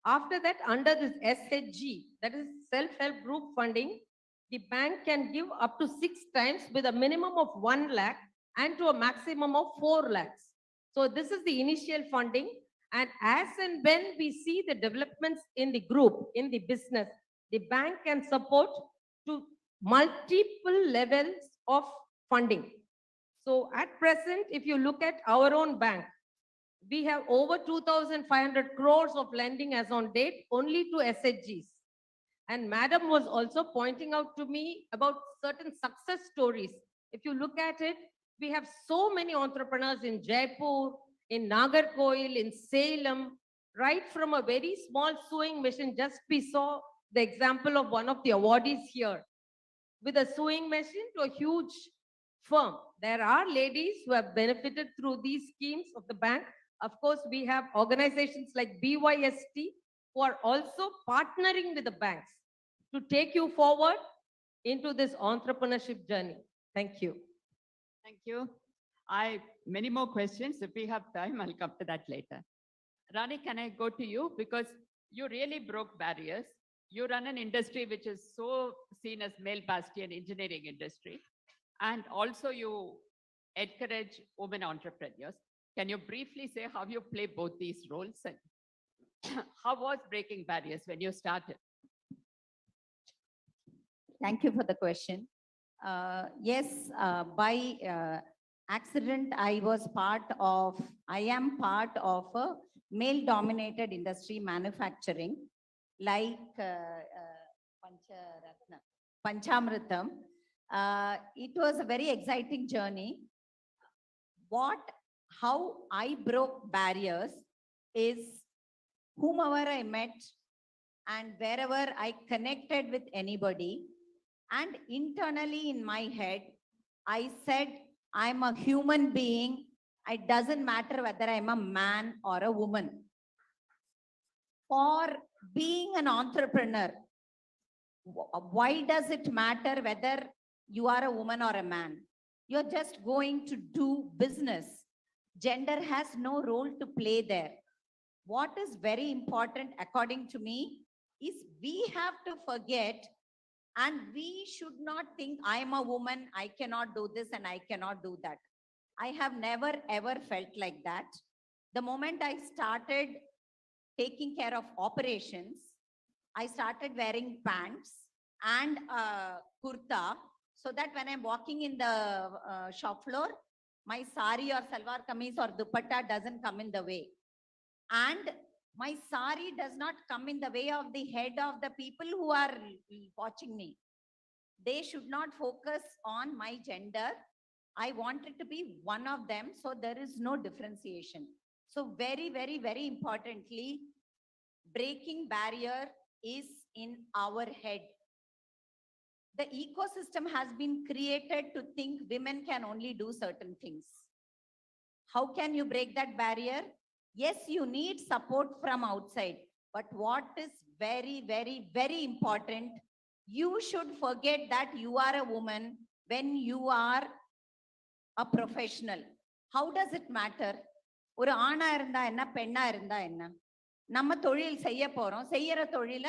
After that, under this SHG, that is self-help group funding, the bank can give up to 6 times with a minimum of 1 lakh and to a maximum of 4 lakhs. So this is the initial funding. And as and when we see the developments in the group, in the business, the bank can support to multiple levels of funding. So at present, if you look at our own bank, we have over 2,500 crores of lending as on date only to SHGs. And Madam was also pointing out to me about certain success stories. If you look at it, we have so many entrepreneurs in Jaipur, in Nagarkoil, in Salem, right from a very small sewing machine. Just we saw the example of one of the awardees here, with a sewing machine to a huge firm. There are ladies who have benefited through these schemes of the bank. Of course, we have organizations like BYST who are also partnering with the banks to take you forward into this entrepreneurship journey. Thank you. Thank you. Many more questions. If we have time, I'll come to that later. Rani, can I go to you? Because you really broke barriers. You run an industry which is so seen as male bastion engineering industry. And also you encourage women entrepreneurs. Can you briefly say how you play both these roles? And how was breaking barriers when you started? Thank you for the question. Yes, by accident, I am part of a male-dominated industry, manufacturing, like Panchamritam. It was a very exciting journey. How I broke barriers is whomever I met and wherever I connected with anybody, and internally in my head, I said, I'm a human being. It doesn't matter whether I'm a man or a woman. For being an entrepreneur, why does it matter whether you are a woman or a man? You're just going to do business. Gender has no role to play there. What is very important, according to me, is we have to forget, and we should not think, I am a woman, I cannot do this and I cannot do that. I have never ever felt like that. The moment I started taking care of operations, I started wearing pants and kurta, so that when I'm walking in the shop floor, my sari or salwar kameez or dupatta doesn't come in the way. And my sari does not come in the way of the head of the people who are watching me. They should not focus on my gender. I wanted to be one of them, so there is no differentiation. So very, very, very importantly, breaking barrier is in our head. The ecosystem has been created to think women can only do certain things. How can you break that barrier? Yes, you need support from outside, but what is very, very, very important, you should forget that you are a woman when you are a professional. How does it matter? ஒரு ஆணா இருந்தா என்ன, பெண்ணா இருந்தா என்ன? நம்ம தொழில் செய்ய போறோம், செய்யற தொழில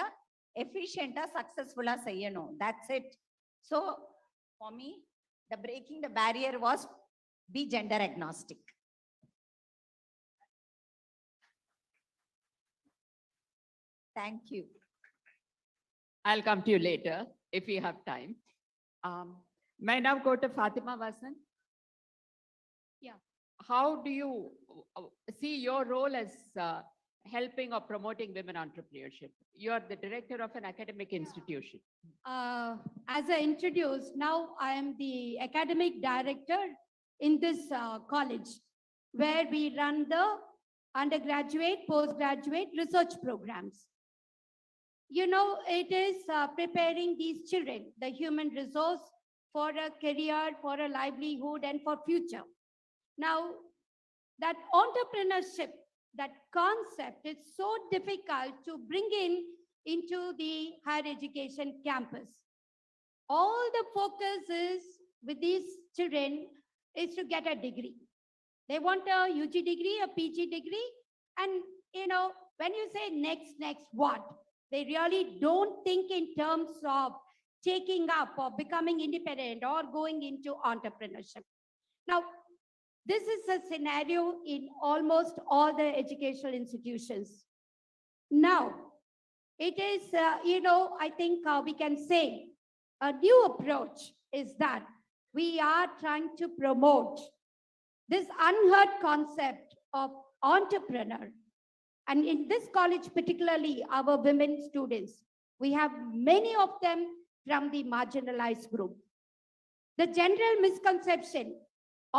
efficientா successfulா செய்யணும். That's it. So for me, the breaking the barrier was be gender agnostic. Thank you. I'll come to you later if we have time. May I now go to Fatima Vasan? Yeah. How do you see your role as helping or promoting women entrepreneurship? You are the director of an academic institution. As I introduced, now I am the academic director in this college, where we run the undergraduate, postgraduate research programs. You know, it is preparing these children, the human resource, for a career, for a livelihood, and for future. Now, that entrepreneurship, that concept is so difficult to bring into the higher education campus. All the focus is with these children is to get a degree. They want a UG degree, a PG degree, and you know, when you say next what? They really don't think in terms of taking up or becoming independent or going into entrepreneurship. Now, this is a scenario in almost all the educational institutions. Now, it is, you know, I think we can say a new approach is that we are trying to promote this unheard concept of entrepreneur. And in this college, particularly our women students, we have many of them from the marginalized group. The general misconception,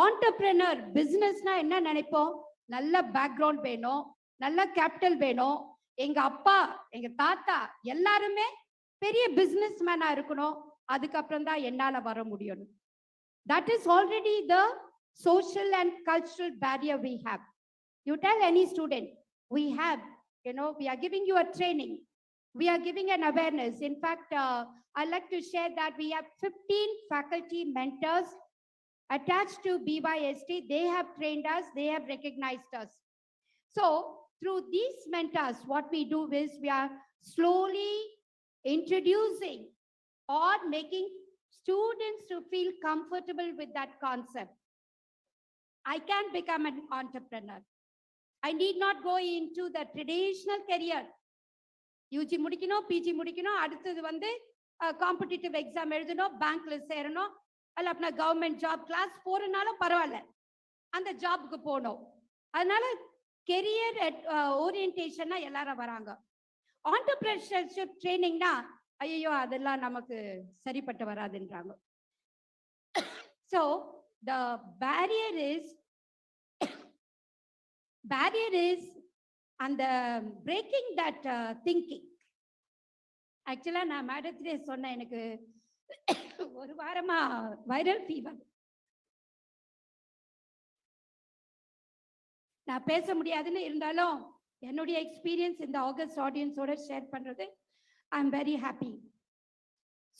entrepreneur, business na enna நினைப்போம், நல்ல background வேணும், நல்ல capital வேணும், எங்க அப்பா, எங்க தாத்தா எல்லாருமே பெரிய பிசினஸ் மேனா இருக்கணும், அதுக்கப்புறம் தான் என்னால வர முடியும். That is already the social and cultural barrier we have. You tell any student, we have, we are giving you a training. We are giving an awareness. In fact, I'd like to share that we have 15 faculty mentors attached to BYST. They have trained us, they have recognized us. So through these mentors, what we do is we are slowly introducing or making students to feel comfortable with that concept. I can become an entrepreneur. I need not go into the traditional career. UG முடிக்கணும், PG முடிக்கணும், அடுத்தது வந்து competitive exam எழுதணும், பேங்க்ல சேரணும், அல்ல அப்படின்னா government job class போறனாலும் பரவாயில்ல, அந்த ஜாபுக்கு போகணும். அதனால கெரியர் ஓரியன்டேஷனா எல்லாரும் வராங்க. ஆண்டர்பிரினர்ஷிப் ட்ரைனிங்னா ஐயோ அதெல்லாம் நமக்கு சரிப்பட்டு வராதுன்றாங்க. So the barrier is and breaking that thinking. Actually நான் மேடத்திலே சொன்னேன், எனக்கு ஒரு வாரமா வைரல் ஃபீவர், நான் பேச முடியாதுன்னு இருந்தாலும் என்னுடைய எக்ஸ்பீரியன்ஸ் இந்த ஆகஸ்ட் ஆடியன்ஸோட ஷேர் பண்றது I am very happy.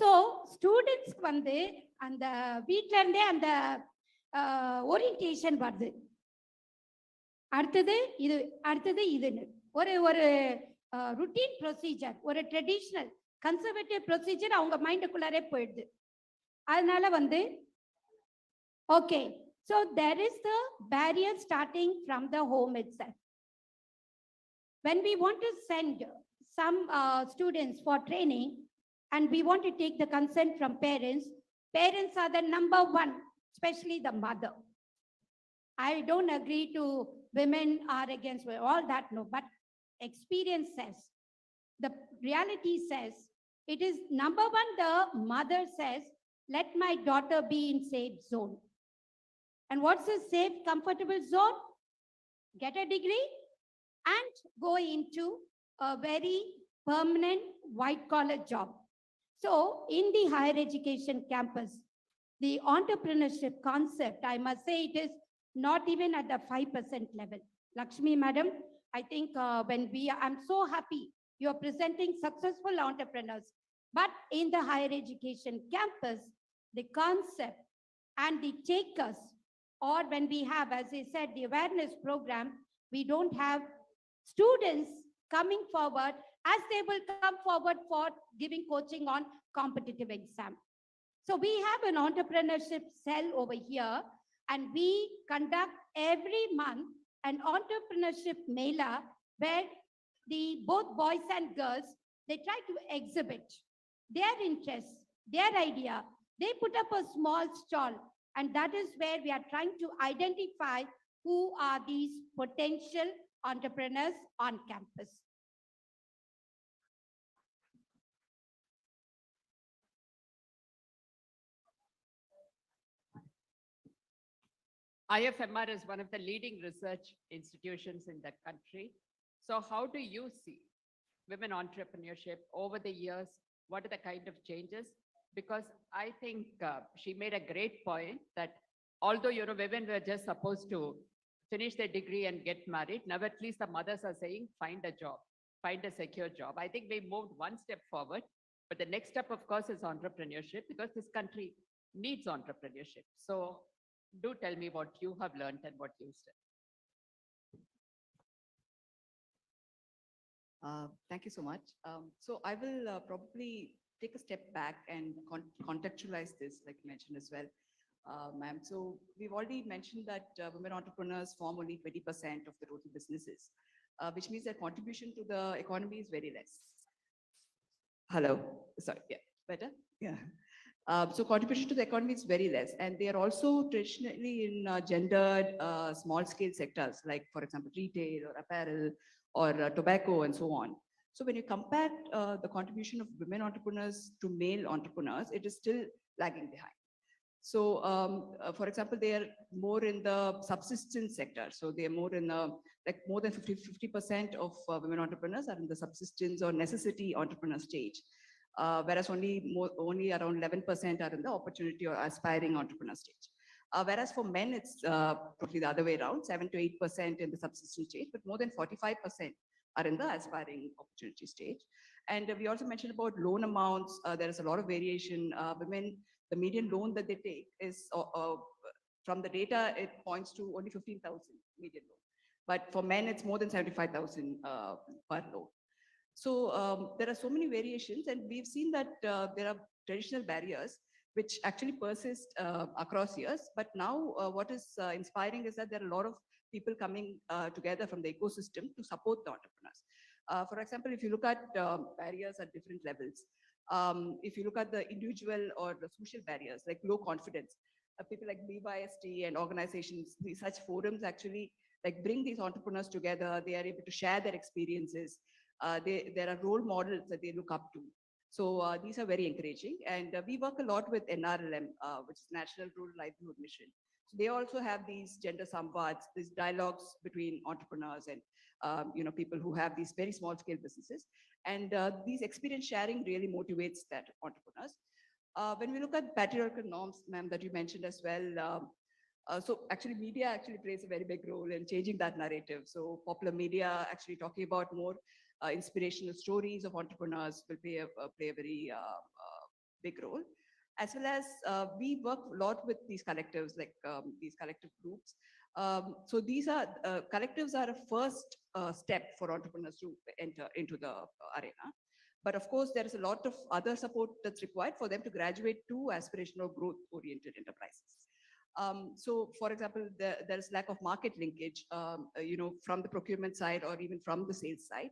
So ஸ்டூடெண்ட்ஸ்க்கு வந்து அந்த வீட்டில இருந்தே அந்த ஓரியன்டேஷன் வருது. அடுத்தது இதுன்னு ஒரு ருட்டீன் ப்ரொசீஜர், ஒரு ட்ரெடிஷ்னல் கன்சர்வேட்டிவ் ப்ரொசீஜர் அவங்க மைண்டுக்குள்ளாரே போயிடுது. அதனால வந்து okay, so there is the barrier starting from the home itself. When we want to send some students for training and we want to take the consent from parents, parents are the number one, especially the mother. I don't agree to women are against all that, no, but experience says, the reality says, it is number one, the mother says, let my daughter be in safe zone. And what's a safe, comfortable zone? Get a degree and go into a very permanent white-collar job. So in the higher education campus, the entrepreneurship concept, I must say it is not even at the 5% level. Lakshmi madam, I think I'm so happy you are presenting successful entrepreneurs. But in the higher education campus, the concept and the takers, or when we have, as I said, the awareness program, we don't have students coming forward as they will come forward for giving coaching on competitive exam. So we have an entrepreneurship cell over here, and we conduct every month an entrepreneurship mela where both boys and girls, they try to exhibit their interests, their idea. They put up a small stall, and that is where we are trying to identify who are these potential entrepreneurs on campus. IFMR is one of the leading research institutions in the country. So how do you see women entrepreneurship over the years? What are the kind of changes? Because I think she made a great point that although women were just supposed to finish their degree and get married, now at least the mothers are saying, find a job, find a secure job. I think we moved one step forward, but the next step, of course, is entrepreneurship, because this country needs entrepreneurship. So do tell me what you have learned and what you said. Thank you so much. So I will probably take a step back and contextualize this, like you mentioned as well, ma'am. So we've already mentioned that women entrepreneurs form only 20% of the total businesses, which means their contribution to the economy is very less. Hello, sorry, yeah, better? Yeah. So contribution to the economy is very less, and they are also traditionally in gendered small scale sectors, like for example, retail or apparel or tobacco and so on. So when you compare the contribution of women entrepreneurs to male entrepreneurs, it is still lagging behind. So, for example, they are more in the subsistence sector. So they are more in like more than 50% of women entrepreneurs are in the subsistence or necessity entrepreneur stage. Whereas only around 11% are in the opportunity or aspiring entrepreneur stage. Whereas for men, it's probably the other way around, 7 to 8% in the subsistence stage, but more than 45% are in the aspiring opportunity stage. And we also mentioned about loan amounts. There is a lot of variation. Women, the median loan that they take is, from the data, it points to only 15,000 median loan. But for men, it's more than 75,000 per loan. So there are so many variations, and we've seen that there are traditional barriers which actually persist across years. But now what is inspiring is that there are a lot of people coming together from the ecosystem to support the entrepreneurs. For example, if you look at barriers at different levels, if you look at the individual or the social barriers, like low confidence, people like BYST and organizations, such forums actually like bring these entrepreneurs together. They are able to share their experiences. There are role models that they look up to. So these are very encouraging. And we work a lot with NRLM, which is National Rural Livelihood Mission. So they also have these gender samvads, these dialogues between entrepreneurs and people who have these very small scale businesses. And these experience sharing really motivates that entrepreneurs. When we look at patriarchal norms, ma'am, that you mentioned as well, so actually media actually plays a very big role in changing that narrative. So popular media actually talking about more inspirational stories of entrepreneurs will play a very big role. As well as we work a lot with these collectives, like these collective groups. So these are collectives are a first step for entrepreneurs to enter into the arena. But of course, there is a lot of other support that's required for them to graduate to aspirational growth-oriented enterprises. So, for example, there is lack of market linkage, from the procurement side or even from the sales side.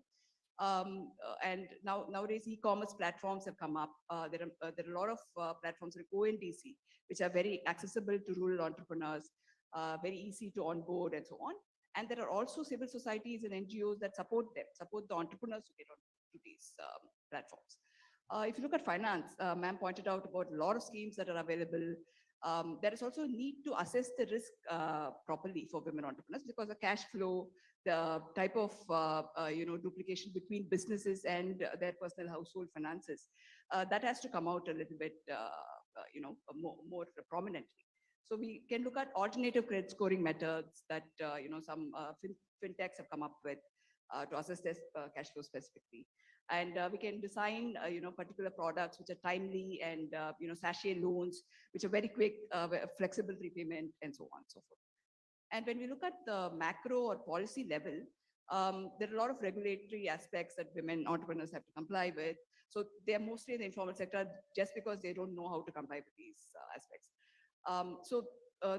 And nowadays, e-commerce platforms have come up. There are a lot of platforms like ONDC, which are very accessible to rural entrepreneurs, very easy to onboard and so on. And there are also civil societies and NGOs that support the entrepreneurs to get onto these platforms. If you look at finance, ma'am pointed out about a lot of schemes that are available. There is also a need to assess the risk properly for women entrepreneurs, because the cash flow, the type of duplication between businesses and their personal household finances, that has to come out a little bit more prominently. So we can look at alternative credit scoring methods that some fintechs have come up with to assess their cash flow specifically. And we can design particular products which are timely and sachet loans which are very quick, flexible repayment, and so on and so forth. And when we look at the macro or policy level, there are a lot of regulatory aspects that women entrepreneurs have to comply with. So they are mostly in the informal sector just because they don't know how to comply with these aspects.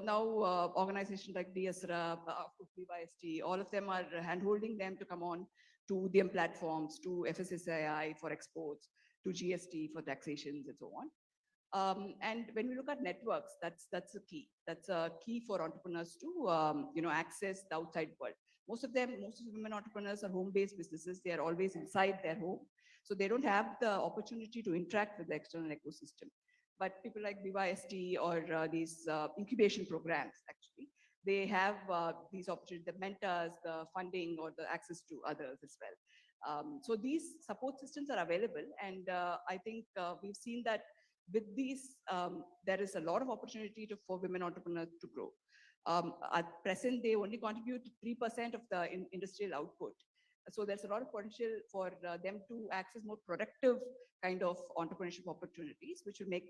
Now organizations like DSRA, BYST, all of them are hand-holding them to come on to DM platforms, to FSSAI for exports, to GST for taxations and so on. And when we look at networks, that's a key. That's a key for entrepreneurs to access the outside world. Most of women entrepreneurs are home-based businesses. They are always inside their home. So they don't have the opportunity to interact with the external ecosystem. But people like BYST or these incubation programs, actually, they have these opportunities, the mentors, the funding, or the access to others as well. So these support systems are available. And I think we've seen that with these, there is a lot of opportunity for women entrepreneurs to grow. At present, they only contribute 3% of the industrial output. So there's a lot of potential for them to access more productive kind of entrepreneurship opportunities, which will make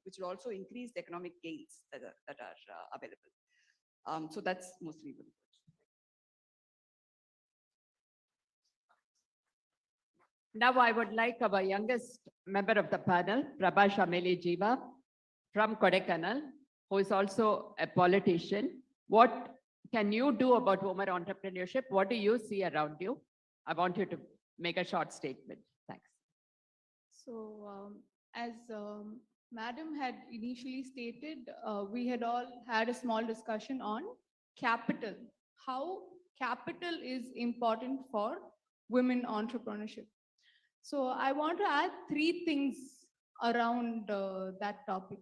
which will also increase the economic gains that are available. So that's mostly what it is. Now I would like our youngest member of the panel, Prabha Shameli Jiva from Kodaikanal, who is also a politician. What can you do about women entrepreneurship? What do you see around you? I want you to make a short statement. Thanks. So as Madam had initially stated, we had all had a small discussion on capital, how capital is important for women entrepreneurship. So I want to add three things around that topic.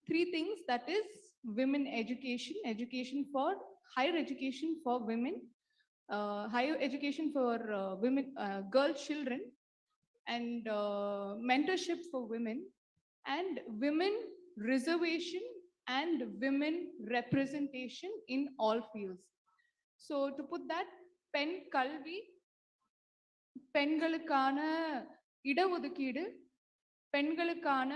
Three things, that is women education, education for higher education for women, higher education for women, girl children, and mentorship for women, and women reservation and women representation in all fields. So to put that, பெண் கல்வி, பெண்களுக்கான இடஒதுக்கீடு, பெண்களுக்கான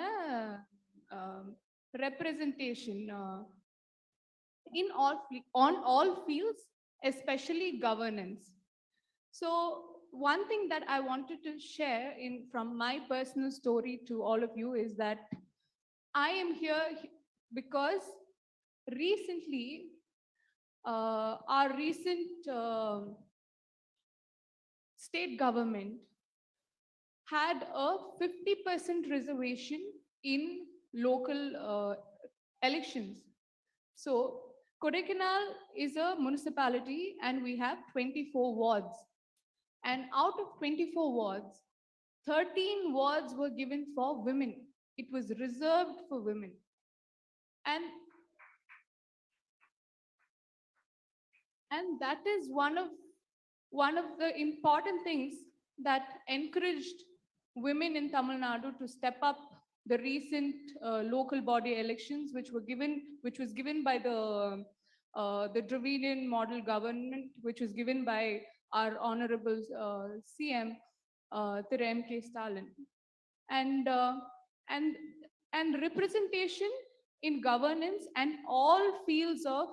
representation in on all fields, especially governance. So one thing that I wanted to share from my personal story to all of you is that I am here because recently, our recent state government had a 50% reservation in local elections. So Kodaikanal is a municipality and we have 24 wards. And out of 24 wards, 13 wards were given for women. It was reserved for women. And that is one of the important things that encouraged women in Tamil Nadu to step up the recent local body elections, which was given by the Dravidian model government, which was given by our honorable CM, Thiru M.K. Stalin. And representation in governance and all fields of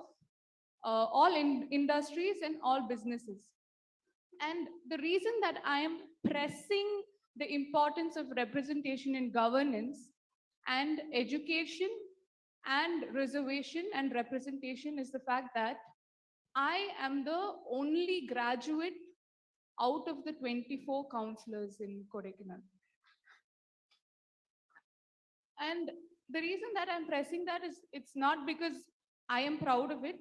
all industries and all businesses. And the reason that I am pressing the importance of representation in governance and education and reservation and representation is the fact that I am the only graduate out of the 24 councillors in Kodaikanal. And the reason that I'm pressing that is it's not because I am proud of it,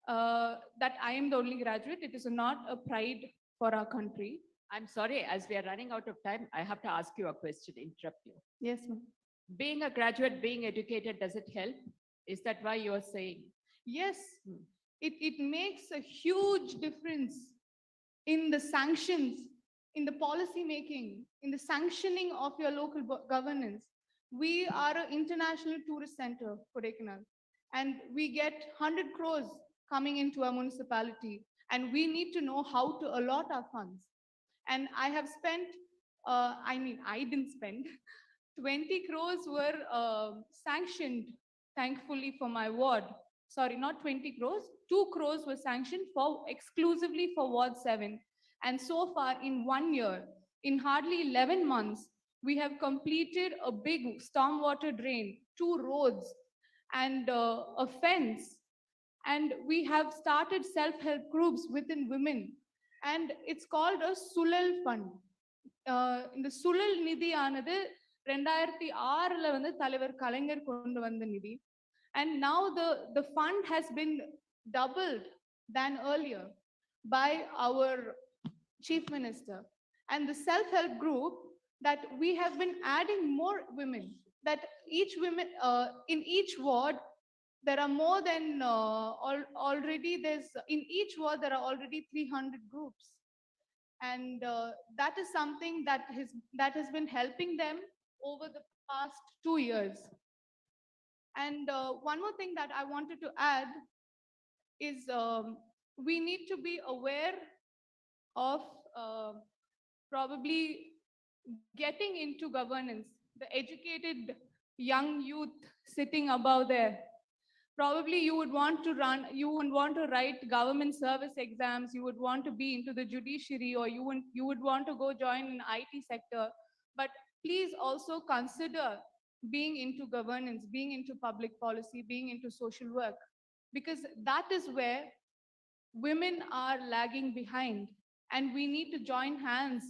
that I am the only graduate. It is not a pride for our country. I'm sorry, as we are running out of time, I have to ask you a question, interrupt you. Yes, ma'am. Being a graduate, being educated, does it help? Is that why you're saying? Yes, it makes a huge difference in the sanctions, in the policy making, in the sanctioning of your local governance. We are an international tourist center, Kodaikanal, and we get 100 crores coming into our municipality, and we need to know how to allot our funds. And I have spent, I didn't spend, 20 crores were sanctioned, thankfully, for my ward. Sorry, not 20 crores, 2 crores were sanctioned exclusively for Ward 7. And so far, in 1 year, in hardly 11 months, we have completed a big stormwater drain, 2 roads, and a fence. And we have started self-help groups within women. And it's called a Sulal Fund. இந்த சுழல் நிதி ஆனது 2006ல வந்து தலைவர் கலைஞர் கொண்டு வந்த நிதி. And now the fund has been doubled than earlier by our chief minister. And the self-help group, that we have been adding more women, that each women in each ward there are more than already in each ward there are already 300 groups. And that is something that has been helping them over the past 2 years. And one more thing that I wanted to add is we need to be aware of probably getting into governance. The educated young youth sitting above there, probably you would want to write government service exams, you would want to be into the judiciary, or you would want to go join an IT sector. But please also consider being into governance, being into public policy, being into social work, because that is where women are lagging behind. And we need to join hands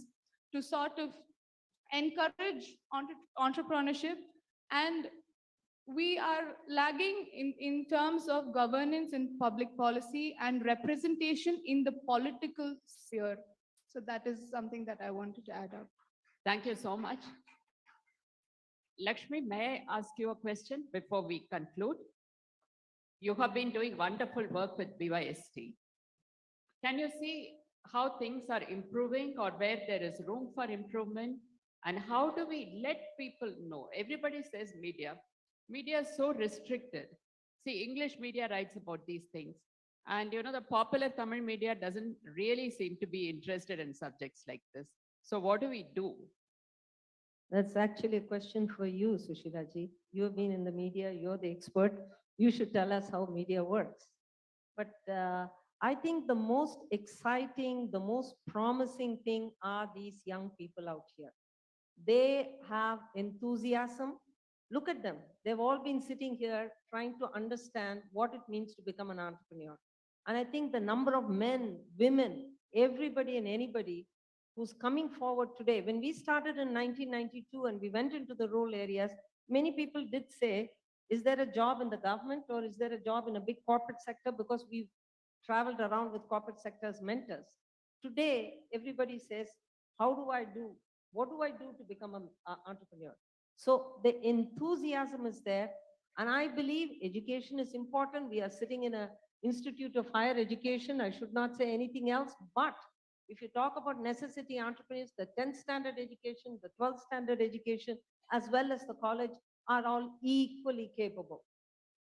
to sort of encourage entrepreneurship and we are lagging in terms of governance and public policy and representation in the political sphere. So that is something that I wanted to add up. Thank you so much. Lakshmi, may I ask you a question before we conclude? You have been doing wonderful work with BYST. Can you see how things are improving or where there is room for improvement? And how do we let people know? Everybody says media. Media is so restricted. See, English media writes about these things. And the popular Tamil media doesn't really seem to be interested in subjects like this. So what do we do? That's actually a question for you, Sushilaji. You have been in the media, you're the expert. You should tell us how media works. But I think the most exciting, the most promising thing are these young people out here. They have enthusiasm. Look at them. They've all been sitting here trying to understand what it means to become an entrepreneur. And I think the number of men, women, everybody and anybody who's coming forward today, when we started in 1992 and we went into the rural areas, many people did say, is there a job in the government or is there a job in a big corporate sector? Because we've traveled around with corporate sector as mentors. Today, everybody says, how do I do? What do I do to become an entrepreneur? So the enthusiasm is there. And I believe education is important. We are sitting in an institute of higher education. I should not say anything else. But if you talk about necessity entrepreneurs, the 10th standard education, the 12th standard education, as well as the college are all equally capable.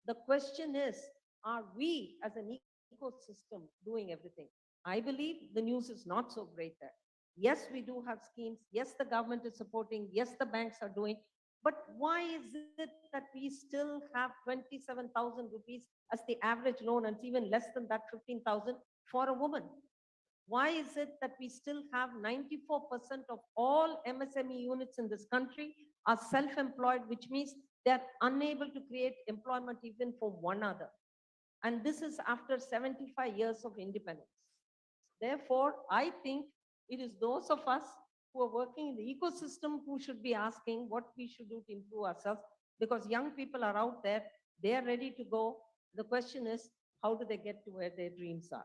The question is, are we as an ecosystem doing everything? I believe the news is not so great there. Yes, we do have schemes. Yes, the government is supporting. Yes, the banks are doing. But why is it that we still have 27,000 rupees as the average loan, and it's even less than that, 15,000 for a woman? Why is it that we still have 94% of all MSME units in this country are self-employed, which means they're unable to create employment even for one another? And this is after 75 years of independence. Therefore, I think it is those of us who are working in the ecosystem who should be asking what we should do to improve ourselves, because young people are out there, they are ready to go. The question is, how do they get to where their dreams are?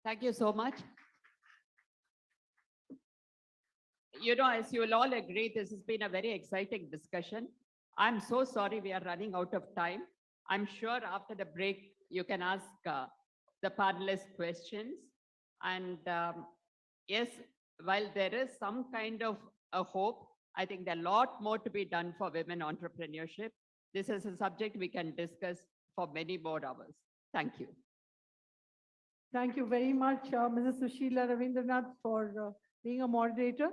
Thank you so much. As you will all agree, this has been a very exciting discussion. I'm so sorry we are running out of time. I'm sure after the break, you can ask the panelists questions. And yes, while there is some kind of a hope, I think there are a lot more to be done for women entrepreneurship. This is a subject we can discuss for many more hours. Thank you. Thank you very much, Mrs. Sushila Ravindranath, for being a moderator.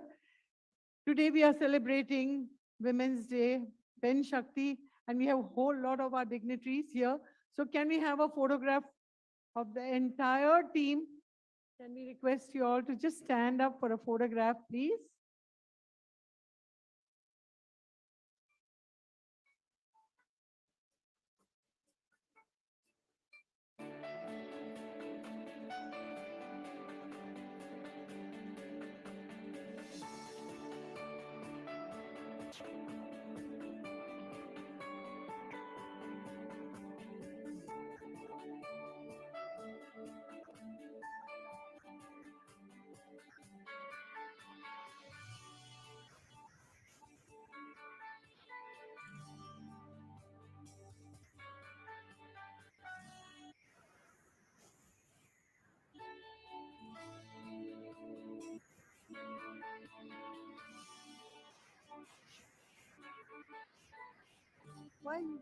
Today we are celebrating Women's Day, PENN SHAKTI, and we have a whole lot of our dignitaries here. So can we have a photograph of the entire team? Can we request you all to just stand up for a photograph, please?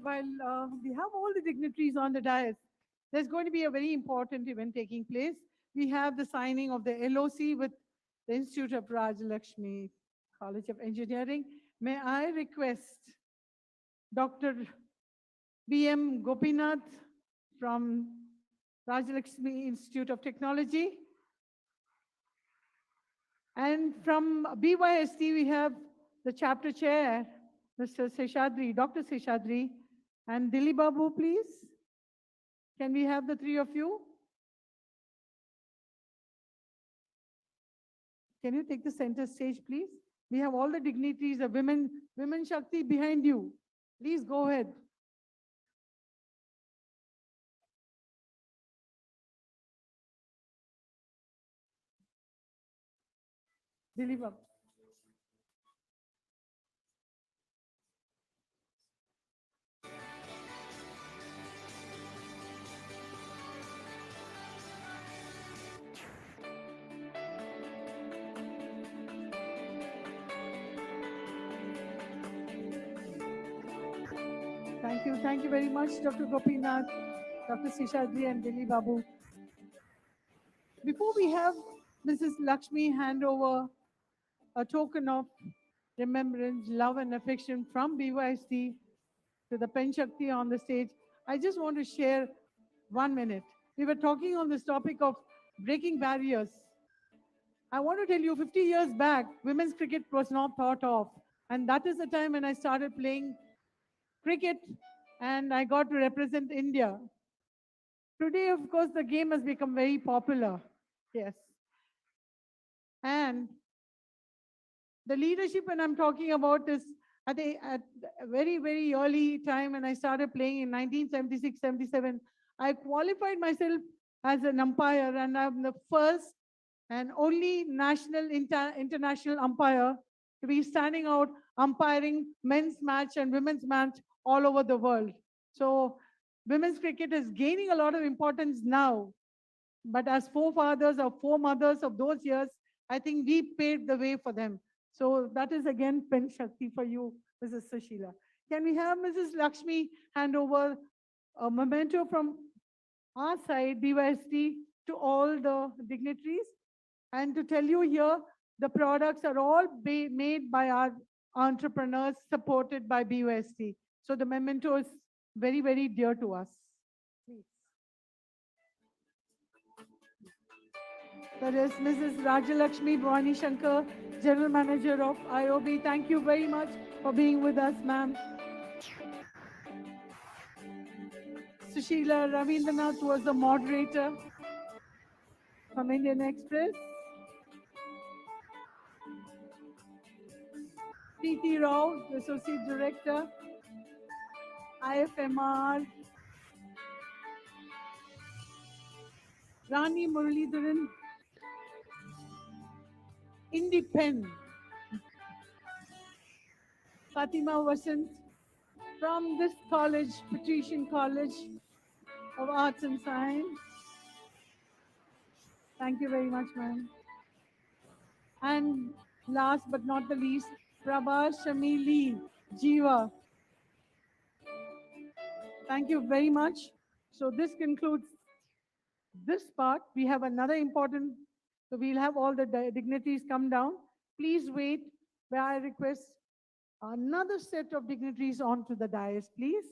While we have all the dignitaries on the dais, there's going to be a very important event taking place. We have the signing of the LOC with the Institute of Rajalakshmi College of Engineering. May I request Dr. B.M. Gopinath from Rajalakshmi Institute of Technology. And from BYST, we have the chapter chair, Mr. Seshadri, Dr. Seshadri, and Dilip Babu, please. Can we have the three of you? Can you take the center stage, please? We have all the dignitaries of Women Shakti behind you. Please go ahead. Dilip Babu. Thank you very much, Dr. Gopinath, Dr. Seshadri and Dilip Babu. Before we have Mrs. Lakshmi hand over a token of remembrance, love and affection from BYST to the PENN SHAKTI on the stage, I just want to share 1 minute. We were talking on this topic of breaking barriers. I want to tell you, 50 years back, women's cricket was not thought of. And that is the time when I started playing cricket and I got to represent India. Today, of course, the game has become very popular. Yes. And the leadership when I'm talking about is at a very, very early time when I started playing in 1976, 77, I qualified myself as an umpire and I'm the first and only national international umpire to be standing out umpiring men's match and women's match all over the world. So women's cricket is gaining a lot of importance now. But as forefathers or foremothers of those years, I think we paved the way for them. So that is again PENN SHAKTI for you, Mrs. Sushila. Can we have Mrs. Lakshmi hand over a memento from our side, BYST, to all the dignitaries? And to tell you here, the products are all made by our entrepreneurs, supported by BYST. So the memento is very, very dear to us. Please. That is Mrs. Rajalakshmi Bhavani Shankar, General Manager of IOB. Thank you very much for being with us, ma'am. Sushila Ravindranath was the moderator from Indian Express. Preeti Rao, the Associate Director, IFMR. Rani Muralidharan, Independent. Fatima Vasant from this college, Patrician College of Arts and Science. Thank you very much, ma'am. And last but not the least, Prabha Shamili Jiva. Thank you very much. So this concludes this part. We have another important, so we'll have all the dignitaries come down. Please wait, where I request another set of dignitaries onto the dais, please.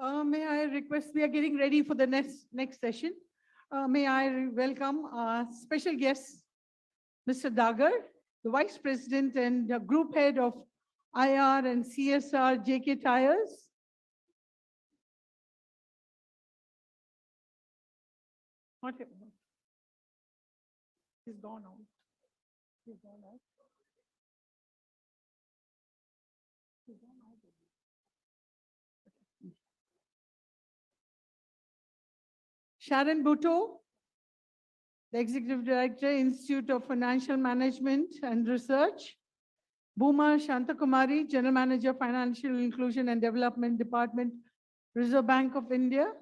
May I request, we are getting ready for the next session. May I welcome our special guest, Mr. Dagar, the Vice President and Group Head of IR and CSR JK Tires. What happened? He's gone out. He's gone out. He's gone out. Sharon Bhutto, the Executive Director, Institute of Financial Management and Research. Bhuma Shantakumari, General Manager, Financial Inclusion and Development Department, Reserve Bank of India.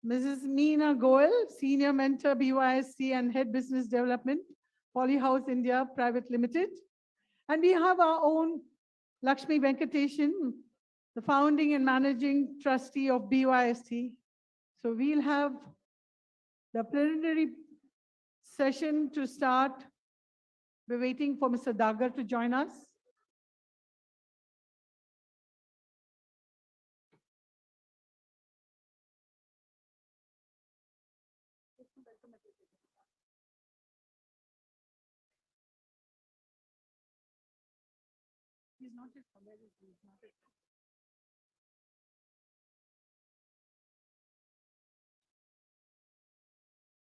Mrs. Meena Goel, Senior Mentor, BYSC and Head Business Development, Polyhouse India Private Limited. And we have our own Lakshmi Venkateshan, the Founding and Managing Trustee of BYST. So we'll have the preliminary session to start. We're waiting for Mr. Dagar to join us. He's not yet from where is he? He's not yet.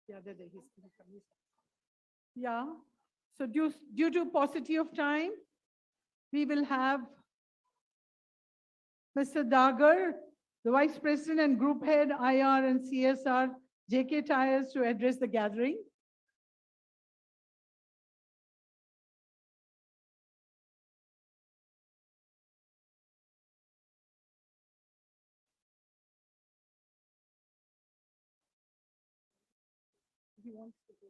Yeah, there, he's yeah. So due to paucity of time, we will have Mr. Dagar, the Vice President and Group Head, IR and CSR, JK Tires, to address the gathering. He wants to go.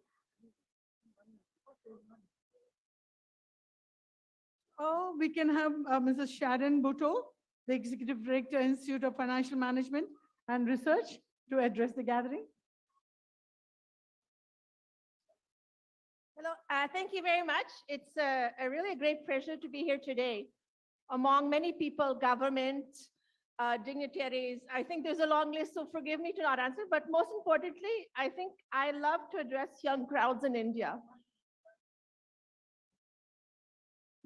Oh, we can have Mrs. Sharon Bhutto, the Executive Director, Institute of Financial Management and Research, to address the gathering. Hello, thank you very much. It's a really great pleasure to be here today. Among many people, government, dignitaries, I think there's a long list, so forgive me to not answer, but most importantly, I think I love to address young crowds in India.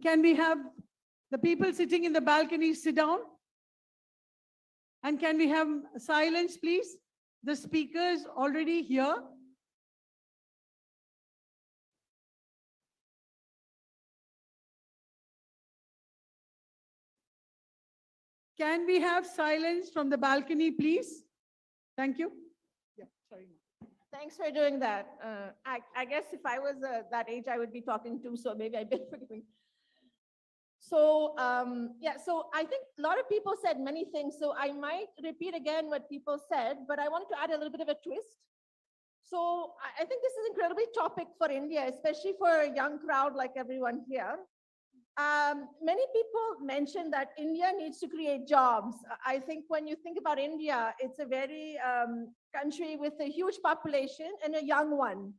Can we have the people sitting in the balcony sit down? And can we have silence, please? The speakers already here. Can we have silence from the balcony, please? Thank you. Yeah, sorry. Thanks for doing that. I guess if I was that age, I would be talking too, so maybe I've been forgiving. So yeah, so I think a lot of people said many things, so I might repeat again what people said, but I wanted to add a little bit of a twist. So I think this is incredibly topic for India, especially for a young crowd like everyone here. Many people mention that India needs to create jobs. I think when you think about India, it's a very country with a huge population and a young one.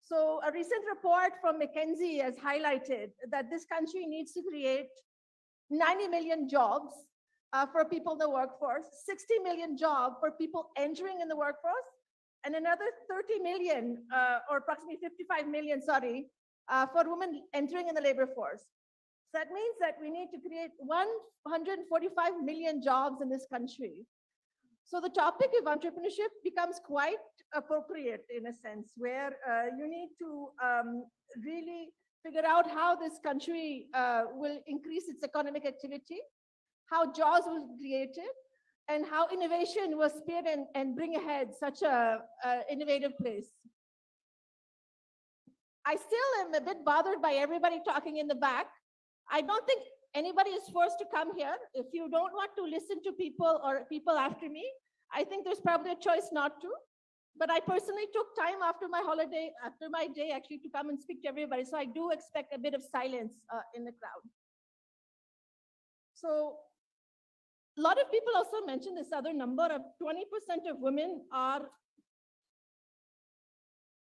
So a recent report from McKinsey has highlighted that this country needs to create 90 million jobs for people in the workforce, 60 million jobs for people entering in the workforce, and another 30 million, or approximately 55 million, sorry, for women entering in the labor force. So that means that we need to create 145 million jobs in this country. So the topic of entrepreneurship becomes quite appropriate in a sense, where you need to really figure out how this country will increase its economic activity, how jobs will be created, and how innovation will spear and bring ahead such a innovative place. I still am a bit bothered by everybody talking in the back. I don't think anybody is forced to come here. If you don't want to listen to people or people after me, I think there's probably a choice not to. But I personally took time after my holiday, after my day actually, to come and speak to everybody. So I do expect a bit of silence in the crowd. So a lot of people also mentioned this other number of 20% of women are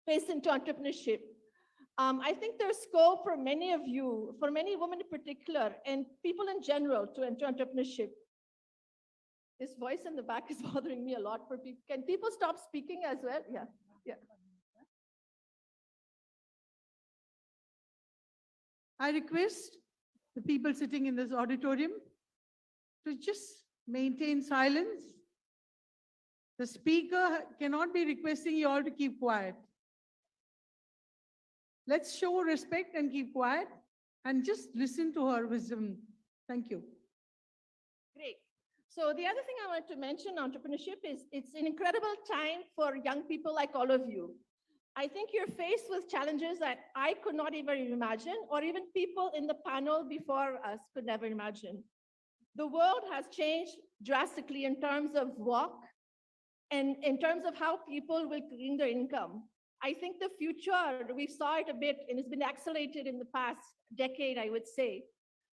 faced into entrepreneurship. I think there's scope for many of you, for many women in particular, and people in general to enter entrepreneurship. This voice in the back is bothering me a lot for people. Can people stop speaking as well? Yeah, yeah. I request the people sitting in this auditorium to just maintain silence. The speaker cannot be requesting you all to keep quiet. Let's show respect and keep quiet and just listen to her wisdom. Thank you. Great. So the other thing I want to mention, entrepreneurship, is it's an incredible time for young people like all of you. I think you're faced with challenges that I could not even imagine, or even people in the panel before us could never imagine. The world has changed drastically in terms of work and in terms of how people will gain their income. I think the future, we saw it a bit, and it's been accelerated in the past decade, I would say,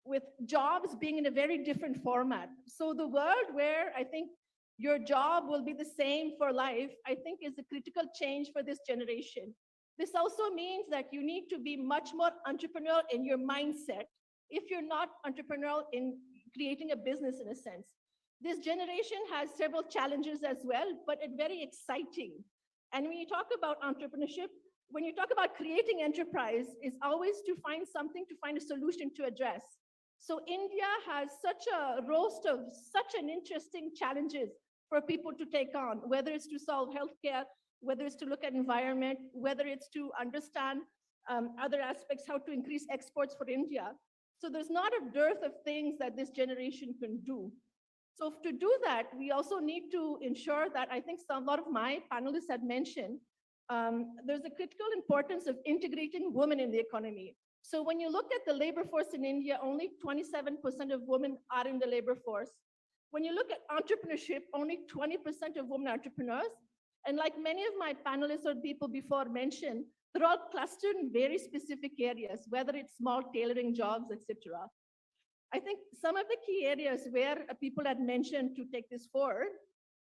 with jobs being in a very different format. So the world where I think your job will be the same for life, I think is a critical change for this generation. This also means that you need to be much more entrepreneurial in your mindset if you're not entrepreneurial in creating a business in a sense. This generation has several challenges as well, but it's very exciting. And when you talk about entrepreneurship, when you talk about creating enterprise, it's always to find something, to find a solution to address. So India has such a roast of such an interesting challenges for people to take on, whether it's to solve healthcare, whether it's to look at environment, whether it's to understand other aspects, how to increase exports for India. So there's not a dearth of things that this generation can do. So to do that, we also need to ensure that I think a lot of my panelists had mentioned, there's a critical importance of integrating women in the economy. So when you look at the labor force in India, only 27% of women are in the labor force. When you look at entrepreneurship, only 20% of women are entrepreneurs. And like many of my panelists or people before mentioned, they're all clustered in very specific areas, whether it's small tailoring jobs, etc. I think some of the key areas where people had mentioned to take this forward.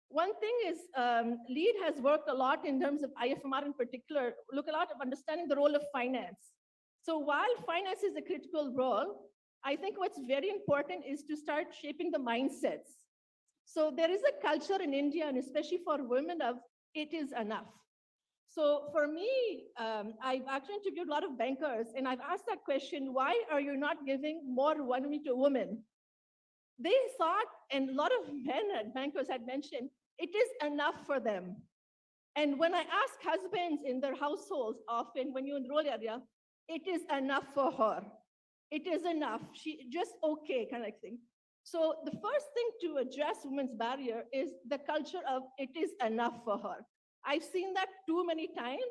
One thing is LEAD has worked a lot in terms of IFMR in particular, look a lot of understanding the role of finance. So while finance is a critical role, I think what's very important is to start shaping the mindsets. So there is a culture in India, and especially for women, of it is enough. So for me, I've actually interviewed a lot of bankers, and I've asked that question, why are you not giving more money to women? They thought, and a lot of men and bankers had mentioned, it is enough for them. And when I ask husbands in their households, often when you're in the rural area, it is enough for her. It is enough. She just okay kind of thing. So the first thing to address women's barrier is the culture of it is enough for her. I've seen that too many times.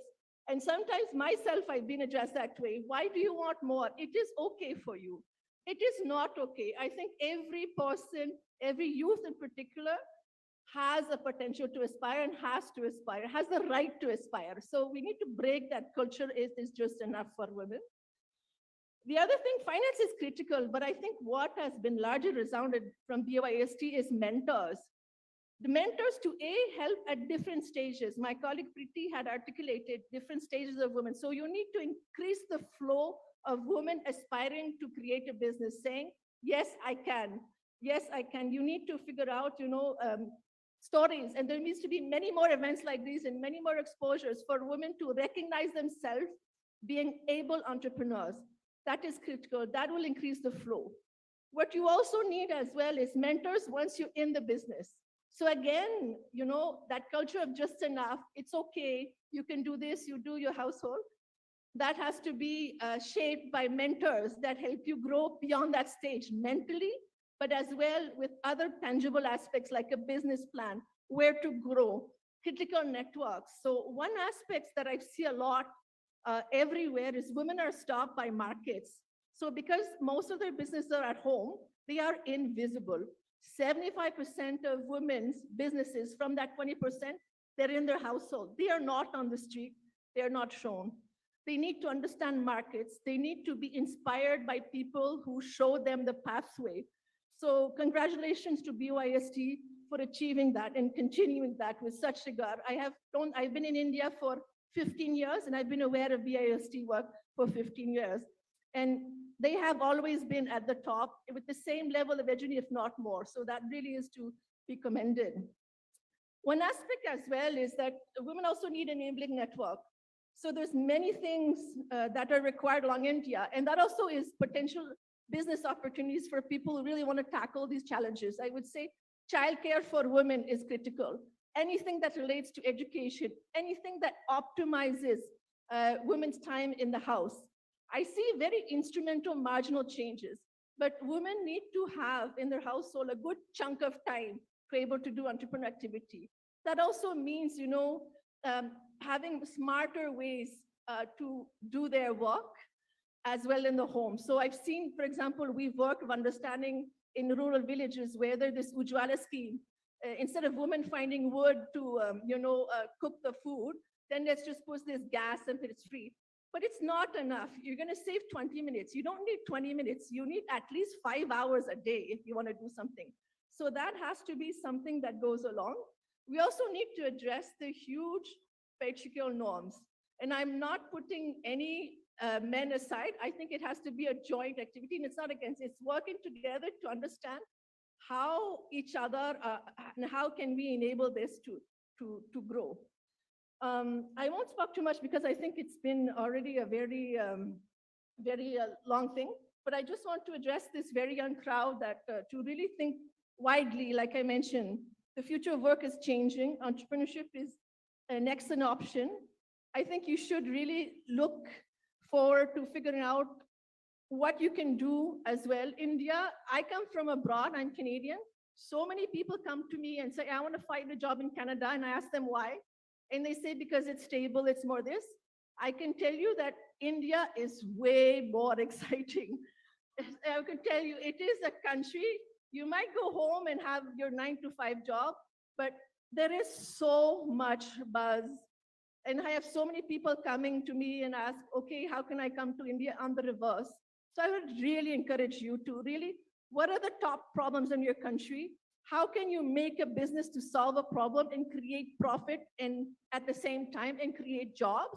And sometimes myself, I've been addressed that way. Why do you want more? It is okay for you. It is not okay. I think every person, every youth in particular, has a potential to aspire and has to aspire, has the right to aspire. So we need to break that culture, it is just enough for women. The other thing, finance is critical, but I think what has been largely resounded from BYST is mentors. The mentors to help at different stages. My colleague Preeti had articulated different stages of women. So you need to increase the flow of women aspiring to create a business, saying, yes, I can. Yes, I can. You need to figure out, stories. And there needs to be many more events like these and many more exposures for women to recognize themselves being able entrepreneurs. That is critical. That will increase the flow. What you also need as well is mentors once you're in the business. So again, that culture of just enough, it's okay, you can do this, you do your household. That has to be shaped by mentors that help you grow beyond that stage mentally, but as well with other tangible aspects like a business plan, where to grow, critical networks. So one aspect that I see a lot everywhere is women are stopped by markets. So because most of their businesses are at home, they are invisible. 75% of women's businesses from that 20%, they're in their household. They are not on the street. They are not shown. They need to understand markets. They need to be inspired by people who show them the pathway. So congratulations to BYST for achieving that and continuing that with such regard. I've been in India for 15 years, and I've been aware of BIST work for 15 years. And they have always been at the top with the same level of education, if not more. So that really is to be commended. One aspect as well is that women also need an enabling network. So there's many things that are required along India, and that also is potential business opportunities for people who really want to tackle these challenges. I would say childcare for women is critical. Anything that relates to education, anything that optimizes women's time in the house. I see very instrumental marginal changes, but women need to have in their household a good chunk of time to be able to do entrepreneurial activity. That also means, having smarter ways to do their work as well in the home. So I've seen, for example, we've worked of understanding in rural villages where there's this Ujwala scheme. Instead of women finding wood to, cook the food, then let's just put this gas and it's free. But it's not enough. You're going to save 20 minutes. You don't need 20 minutes. You need at least 5 hours a day if you want to do something. So that has to be something that goes along. We also need to address the huge patriarchal norms. And I'm not putting any men aside. I think it has to be a joint activity, and it's not against, it's working together to understand how each other, and how can we enable this to grow. I won't talk too much because I think it's been already a very, very long thing, but I just want to address this very young crowd that to really think widely, like I mentioned, the future of work is changing. Entrepreneurship is an excellent option. I think you should really look forward to figuring out what you can do as well. India, I come from abroad, I'm Canadian. So many people come to me and say, I want to find a job in Canada, and I ask them why. And they say, because it's stable, it's more this. I can tell you that India is way more exciting. I can tell you, it is a country. You might go home and have your 9-to-5 job, but there is so much buzz. And I have so many people coming to me and ask, okay, how can I come to India on the reverse? So I would really encourage you to really, what are the top problems in your country? How can you make a business to solve a problem and create profit and at the same time and create jobs?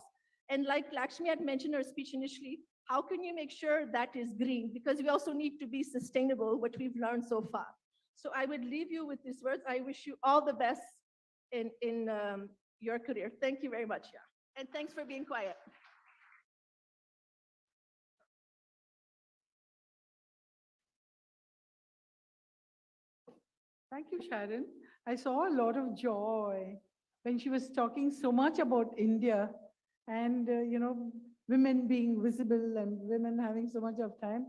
And like Lakshmi had mentioned in her speech initially, how can you make sure that is green? Because we also need to be sustainable, what we've learned so far. So I would leave you with these words. I wish you all the best in your career. Thank you very much. Yeah. And thanks for being quiet. Thank you, Sharon. I saw a lot of joy when she was talking so much about India and, women being visible and women having so much of time.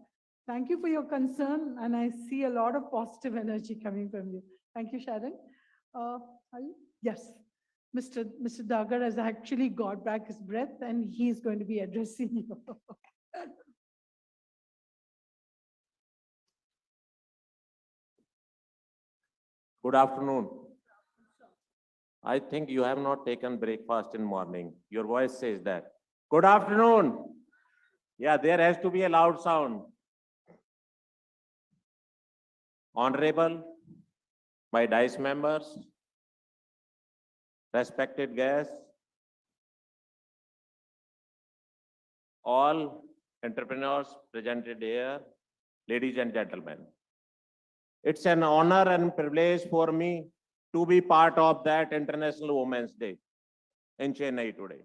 Thank you for your concern, and I see a lot of positive energy coming from you. Thank you, Sharon. Yes, Mr. Dagar has actually got back his breath, and he's going to be addressing you. Good afternoon. I think you have not taken breakfast in morning. Your voice says that. Good afternoon. Yeah, there has to be a loud sound. Honorable, my DICE members, respected guests, all entrepreneurs presented here, ladies and gentlemen. It's an honor and privilege for me to be part of that International Women's Day in Chennai today.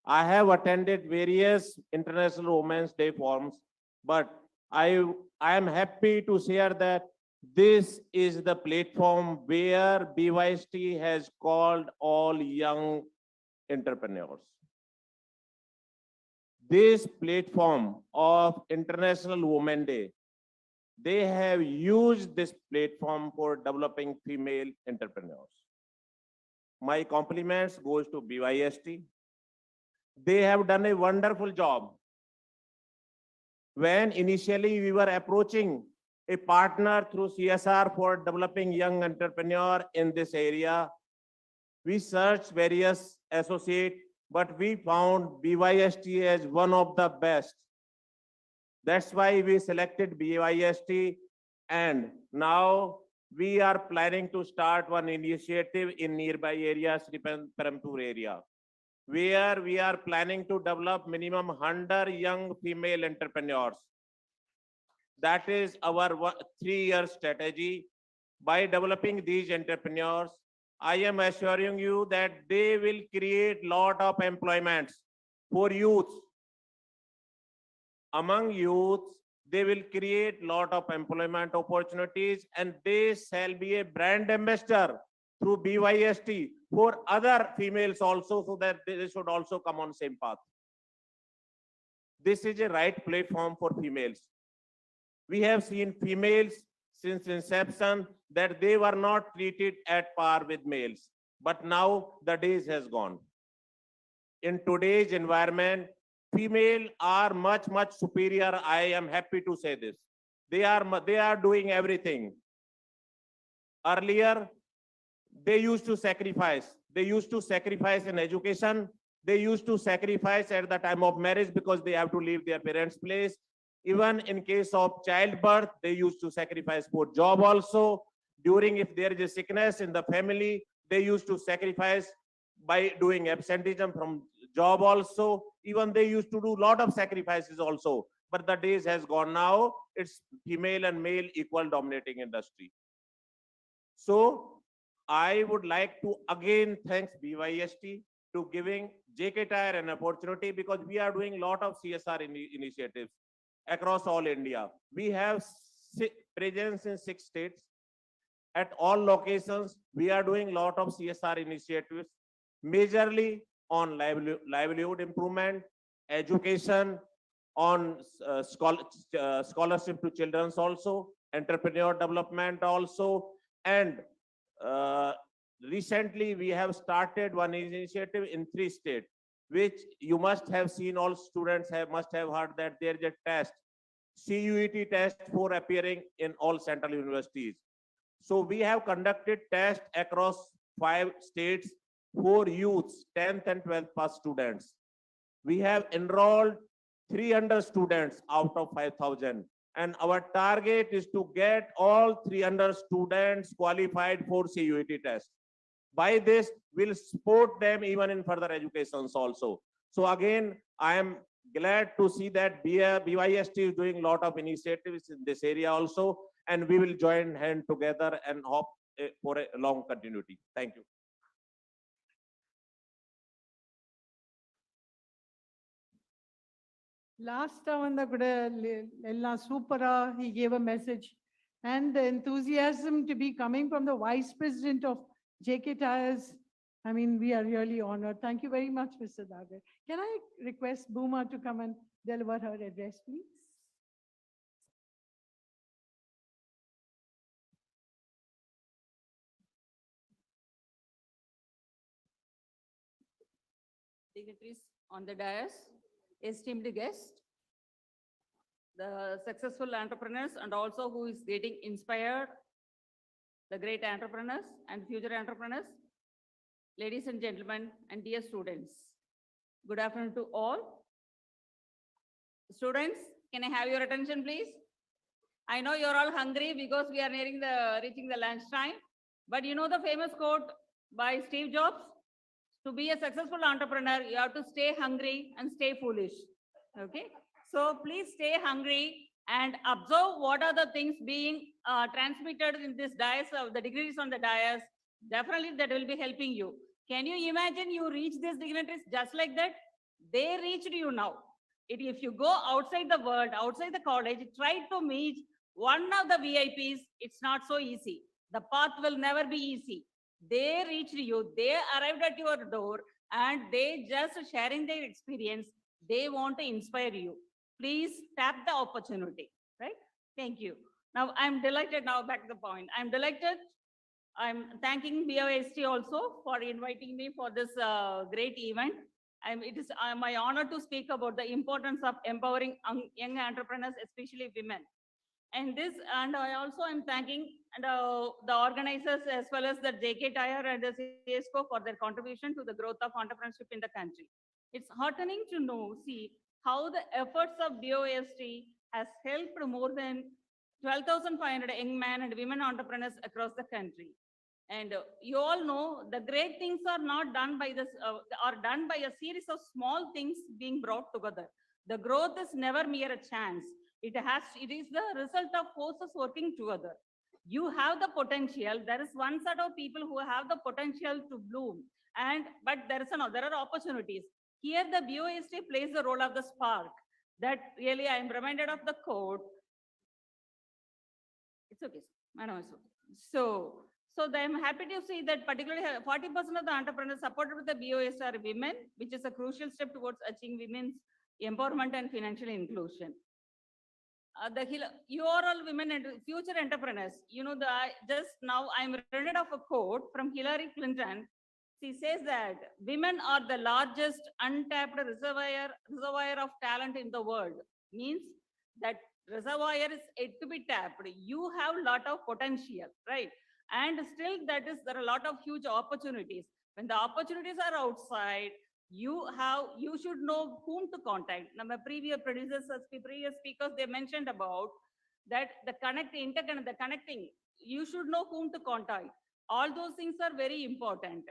I have attended various International Women's Day forums, but I am happy to share that this is the platform where BYST has called all young entrepreneurs. This platform of International Women's Day, they have used this platform for developing female entrepreneurs. My compliments goes to BYST. They have done a wonderful job. When initially we were approaching a partner through CSR for developing young entrepreneur in this area, we searched various associates, but we found BYST as one of the best. That's why we selected BYST, and now we are planning to start one initiative in nearby area, Sri Perambur area, where we are planning to develop minimum 100 young female entrepreneurs. That is our 3-year strategy. By developing these entrepreneurs, I am assuring you that they will create lot of employments for youth. Among youths, they will create lot of employment opportunities, and they shall be a brand ambassador through BYST for other females also, so that they should also come on same path. This is a right platform for females. We have seen females since inception that they were not treated at par with males, but now the days has gone. In today's environment, female are much superior. I am happy to say this. They are doing everything. Earlier, they used to sacrifice. They used to sacrifice in education. They used to sacrifice at the time of marriage because they have to leave their parents' place. Even in case of childbirth, they used to sacrifice for job also. During, if there is a sickness in the family, they used to sacrifice by doing absenteeism from job also. Even they used to do a lot of sacrifices also. But the days has gone now. It's female and male equal dominating industry. So I would like to again thank BYST to giving JK Tire an opportunity, because we are doing a lot of CSR initiatives across all India. We have presence in 6 states. At all locations, we are doing a lot of CSR initiatives, majorly on livelihood improvement, education, on scholarship to children also, entrepreneur development also, and recently we have started one initiative in 3 states, which you must have seen. All students must have heard that there is a test, CUET test, for appearing in all central universities. So we have conducted tests across 5 states for youths, 10th and 12th pass students. We have enrolled 300 students out of 5,000. And our target is to get all 300 students qualified for CUET test. By this, we'll support them even in further educations also. So again, I am glad to see that BYST is doing a lot of initiatives in this area also, and we will join hand together and hope for a long continuity. Thank you. Last one, Supera, he gave a message, and the enthusiasm to be coming from the Vice President of JK Tires. I mean, we are really honored. Thank you very much, Mr. Dagar. Can I request Booma to come and deliver her address, please? Dignitaries on the dais, esteemed guests, the successful entrepreneurs, and also who is getting inspired, the great entrepreneurs and future entrepreneurs, ladies and gentlemen, and dear students. Good afternoon to all. Students, can I have your attention, please? I know you're all hungry because we are reaching the lunch time, but you know the famous quote by Steve Jobs? To be a successful entrepreneur, you have to stay hungry and stay foolish. Okay? So please stay hungry and observe what are the things being transmitted in this dais, the degrees on the dais. Definitely that will be helping you. Can you imagine you reach these dignitaries just like that? They reached you now. If you go outside the world, outside the college, try to meet one of the VIPs, it's not so easy. The path will never be easy. They reached you, they arrived at your door, and they just sharing their experience. They want to inspire you. Please tap the opportunity, right? Thank you. Now, I'm delighted, now back to the point. I'm delighted. I'm thanking BOST also for inviting me for this great event. It is my honor to speak about the importance of empowering young entrepreneurs, especially women. And I also am thanking the organizers as well as the JK Tire and the CSCO for their contribution to the growth of entrepreneurship in the country. It's heartening to see how the efforts of BOST has helped more than 12,500 young men and women entrepreneurs across the country. And you all know the great things are not done by this, are done by a series of small things being brought together. The growth is never mere a chance. It is the result of forces working together. You have the potential. There is one set of people who have the potential to bloom, but there are opportunities. Here, the BOST plays the role of the spark. That really, I am reminded of the quote. It's okay, madam. It's okay. So I'm happy to see that particularly 40% of the entrepreneurs supported with the BOS are women, which is a crucial step towards achieving women's empowerment and financial inclusion. You are all women and future entrepreneurs. You know, just now I'm reminded of a quote from Hillary Clinton. She says that women are the largest untapped reservoir of talent in the world. Means that reservoir is yet to be tapped. You have a lot of potential, right? And still there are a lot of huge opportunities. When the opportunities are outside, you should know whom to contact. Now, my previous speakers, they mentioned about that the connecting, you should know whom to contact. All those things are very important.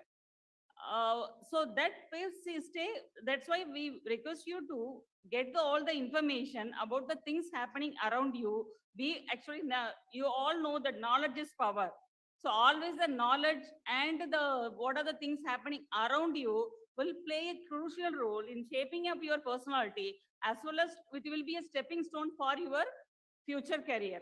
So that's why we request you to get all the information about the things happening around you. You all know that knowledge is power. So always the knowledge and what are the things happening around you will play a crucial role in shaping up your personality, as well as it will be a stepping stone for your future career.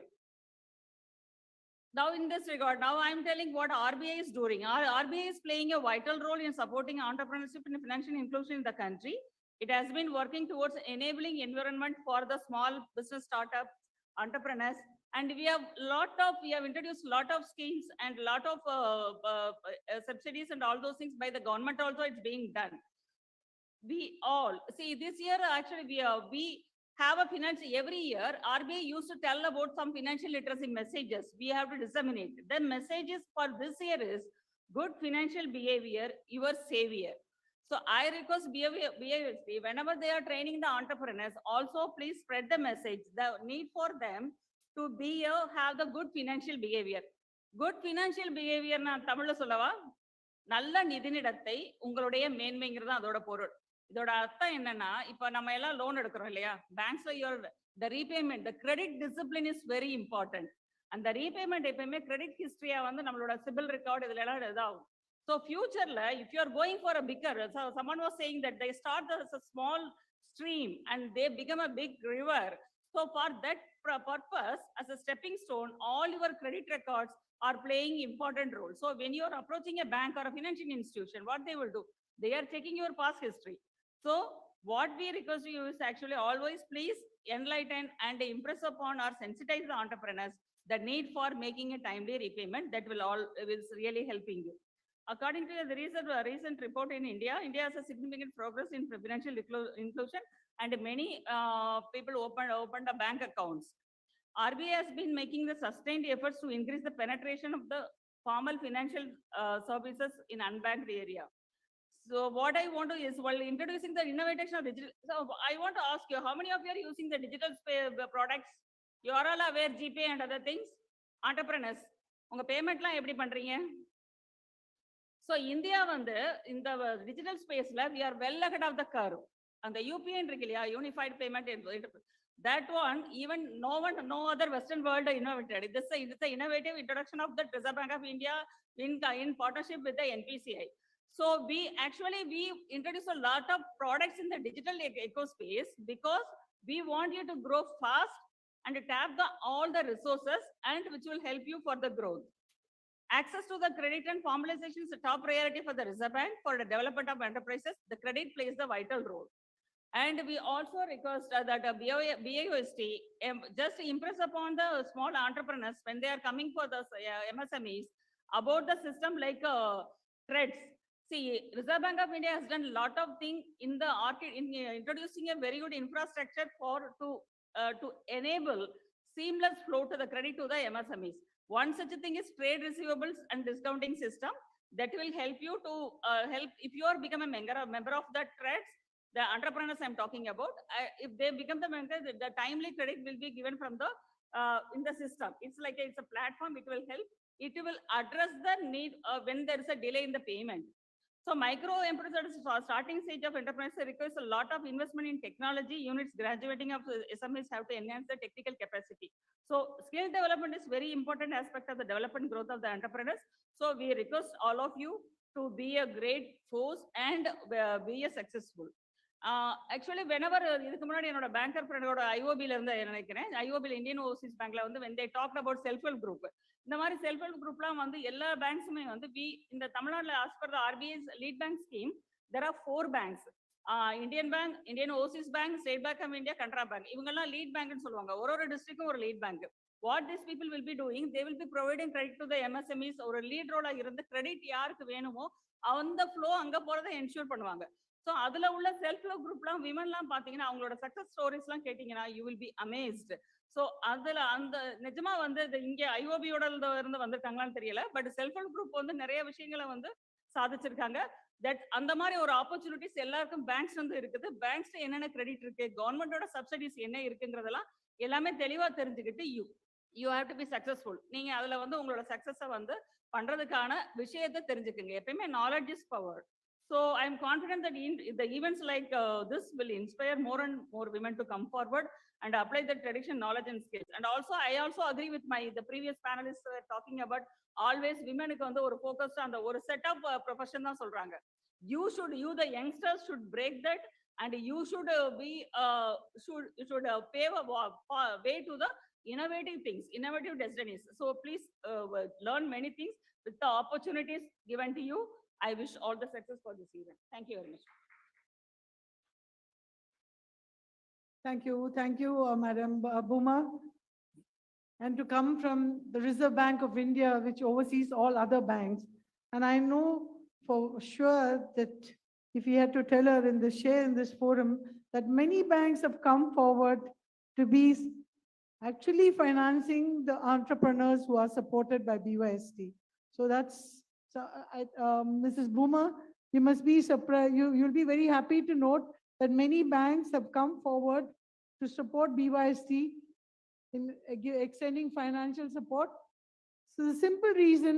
Now, in this regard, now I'm telling what RBI is doing. RBI is playing a vital role in supporting entrepreneurship and financial inclusion in the country. It has been working towards enabling environment for the small business startup entrepreneurs, and we have introduced a lot of schemes and a lot of subsidies and all those things by the government. Also, it's being done. We all see this year actually we have a financial, every year RBI used to tell about some financial literacy messages we have to disseminate. The messages for this year is good financial behavior, your savior. So I request BAST, whenever they are training the entrepreneurs, also please spread the message, the need for them to have the good financial behavior. Good financial behavior na Tamil சொல்லவா? நல்ல நிதிநிடத்தை உங்களுடைய மேன்மைங்கிறது அதோட பொருள். இதோட அர்த்தம் என்னன்னா, இப்ப நம்ம எல்லாம் லோன் எடுக்கிறோம் இல்லையா? பேங்க்ஸ்ல the repayment, the credit discipline is very important. And the repayment எப்பவுமே credit history நம்மளோட CIBIL record இதுல எல்லாம் இதாகும். So future, if you are going for a bigger, so someone was saying that they start as a small stream and they become a big river. So for that purpose, as a stepping stone, all your credit records are playing important role. So when you are approaching a bank or a financial institution, what they will do? They are checking your past history. So what we request you is actually always please enlighten and impress upon or sensitize the entrepreneurs the need for making a timely repayment. That will really helping you. According to the recent report in India has a significant progress in financial inclusion, and many people opened a bank accounts. RBI has been making the sustained efforts to increase the penetration of the formal financial services in unbanked area. So what I want to is, while introducing the innovation of digital, so I want to ask you, how many of you are using the digital products? You are all aware GPay and other things? Entrepreneurs, unga payment la eppadi pandreenga? So India in the digital space, we are well ahead of the curve. And the UPI and Unified Payment, that one, even no other Western world innovated. This is the innovative introduction of the Reserve Bank of India in partnership with the NPCI. So we introduce a lot of products in the digital eco space because we want you to grow fast and tap all the resources, and which will help you for the growth. Access to the credit and formalization is a top priority for the Reserve Bank for the development of enterprises. The credit plays the vital role. And we also request that BAST just impress upon the small entrepreneurs when they are coming for the MSMEs about the system like threads. See, Reserve Bank of India has done a lot of things in the introducing a very good infrastructure to enable seamless flow to the credit to the MSMEs. One such a thing is trade receivables and discounting system that will help you to help if you are become a member of the threads, the entrepreneurs I'm talking about. If they become the member, the timely credit will be given from the in the system. It's like it's a platform. It will help. It will address the need when there is a delay in the payment. So micro enterprises starting stage of entrepreneurship requires a lot of investment in technology. Units graduating of SMEs have to enhance the technical capacity. So skill development is very important aspect of the development growth of the entrepreneurs. So we request all of you to be a great force and be a successful. Actually, whenever இதுக்கு முன்னாடி என்னோட banker ஃப்ரெண்டோட ஐஓபில இருந்து நினைக்கிறேன், ஐஓபில Indian Overseas பேங்க்ல வந்து when they talked about self help group, இந்த மாதிரி செல்ஃப் ஹெல்ப் குரூப்லாம் வந்து எல்லா பேங்க்ஸுமே வந்து இந்த தமிழ்நாட்டில் as per the RBI's lead bank scheme there are 4 banks, Indian bank, Indian overseas bank, state bank of India, Canara bank. இவங்கெல்லாம் லீட் பேங்க்னு சொல்லுவாங்க. ஒரு டிஸ்ட்ரிக்டும் ஒரு lead bank. What this people will be doing, they will be providing credit to the MSMEs. ஒரு lead ரோலா இருந்து credit யாருக்கு வேணுமோ அந்த ஃப்ளோ அங்க போறதை என்ஷூர் பண்ணுவாங்க. ஸோ அதுல உள்ள செல்ஃப் ஹெல்ப் குரூப்லாம் விமன்லாம் பாத்தீங்கன்னா அவங்களோட சக்சஸ் ஸ்டோரிஸ்லாம் கேட்டீங்கன்னா you will be amazed. So அதுல அந்த நிஜமா வந்து இங்க ஐஓபியோட இருந்து வந்திருக்காங்களான்னு தெரியல, பட் செல்ஃப் ஹெல்ப் குரூப் வந்து நிறைய விஷயங்களை வந்து சாதிச்சிருக்காங்க. தட் அந்த மாதிரி ஒரு ஆப்பர்ச்சுனிட்டிஸ் எல்லாருக்கும் பேங்க்ஸ் வந்து இருக்குது. பேங்க்ஸ் என்னென்ன கிரெடிட் இருக்கு, கவர்மெண்டோட சப்சிடிஸ் என்ன இருக்குங்கிறதெல்லாம் எல்லாமே தெளிவா தெரிஞ்சுக்கிட்டு you have to be successful. நீங்க அதுல வந்து உங்களோட சக்சஸை வந்து பண்றதுக்கான விஷயத்தை தெரிஞ்சுக்குங்க. எப்பயுமே knowledge is power. So I'm confident that the events like this will inspire more and more women to come forward and apply the traditional knowledge and skills. And also, I also agree with the previous panelists were talking about always women க்கு வந்து ஒரு focused on the ஒரு set of profession தான் சொல்றாங்க. You the youngsters should break that, and you should pave a way to the innovative things, innovative destinies. So please learn many things with the opportunities given to you. I wish all the success for this event. Thank you very much. Thank you, Madam Bhuma. And to come from the Reserve Bank of India, which oversees all other banks. And I know for sure that if we had to tell her share in this forum, that many banks have come forward to be actually financing the entrepreneurs who are supported by BYST. So that's, Mrs. Bhuma, you must be surprised. You'll be very happy to note that many banks have come forward to support BYST in extending financial support. So the simple reason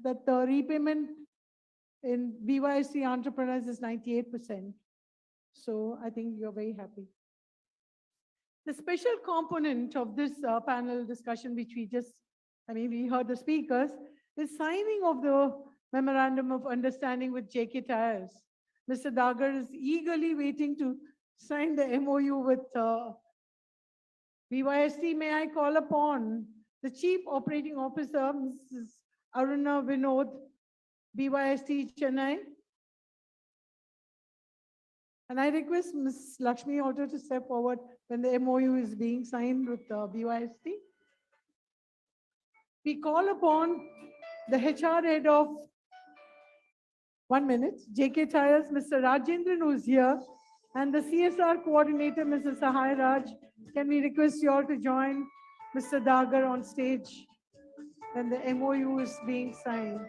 that the repayment in BYST entrepreneurs is 98%. So I think you're very happy. The special component of this panel discussion, which we heard the speakers, is signing of the Memorandum of Understanding with JK Tyres. Mr. Dagar is eagerly waiting to sign the MOU with BYST. May I call upon the Chief Operating Officer, Mrs. Aruna Vinod, BYST Chennai. And I request Ms. Lakshmi also to step forward when the MOU is being signed with BYST. We call upon the HR head of 1 minute, JK Tyres, Mr. Rajendran, who is here, and the CSR coordinator, Mrs. Sahai Raj. Can we request you all to join Mr. Dagar on stage when the MOU is being signed?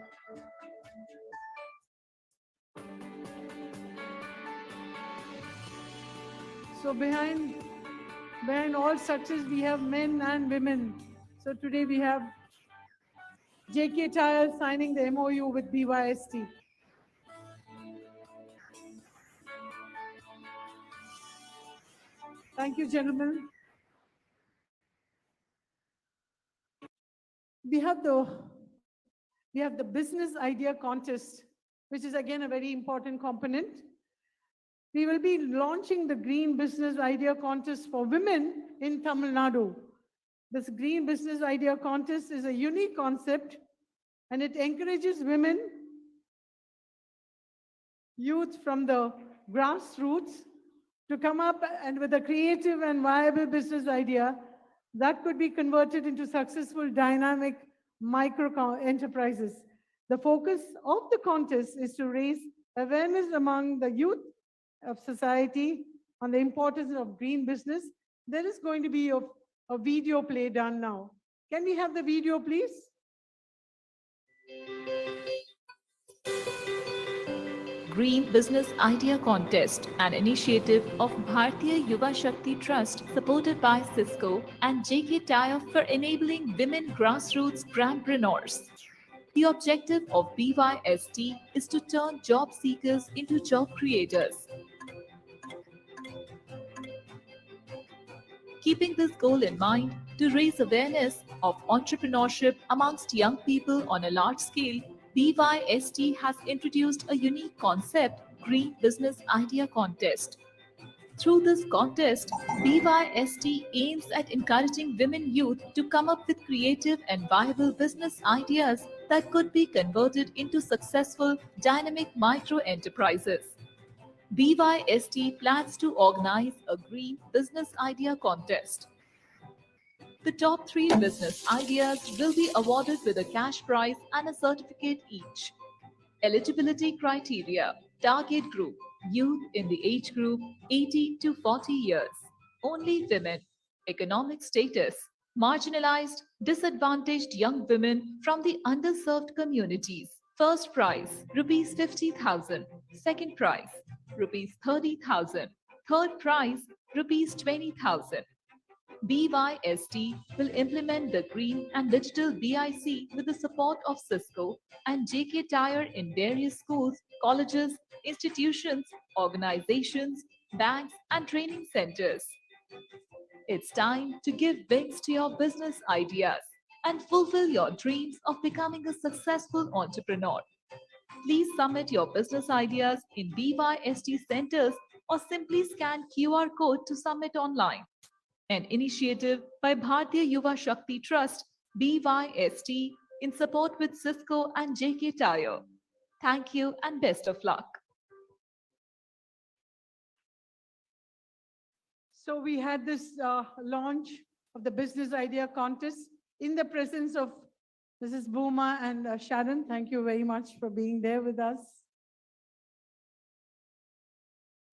So behind all success, we have men and women. So today we have JK Tyres signing the MOU with BYST. Thank you, gentlemen. We have the business idea contest, which is again a very important component. We will be launching the Green Business Idea Contest for women in Tamil Nadu. This Green Business Idea Contest is a unique concept, and it encourages women, youth from the grassroots to come up and with a creative and viable business idea that could be converted into successful dynamic micro enterprises. The focus of the contest is to raise awareness among the youth of society on the importance of green business. There is going to be a video play done now. Can we have the video, please? Green Business Idea Contest, an initiative of Bharatiya Yuva Shakti Trust supported by Cisco and JK Tyre for enabling women grassroots grampreneurs. The objective of BYST is to turn job seekers into job creators. Keeping this goal in mind, to raise awareness of entrepreneurship amongst young people on a large scale, BYST has introduced a unique concept, Green Business Idea Contest. Through this contest, BYST aims at encouraging women youth to come up with creative and viable business ideas that could be converted into successful, dynamic micro enterprises. BYST plans to organize a Green Business Idea Contest. The top 3 business ideas will be awarded with a cash prize and a certificate each. Eligibility criteria: target group, youth in the age group 80 to 40 years, only women. Economic status: marginalized, disadvantaged young women from the underserved communities. First prize, rupees 50,000. Second prize, rupees 30,000. Third prize, rupees 20,000. BYST will implement the Green and Digital BIC with the support of Cisco and JK Tyre in various schools, colleges, institutions, organizations, banks, and training centers. It's time to give wings to your business ideas and fulfill your dreams of becoming a successful entrepreneur. Please submit your business ideas in BYST centers or simply scan QR code to submit online. An initiative by Bharatiya Yuva Shakti Trust, BYST, in support with Cisco and JK Tyre. Thank you and best of luck. So we had this launch of the Business Idea Contest in the presence of Mrs. Bhuma and Sharon. Thank you very much for being there with us.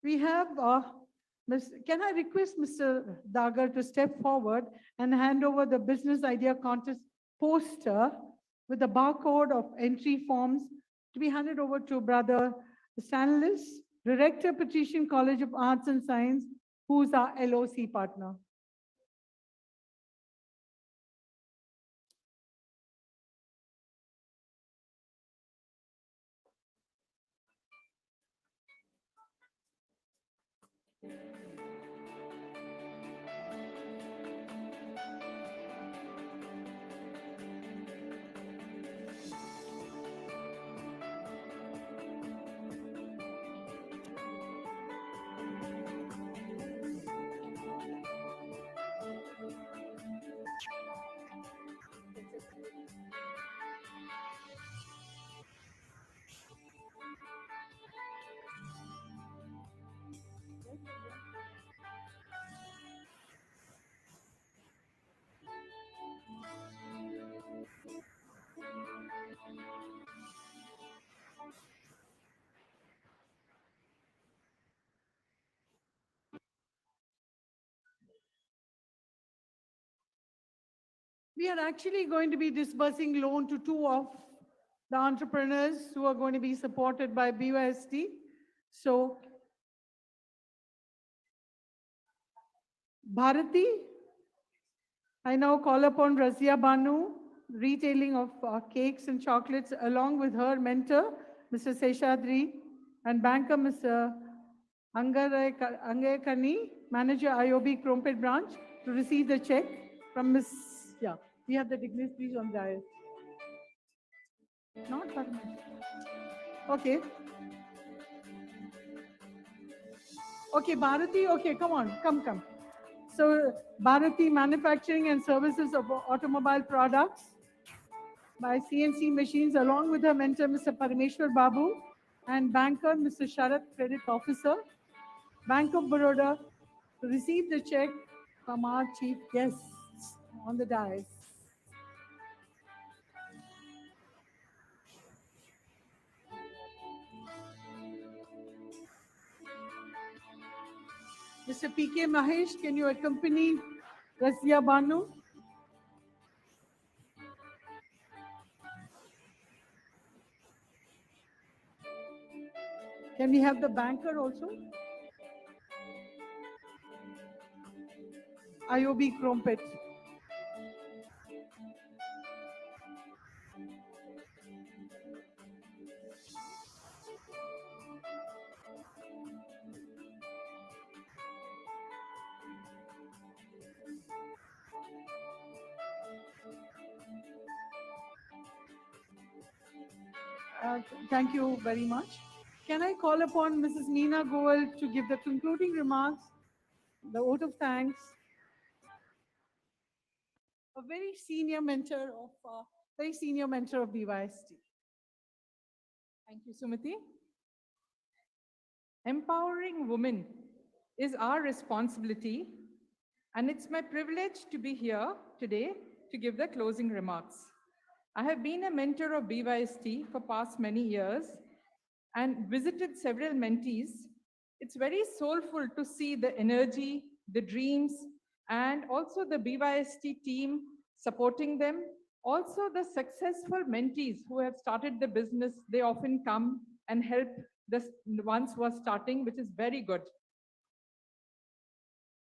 We have, can I request Mr. Dagar to step forward and hand over the Business Idea Contest poster with the barcode of entry forms to be handed over to Brother Stanlis, Director, Patrician College of Arts and Science, who's our LOC partner. We are actually going to be disbursing loan to 2 of the entrepreneurs who are going to be supported by BYST. So, Bharati, I now call upon Razia Banu, retailing of cakes and chocolates, along with her mentor, Mr. Seshadri, and banker, Mr. Angay Kani, manager IOB Krompet branch, to receive the check from Ms. Yeah, we have the dignitaries please on dais. Not that much. Okay. Okay, Bharati, okay, come on, come. So, Bharati Manufacturing and Services of Automobile Products by CNC Machines, along with her mentor, Mr. Parameshwar Babu, and banker, Mr. Sharat Credit Officer, Bank of Baroda, to receive the check from our chief guests on the dais. Mr. P.K. Mahesh, can you accompany Razia Banu? Can we have the banker also? IOB Krompet. Thank you very much. Can I call upon Mrs. Neena Goel to give the concluding remarks, the vote of thanks? A very senior mentor of BYST. Thank you, Sumati. Empowering women is our responsibility, and it's my privilege to be here today to give the closing remarks. I have been a mentor of BYST for past many years and visited several mentees. It's very soulful to see the energy, the dreams, and also the BYST team supporting them. Also the successful mentees who have started the business, they often come and help the ones who are starting, which is very good.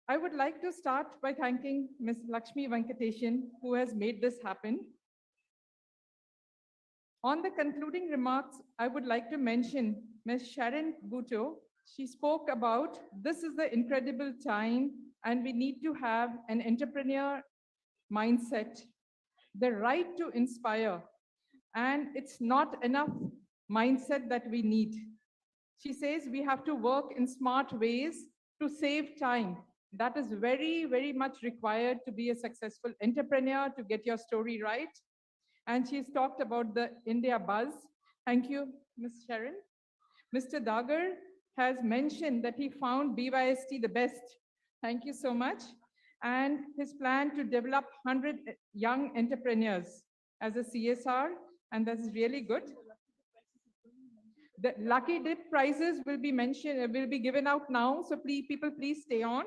I would like to start by thanking Ms. Lakshmi Venkateshan, who has made this happen. On the concluding remarks, I would like to mention Ms. Sharon Bhutto. She spoke about this is the incredible time and we need to have an entrepreneur mindset, the right to inspire, and it's not enough mindset that we need. She says we have to work in smart ways to save time. That is very, very much required to be a successful entrepreneur, to get your story right. And she's talked about the India buzz. Thank you, Ms. Sharon. Mr. Dagar has mentioned that he found BYST the best. Thank you so much. And his plan to develop 100 young entrepreneurs as a CSR, and that's really good. The lucky dip prizes will be given out now, so people please stay on.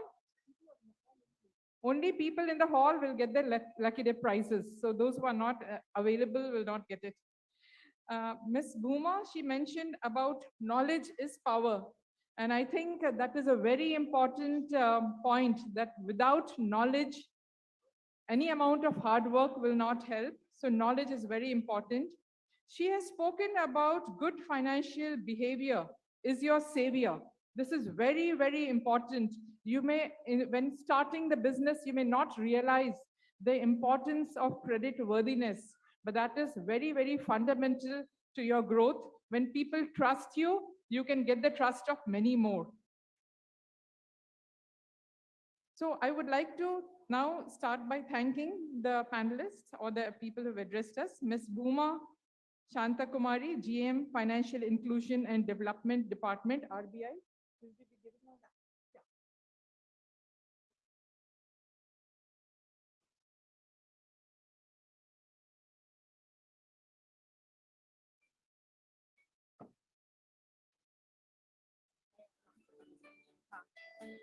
Only people in the hall will get the lucky dip prizes. So those who are not available will not get it. Ms. Bhuma, she mentioned about knowledge is power. And I think that is a very important point, that without knowledge, any amount of hard work will not help. So knowledge is very important. She has spoken about good financial behavior is your savior. This is very, very important. You may, when starting the business, you may not realize the importance of credit worthiness, but that is very, very fundamental to your growth. When people trust you, you can get the trust of many more. So I would like to now start by thanking the panelists or the people who have addressed us. Ms. Bhuma Shanta Kumari, GM, Financial Inclusion and Development Department, RBI.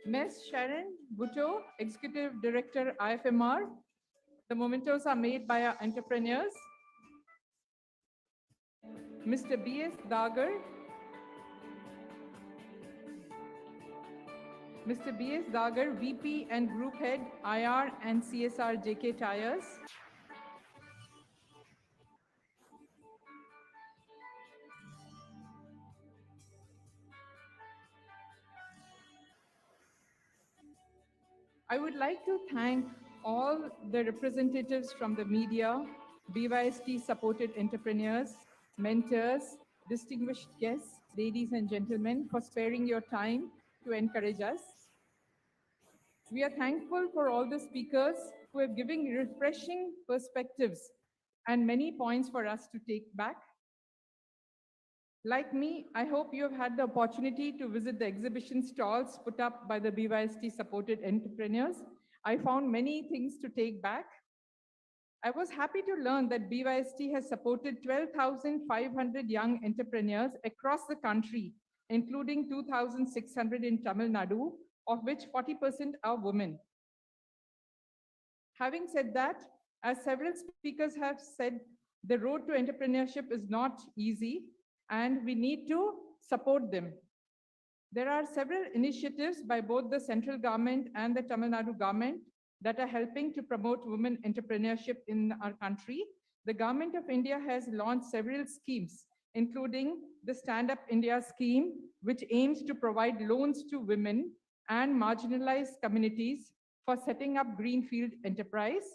Ms. Sharon Bhutto, Executive Director, IFMR. The mementos are made by our entrepreneurs. Mr. B.S. Dagar. Mr. B.S. Dagar, VP and Group Head, IR and CSR JK Tires. I would like to thank all the representatives from the media, BYST supported entrepreneurs, mentors, distinguished guests, ladies and gentlemen, for sparing your time to encourage us. We are thankful for all the speakers who have given refreshing perspectives and many points for us to take back. Like me, I hope you have had the opportunity to visit the exhibition stalls put up by the BYST supported entrepreneurs. I found many things to take back. I was happy to learn that BYST has supported 12,500 young entrepreneurs across the country, including 2,600 in Tamil Nadu, of which 40% are women. Having said that, as several speakers have said, the road to entrepreneurship is not easy, and we need to support them. There are several initiatives by both the central government and the Tamil Nadu government that are helping to promote women entrepreneurship in our country. The government of India has launched several schemes, including the Stand Up India scheme, which aims to provide loans to women and marginalized communities for setting up greenfield enterprise.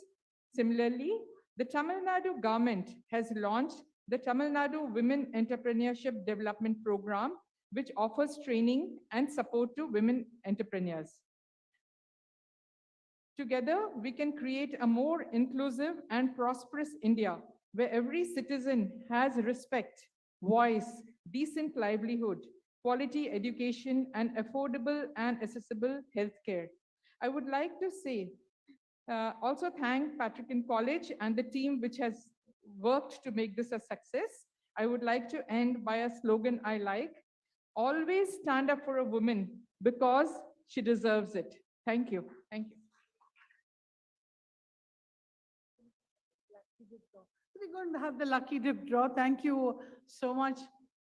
Similarly, the Tamil Nadu government has launched the Tamil Nadu Women Entrepreneurship Development Program, which offers training and support to women entrepreneurs. Together, we can create a more inclusive and prosperous India where every citizen has respect, voice, decent livelihood, quality education, and affordable and accessible healthcare. I would like to say, also thank Patrickian College and the team which has worked to make this a success. I would like to end by a slogan I like: always stand up for a woman because she deserves it. Thank you. Thank you. We're going to have the lucky dip draw. Thank you so much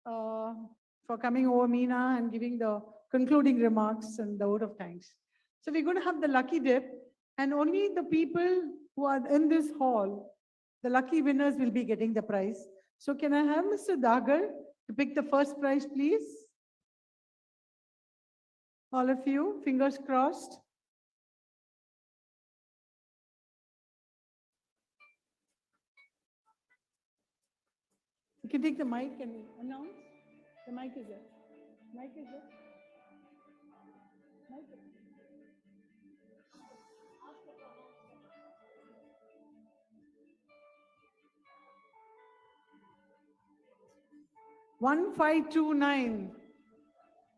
for coming over, Meena, and giving the concluding remarks and the vote of thanks. So we're going to have the lucky dip, and only the people who are in this hall, the lucky winners, will be getting the prize. So can I have Mr. Dagar to pick the first prize, please? All of you, fingers crossed. You can take the mic and announce. The mic is there. Mic is there. Mic is there. 1529.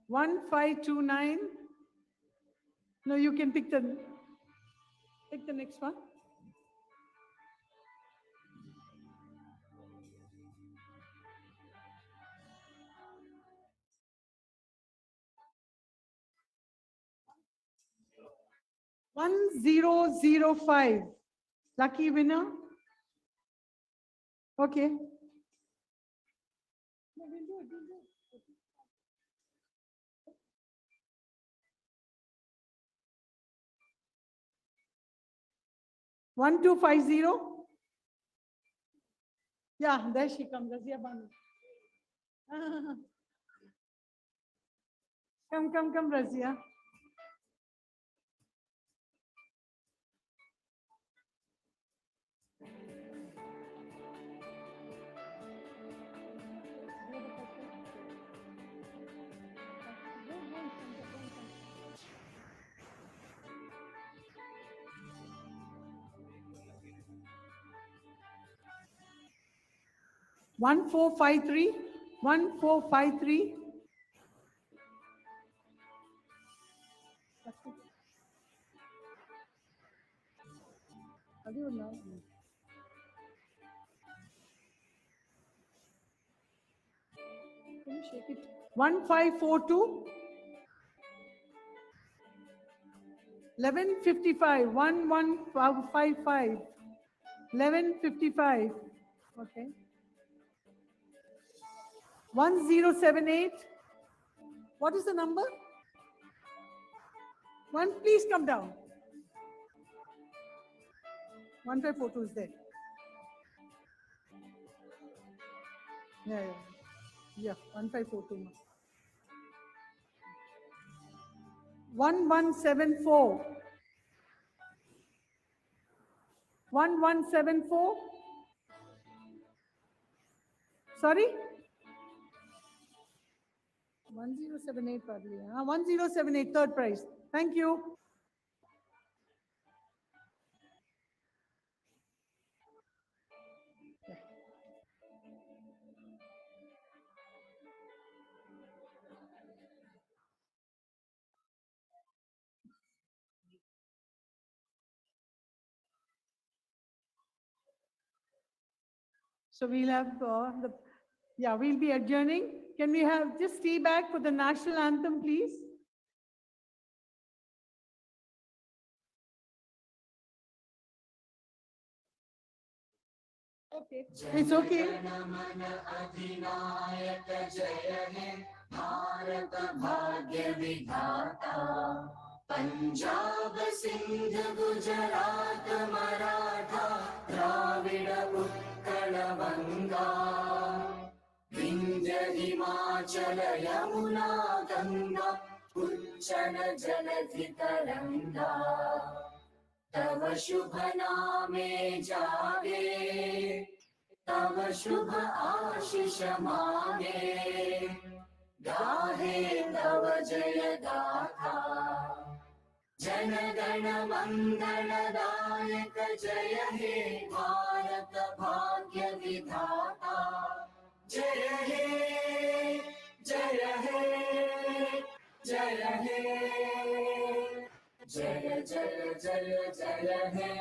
1529. No, you can pick the next one. $1005. Lucky winner. Okay. No, we'll do it, we'll do it. 1250. Yeah, there she comes, Razia Banu. Come, Razia. $1453. 1453. Can you shake it? 1542. 1155. 1155. 1155. Okay. 1078. What is the number? Please come down. 1542 is there. Yeah, 1542. 1174. 1174. Sorry? 1078 probably. 1078, third prize. Thank you. So we'll have we'll be adjourning. Can we have just stay back for the national anthem, please? Okay, it's okay. Punjab Sindh Gujarat Maratha Dravid Utkal बंगा विंध्य हिमाचल यमुना गंगा उच्चल जलधि तरंगा तव शुभ नामे जागे तव शुभ आशीष मांगे, गाहे तव जय गाथा। जन गण मंगलदायक जय हे भारत भाग्य विधाता। जय हे जय हे जय हे, जय जय जय जय हे।